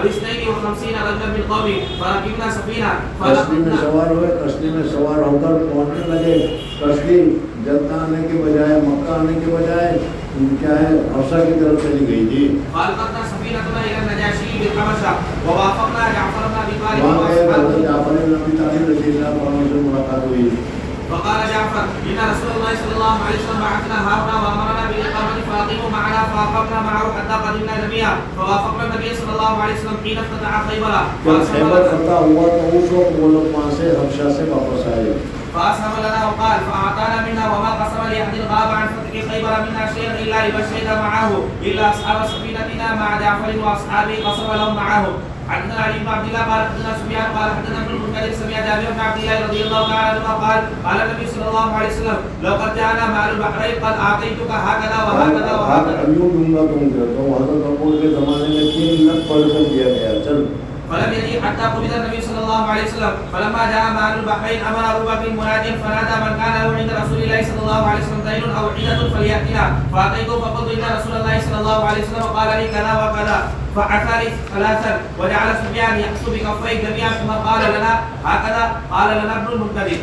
52 رجلا من قومي فركبنا سفينه کشتی میں سوار ہوئے. کشتی میں سوار ہو کر پہنچنے لگے. کشتی جدہ آنے کے بجائے مکہ آنے کے بجائے کیا ہے حفصہ کی طرف چلی گئی جی. فالقتنا سفينتنا الى النجاشي بالحبشه ووافقنا جعفر بن ابي طالب وہاں گئے حضرت جعفر بن ابی طالب رضی اللہ عنہ سے ملاقات ہوئی. فقال جعفر ان رسول الله صلى الله عليه وسلم بعثنا هاهنا وامرنا بالاقامه فاقيموا معنا فاقمنا معه حتى قدمنا نبيا فوافقنا النبي صلى الله عليه وسلم حين افتتح خيبر. جب خیبر فتح ہوا تو اس وقت وہ لوگ وہاں سے حبشہ سے واپس آئے. فاسهم لنا وقال فاعطانا منها وما قسم لاحد غاب عن فتح خيبر منها شيئا الا لمن شهد معه الا اصحاب سفينتنا مع جعفر واصحابه قسم لهم معه. حدثنا علي بن عبد الله قال حدثنا سفيان قال حدثنا ابن المنكدر سمع جابر بن عبد الله رضي الله تعالى عنهما قال قال النبي صلى الله عليه وسلم لو قد جاءنا مع البحرين قد اعطيتك هكذا وهكذا وهكذا. ابیوں دوں گا تم کو. تو حضرت عمر کے زمانے میں 3 لکھ پڑھ کر دیا گیا. چل فلم يجي حتى قبض النبي صلى الله عليه وسلم فلما جاء مع البحرين امر ابو بكر مناديا فنادى من كان له عند رسول الله صلى الله عليه وسلم دين او عيدة فلياتنا فاتيته فقلت ان رسول الله صلى الله عليه وسلم قال لي كذا وكذا فعثر ثلاثا وجعل سفيان يحسو بكفيه جميعا ثم قال لنا هكذا قال لنا ابن المنكدر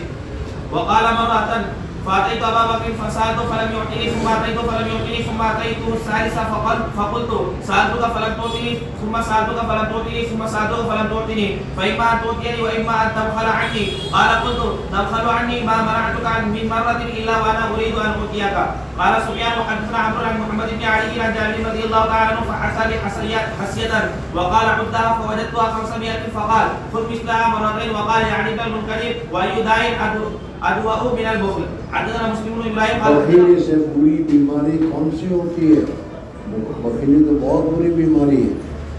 وقال مرة فاتيت ابا بكر فسالته فلم يعطني ثم اتيته فلم يعطني ثم اتيته الثالثه فقلت سالتك فلم تعطني ثم سالتك فلم تعطني ثم سالتك فلم تعطني فاما ان تعطيني واما ان تبخل عني. قال قلت تبخل عني ما منعتك من مره الا وانا اريد ان اعطيك. قال سفيان وحدثنا عمرو عن محمد بن علي عن جابر رضي الله تعالى عنه فحسى لي حسيه وقال عدها فوجدتها 500 فقال خذ مثلها مرتين وقال يعني ابن المنكدر واي داء ادواه من البخل. حدثنا مسلم بن ابراهيم قال بخیلی سے بری بیماری کون سی ہوتی ہے؟ بخیلی تو بہت بری بیماری ہے.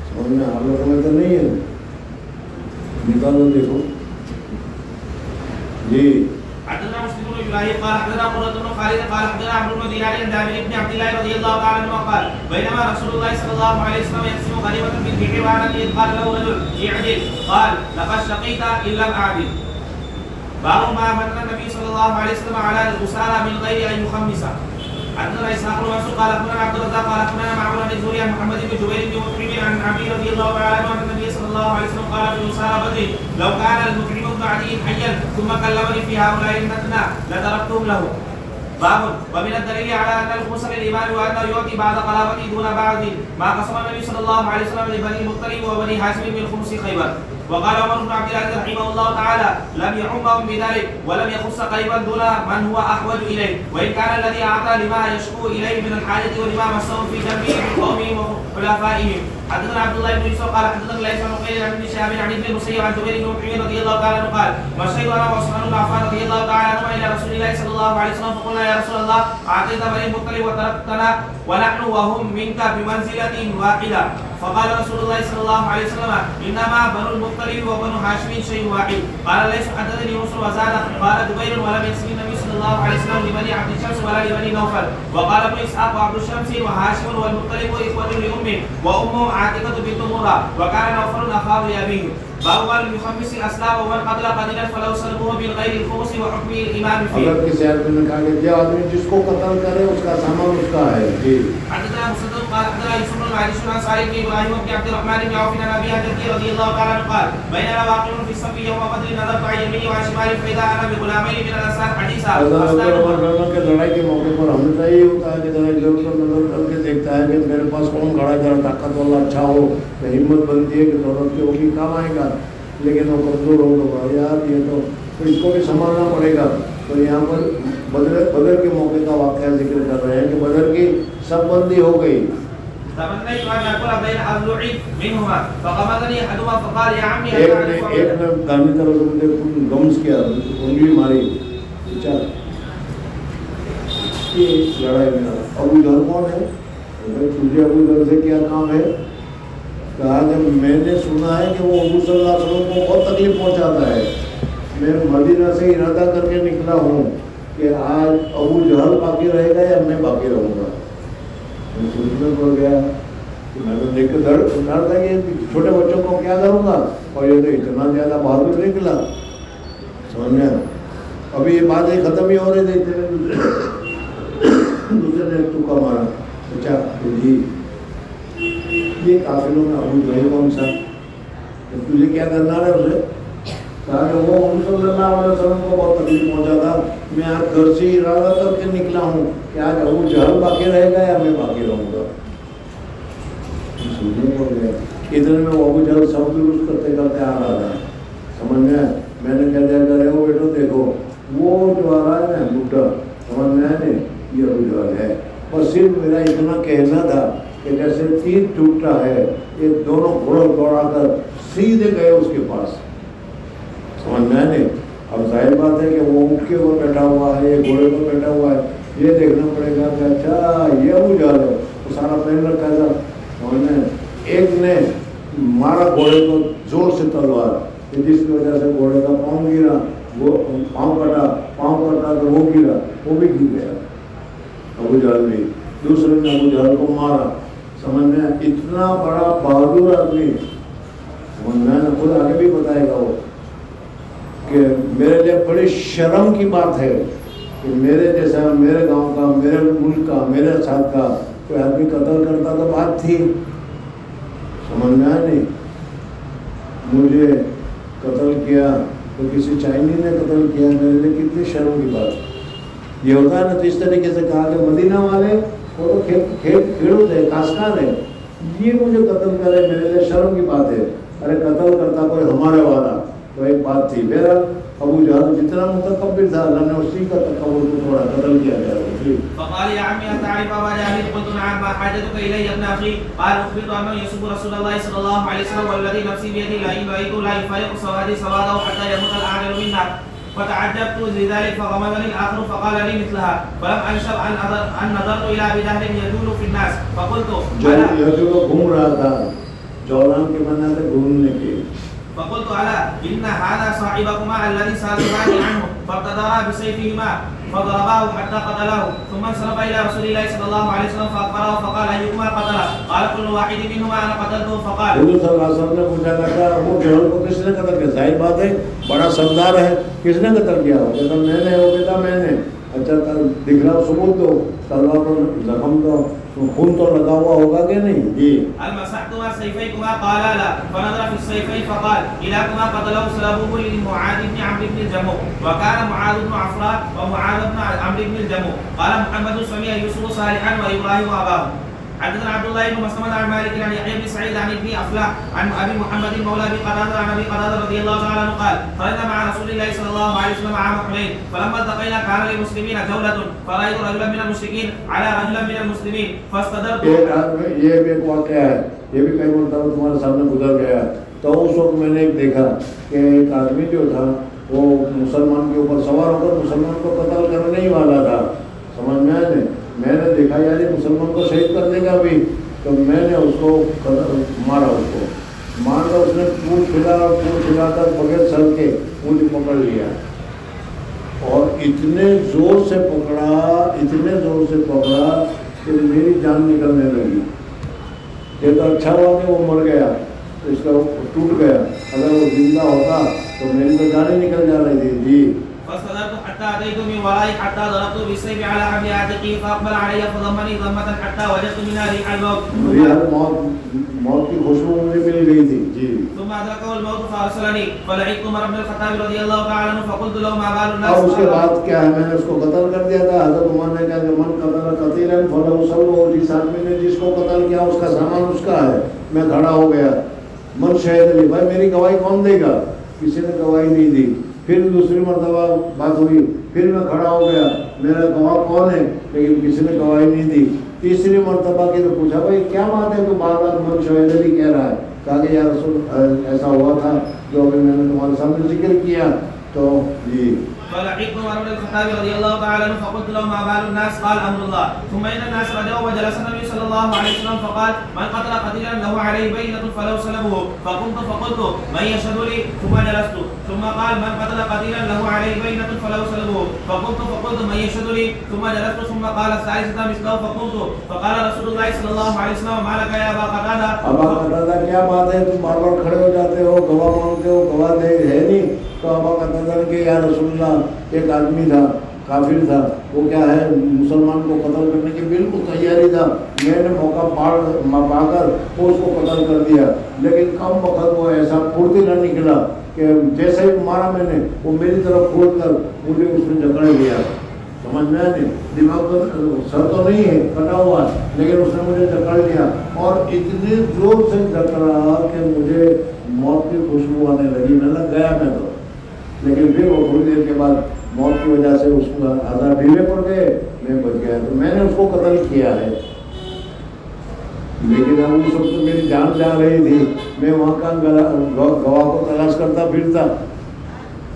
سمجھ میں آپ لوگوں میں تو نہیں ہے. نکالو دیکھو جی. حدثنا مسلم بن ابراهيم قال حدثنا قرة بن خالد قال حدثنا عمرو بن دينار عن جابر بن عبد الله رضي الله تعالى عنه قال بينما رسول الله صلى الله عليه وسلم يقسم غنيمة في البحر اذ قال له رجل اعدل قال لقد شقيت ان لم اعدل. باب ما من النبي صلى الله عليه وسلم على الأسارى من غير أن يخمس. حدثنا إسحاق بن منصور قال أخبرنا عبد الرزاق قال أخبرنا معمر بن الزهري عن محمد بن جبير بن مطعم عن عبد رضي الله تعالى عنه أن النبي صلى الله عليه وسلم قال في أسارى بدر لو كان المطعم بن عدي حيا ثم كلمني في هؤلاء النتنى لتركتهم له. باب ومن الدليل على ان الخمس للامام وانه يعطي بعض قرابته دون بعض ما قسم النبي صلى الله عليه وسلم لبني المطلب وبني هاشم من خمس خيبر. وقال عمر بن عبد العزيز رحمه الله تعالى لم يعمهم بذلك ولم يخص قريبا دون من هو احوج اليه وان كان الذي اعطى لما يشكو اليه من الحاجه ولما مسه في جنبه من قومهم وخلفائهم. حدثنا عبد الله بن يوسف قال حدثنا ليس بن قيل عن ابن شهاب عن ابن المسيب عن جبير بن مطعم رضي الله تعالى عنه قال مشيت انا وعثمان بن عفان رضي الله تعالى عنه الى رسول الله صلى الله عليه وسلم فقلنا يا رسول الله اعطيت بني المطلب وتركتنا ونحن وهم منك بمنزله واحده. فقال رسول الله صلى الله عليه وسلم انما بنو المطلب وبنو هاشم شيء واحد. قال ليس حدثني يوسف وزاد قال جبير ولم يسل النبي صلى الله عليه وسلم لبني عبد الشمس ولا لبني نوفل. وقال ابن اسحاق وعبد الشمس وهاشم والمطلب اخوه لامه وامه عاتقه بنت مرة وكان نوفل اخاه لابيه. باب قال يخمس الاسلام ومن قتل قتيلا فلو سلبوه بالغير الخمس وحكم الامام فيه. اگر کسی آدمی نے کہا کہ جو آدمی جس کو قتل کرے اس کا سامان اس کا ہے. جی. حدثنا مسدد قال حدثنا يوسف بن معيش عن سعيد بن ابراهيم بن عبد الرحمن بن عوف عن ابي حنيفه رضي الله تعالى عنه قال بينما واقع في الصف يوم بدر نظرت عن يميني وعن شمالي فاذا انا بغلامين من الانصار حديثا. کہ لڑائی کے موقع پر ہمیشہ یہ ہوتا ہے کہ ذرا ادھر ادھر نظر کر کے دیکھتا ہے کہ میرے پاس کون کھڑا ہے, ذرا طاقت والا اچھا ہو, ہمت بنتی ہے کہ دولت کے وہ بھی کام آئے گا, لیکن وہ کمزور ہو تو یار یہ تو اس کو بھی سنبھالنا پڑے گا. تو یہاں پر بدر کے موقع کا واقعہ ذکر کر رہے ہیں کہ بدر کی سب بندی ہو گئی. تمنيت ان اكون بين اضلعي منهما فقبضني احدهما فقال يا عمي ایک نے دانی طرف سے مجھے گمس کیا, انگلی ماری. لڑائی میں ابو ذر کون ہے؟ تجھے ابو ذر سے کیا کام ہے؟ کہا کہ میں نے سنا ہے کہ وہ حضور صلی اللہ علیہ وسلم کو بہت تکلیف پہنچاتا ہے. میں مدینہ سے ارادہ کر کے نکلا ہوں کہ آج ابو جہل باقی رہے گا یا میں باقی رہوں گا. سوچنے پڑ گیا کہ میں تو دیکھ کے ڈر تھا کہ چھوٹے بچوں کو کیا کروں گا، اور یہ تو اتنا زیادہ بہادر نکلا. سمجھ میں ابھی یہ باتیں ختم ہی ہو رہی تھی، دوسرے نے تکا مارا. اچھا جی یہ قافلوں میں ابو جہل کون سا، تجھے کیا کرنا ہے اسے؟ کہا کہ وہ صلی اللہ علیہ وسلم کو بہت تکلیف پہنچا تھا، میں آج گھر سے ارادہ کر کے نکلا ہوں کہ آج ابو جہل باقی رہے گا یا میں باقی رہوں گا. سوچنے پڑ گیا. ادھر میں وہ ابو جہل سب درست کرتے کرتے آ رہا تھا. سمجھ میں نے کہہ دیا کرے ہو بیٹو دیکھو وہ جو آ رہا ہے نا بڈھا، سمجھ میں آئے یہ ابو جہل ہے. بس صرف میرا اتنا کہنا تھا کہ جیسے تیر ٹوٹتا ہے یہ دونوں گھوڑوں دوڑا کر سیدھے گئے اس کے پاس. سمجھ میں نہیں. اب ظاہر بات ہے کہ وہ اونٹ کے اوپر بیٹھا ہوا ہے، یہ گھوڑے پر بیٹھا ہوا ہے، یہ دیکھنا پڑے گا کہ اچھا یہ ابو جہل ہے. وہ سارا پہن رکھا تھا. سمجھ میں ایک نے مارا گھوڑے کو زور سے تلوار، جس کی وجہ سے گھوڑے کا پاؤں گرا، وہ پاؤں کٹا تو وہ گرا، وہ بھی گر گیا ابو جہل بھی. دوسرے نے ابو جہل کو مارا. سمجھ میں اتنا بڑا بہادر آدمی. سمجھ میں خود آگے بھی بتائے گا وہ کہ میرے لیے بڑی شرم کی بات ہے کہ میرے جیسا میرے گاؤں کا، میرے ملک کا، میرے ساتھ کا کوئی آدمی قتل کرتا تو بات تھی. سمجھ میں آیا نہیں. مجھے قتل کیا تو کسی چائنی نے قتل کیا، میرے لیے کتنی شرم کی بات. یہ ہوتا ہے نا. تو اس طریقے سے کہا کہ مدینہ والے وہ تو کھیڑوت ہے، کاشتکار ہے، یہ مجھے قتل کرے میرے لیے شرم کی بات ہے. ارے قتل کرتا کوئی ہمارے والا تو ایک بات تھی. بہرحال ابو جہل جتنا متکبر تھا اللہ نے اسی کا تکبر کو تھوڑا قتل کیا گیا. فقال يا عمي أتعرف أبا جهل؟ قلت نعم. ما حاجتك إلي يا ابن أخي؟ قال أخبرت أنه يسب رسول الله صلى الله عليه وسلم والذي نفسي بيده لئن رأيته لا يفارق سوادي سواده حتى يموت الأعدل منا. فتعجبت لذلك فغمزني الآخر فقال لي مثلها. فلم أنشب أن نظرت إلى أبي جهل يجول في الناس فقلت جو گھوم رہا تھا، جولان کے بننا تھے گھومنے کے. فقلت ألا إن هذا صاحبكما الذي سألتني عنه. فارتدرا بسيفهما فضرباه حتى قتله. ثم انصرف إلى رسول الله صلى الله عليه وسلم فأخبره فقال أيكما قتله؟ قال كل واحد منهما أنا قتلته. فقال حضور صلی اللہ علیہ وسلم نے پوچھا تھا ابو جہل کو کس نے قتل کیا؟ ظاہر بات ہے بڑا سردار ہے، کس نے قتل کیا؟ وہ کہتا میں نے. وہ کہتا میں نے. اچھا دکھ رہا ثبوت دو. تلوار پر زخم تو خون تو لگا ہوا ہوگا کہ نہیں؟ جی. المسحتما سيفيكما؟ قال لا. فنظر في السيفين فقال إلهكما قتله سلبوه لمعاذ بن عمرو بن الجموح وكان معاذ بن عفراء ومعاذ بن عمرو بن الجموح. قال محمد سمع يوسف صالحا وإبراهيم وأباه. حدثنا عبد الله بن مسلمة عن مالك عن يحيى بن سعيد عن ابن أفلاح عن أبي محمد مولى أبي قتادة عن أبي قتادة رضي الله تعالى عنه قال خرجنا مع رسول الله صلى الله عليه وسلم عام حنين فلما التقينا كان للمسلمين جولة فرأيت رجلا من المشركين على رجلا من المسلمين فاستدرت. یہ بھی ایک واقعہ ہے، یہ بھی کئی مرتبہ تمہارے سامنے گزر گیا. تو اس وقت میں نے دیکھا کہ ایک آدمی جو تھا وہ مسلمان کے اوپر سوار ہو کر مسلمان کو قتل کرنے ہی والا تھا. سمجھ میں آئے. میں نے دیکھا یار یہ مسلمان کو شہید کر دے گا بھی، تو میں نے اس کو مارا. اس کو مار کر اس نے پونچھ کھلا کر بغیر سر کے پونچھ پکڑ لیا اور اتنے زور سے پکڑا کہ میری جان نکلنے لگی. یہ تو اچھا ہوا کہ وہ مر گیا، اس کا ٹوٹ گیا. اگر وہ زندہ ہوتا تو میری تو جان ہی نکل جا رہی تھی. جی. فاستدرت حتى أتيت من ورائي حتى ضربت بالسيف على حبل عاتقه فأقبل علي فضمني ضمة حتى وجدت منها ريح الموت. موت کی خوشبو مجھے مل گئی تھی. جی. ثم أدركه الموت فأرسلني فلعقت عمر بن الخطاب رضي الله تعالى عنه فقلت له ما بال الناس. اور اس کے بعد کیا ہے، میں نے اس کو قتل کر دیا تھا. حضرت عمر نے کہا کہ من قتل قتیلا فله صلبه. جس آدمی نے جس کو قتل کیا اس کا سامان اس کا ہے. میں کھڑا ہو گیا. من شہید علی بھائی میری گواہی کون دے گا؟ کسی نے گواہی نہیں دی. پھر دوسری مرتبہ بات ہوئی، پھر میں کھڑا ہو گیا. میرا گواہ کون ہے؟ لیکن کسی نے گواہی نہیں دی. تیسری مرتبہ کی تو پوچھا بھائی کیا بات ہے تو بار بار من شہید علی کہہ رہا ہے. کہا کہ یا رسول ایسا ہوا تھا جو ابھی میں نے تمہارے سامنے ذکر کیا. تو جی فلقيت عمر بن الخطاب رضي الله تعالى عنه فقلت له ما بال الناس؟ قال امر الله. ثم ان الناس رجعوا وجلس النبي صلى الله عليه وسلم فقال من قتل قتيلا له عليه بينة فلو سلبه. فقمت فقلت من يشهد لي؟ ثم جلست. ثم قال من قتل قتيلا له عليه بينة فلو سلبه. فقمت فقلت من يشهد لي؟ ثم جلست. ثم قال الثالثة مثله. فقلت فقال رسول الله صلى الله عليه وسلم ما لك يا ابا قتادة؟ ابا قتادہ کیا بات ہے تم بار بار کھڑے ہو جاتے ہو گواہ مانگتے ہو گواہ دے ہے نہیں؟ تو ابا قتادہ نے کہ یا رسول اللہ ایک آدمی تھا کافر تھا وہ کیا ہے مسلمان کو قتل کرنے کی بالکل تیاری تھا میں نے موقع پا کر اس کو قتل کر دیا لیکن کم وقت وہ ایسا پھرتی نہ نکلا کہ جیسے ہی مارا میں نے وہ میری طرف کھول کر مجھے اس نے جکڑ لیا سمجھ میں نہیں دماغ تو سر تو نہیں ہے کٹا ہوا لیکن اس نے مجھے جکڑ لیا اور اتنی زور سے جکڑا کہ مجھے موت کی خوشبو آنے لگی میں لگ گیا میں تو لیکن پھر وہ تھوڑی دیر کے بعد موت کی وجہ سے اس کو آزاد ڈھیلے پڑ گئے میں بچ گیا تو میں نے اس کو قتل کیا ہے لیکن اب اس وقت میری جان جا رہی تھی میں وہاں کا گواہ کو تلاش کرتا پھرتا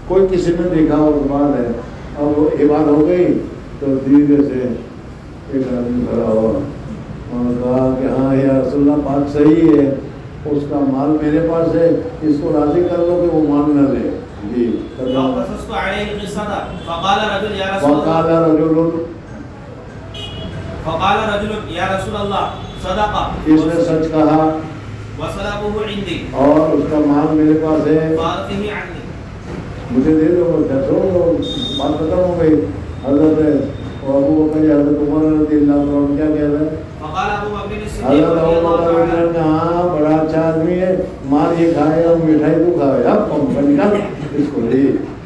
کوئی کسی نے دیکھا اور بات ہے اب وہ عبادت ہو گئی تو دھیرے سے ایک آدمی کھڑا ہوا اور کہا کہ ہاں یا رسول اللہ بات صحیح ہے اس کا مال میرے پاس ہے اس کو راضی کر لو کہ وہ مال نہ لے جی فقصصت عليه القصة فقال رجل يا رسول الله صدق اس نے سچ کہا وصلبه عندي اور اس کا مال میرے پاس ہے فارقه عني مجھے دے دو بات ختم ہو گئی حضرت ابو بکر حضرت عمر رضی اللہ عنہ کیا کہہ رہے ہیں فقال ابو بکر الصدیق حضرت ابو بکر نے کہا ہاں بڑا اچھا آدمی ہے مال یہ کھائے اور مٹھائی تو کھائے اب نکال اس کو لے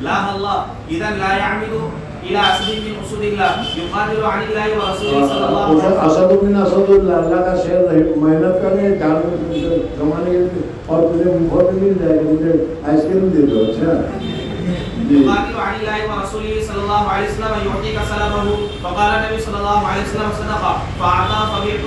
لا اللہ اذا لا يعمد الى اسد من اسود الله يقاتل عن الله ورسوله صلى الله عليه وسلم اسد من اسد اللہ اللہ کا شہر ہے محنت کرے جان کمانے کے لیے اور تجھے مفت مل جائے گا مجھے آئس کریم دے دو اچھا يقاتل عن الله ورسوله صلى الله عليه وسلم يعطيك سلامه فقال النبي صلى الله عليه وسلم صدق فاعطى فبيعت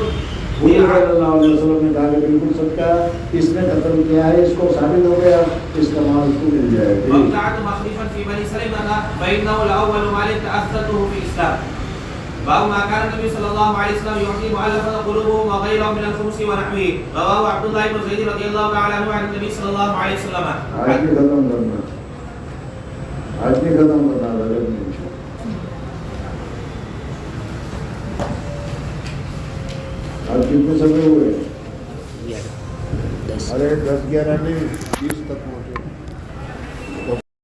صلی اللہ علیہ وسلم نے کہا کہ بالکل سچ کہا اس نے قتل کیا ہے اس کو ثابت ہو گیا اس کا مال اس کو مل جائے گا وقعت مخلفا في بني سلمة فإنه الأول مال تأثرته في الإسلام باب ما كان النبي صلى الله عليه وسلم يعطي مؤلفة قلوبهم وغيرهم من الخمس ونحوه رواه عبد الله بن زيد رضي الله تعالى عنه عن النبي صلى الله عليه وسلم. آج بھی ختم کرنا آج بھی ختم کرنا ضرور نہیں آج کتنے سمے ہوئے؟ 10 11 نہیں 20 تک پہنچے.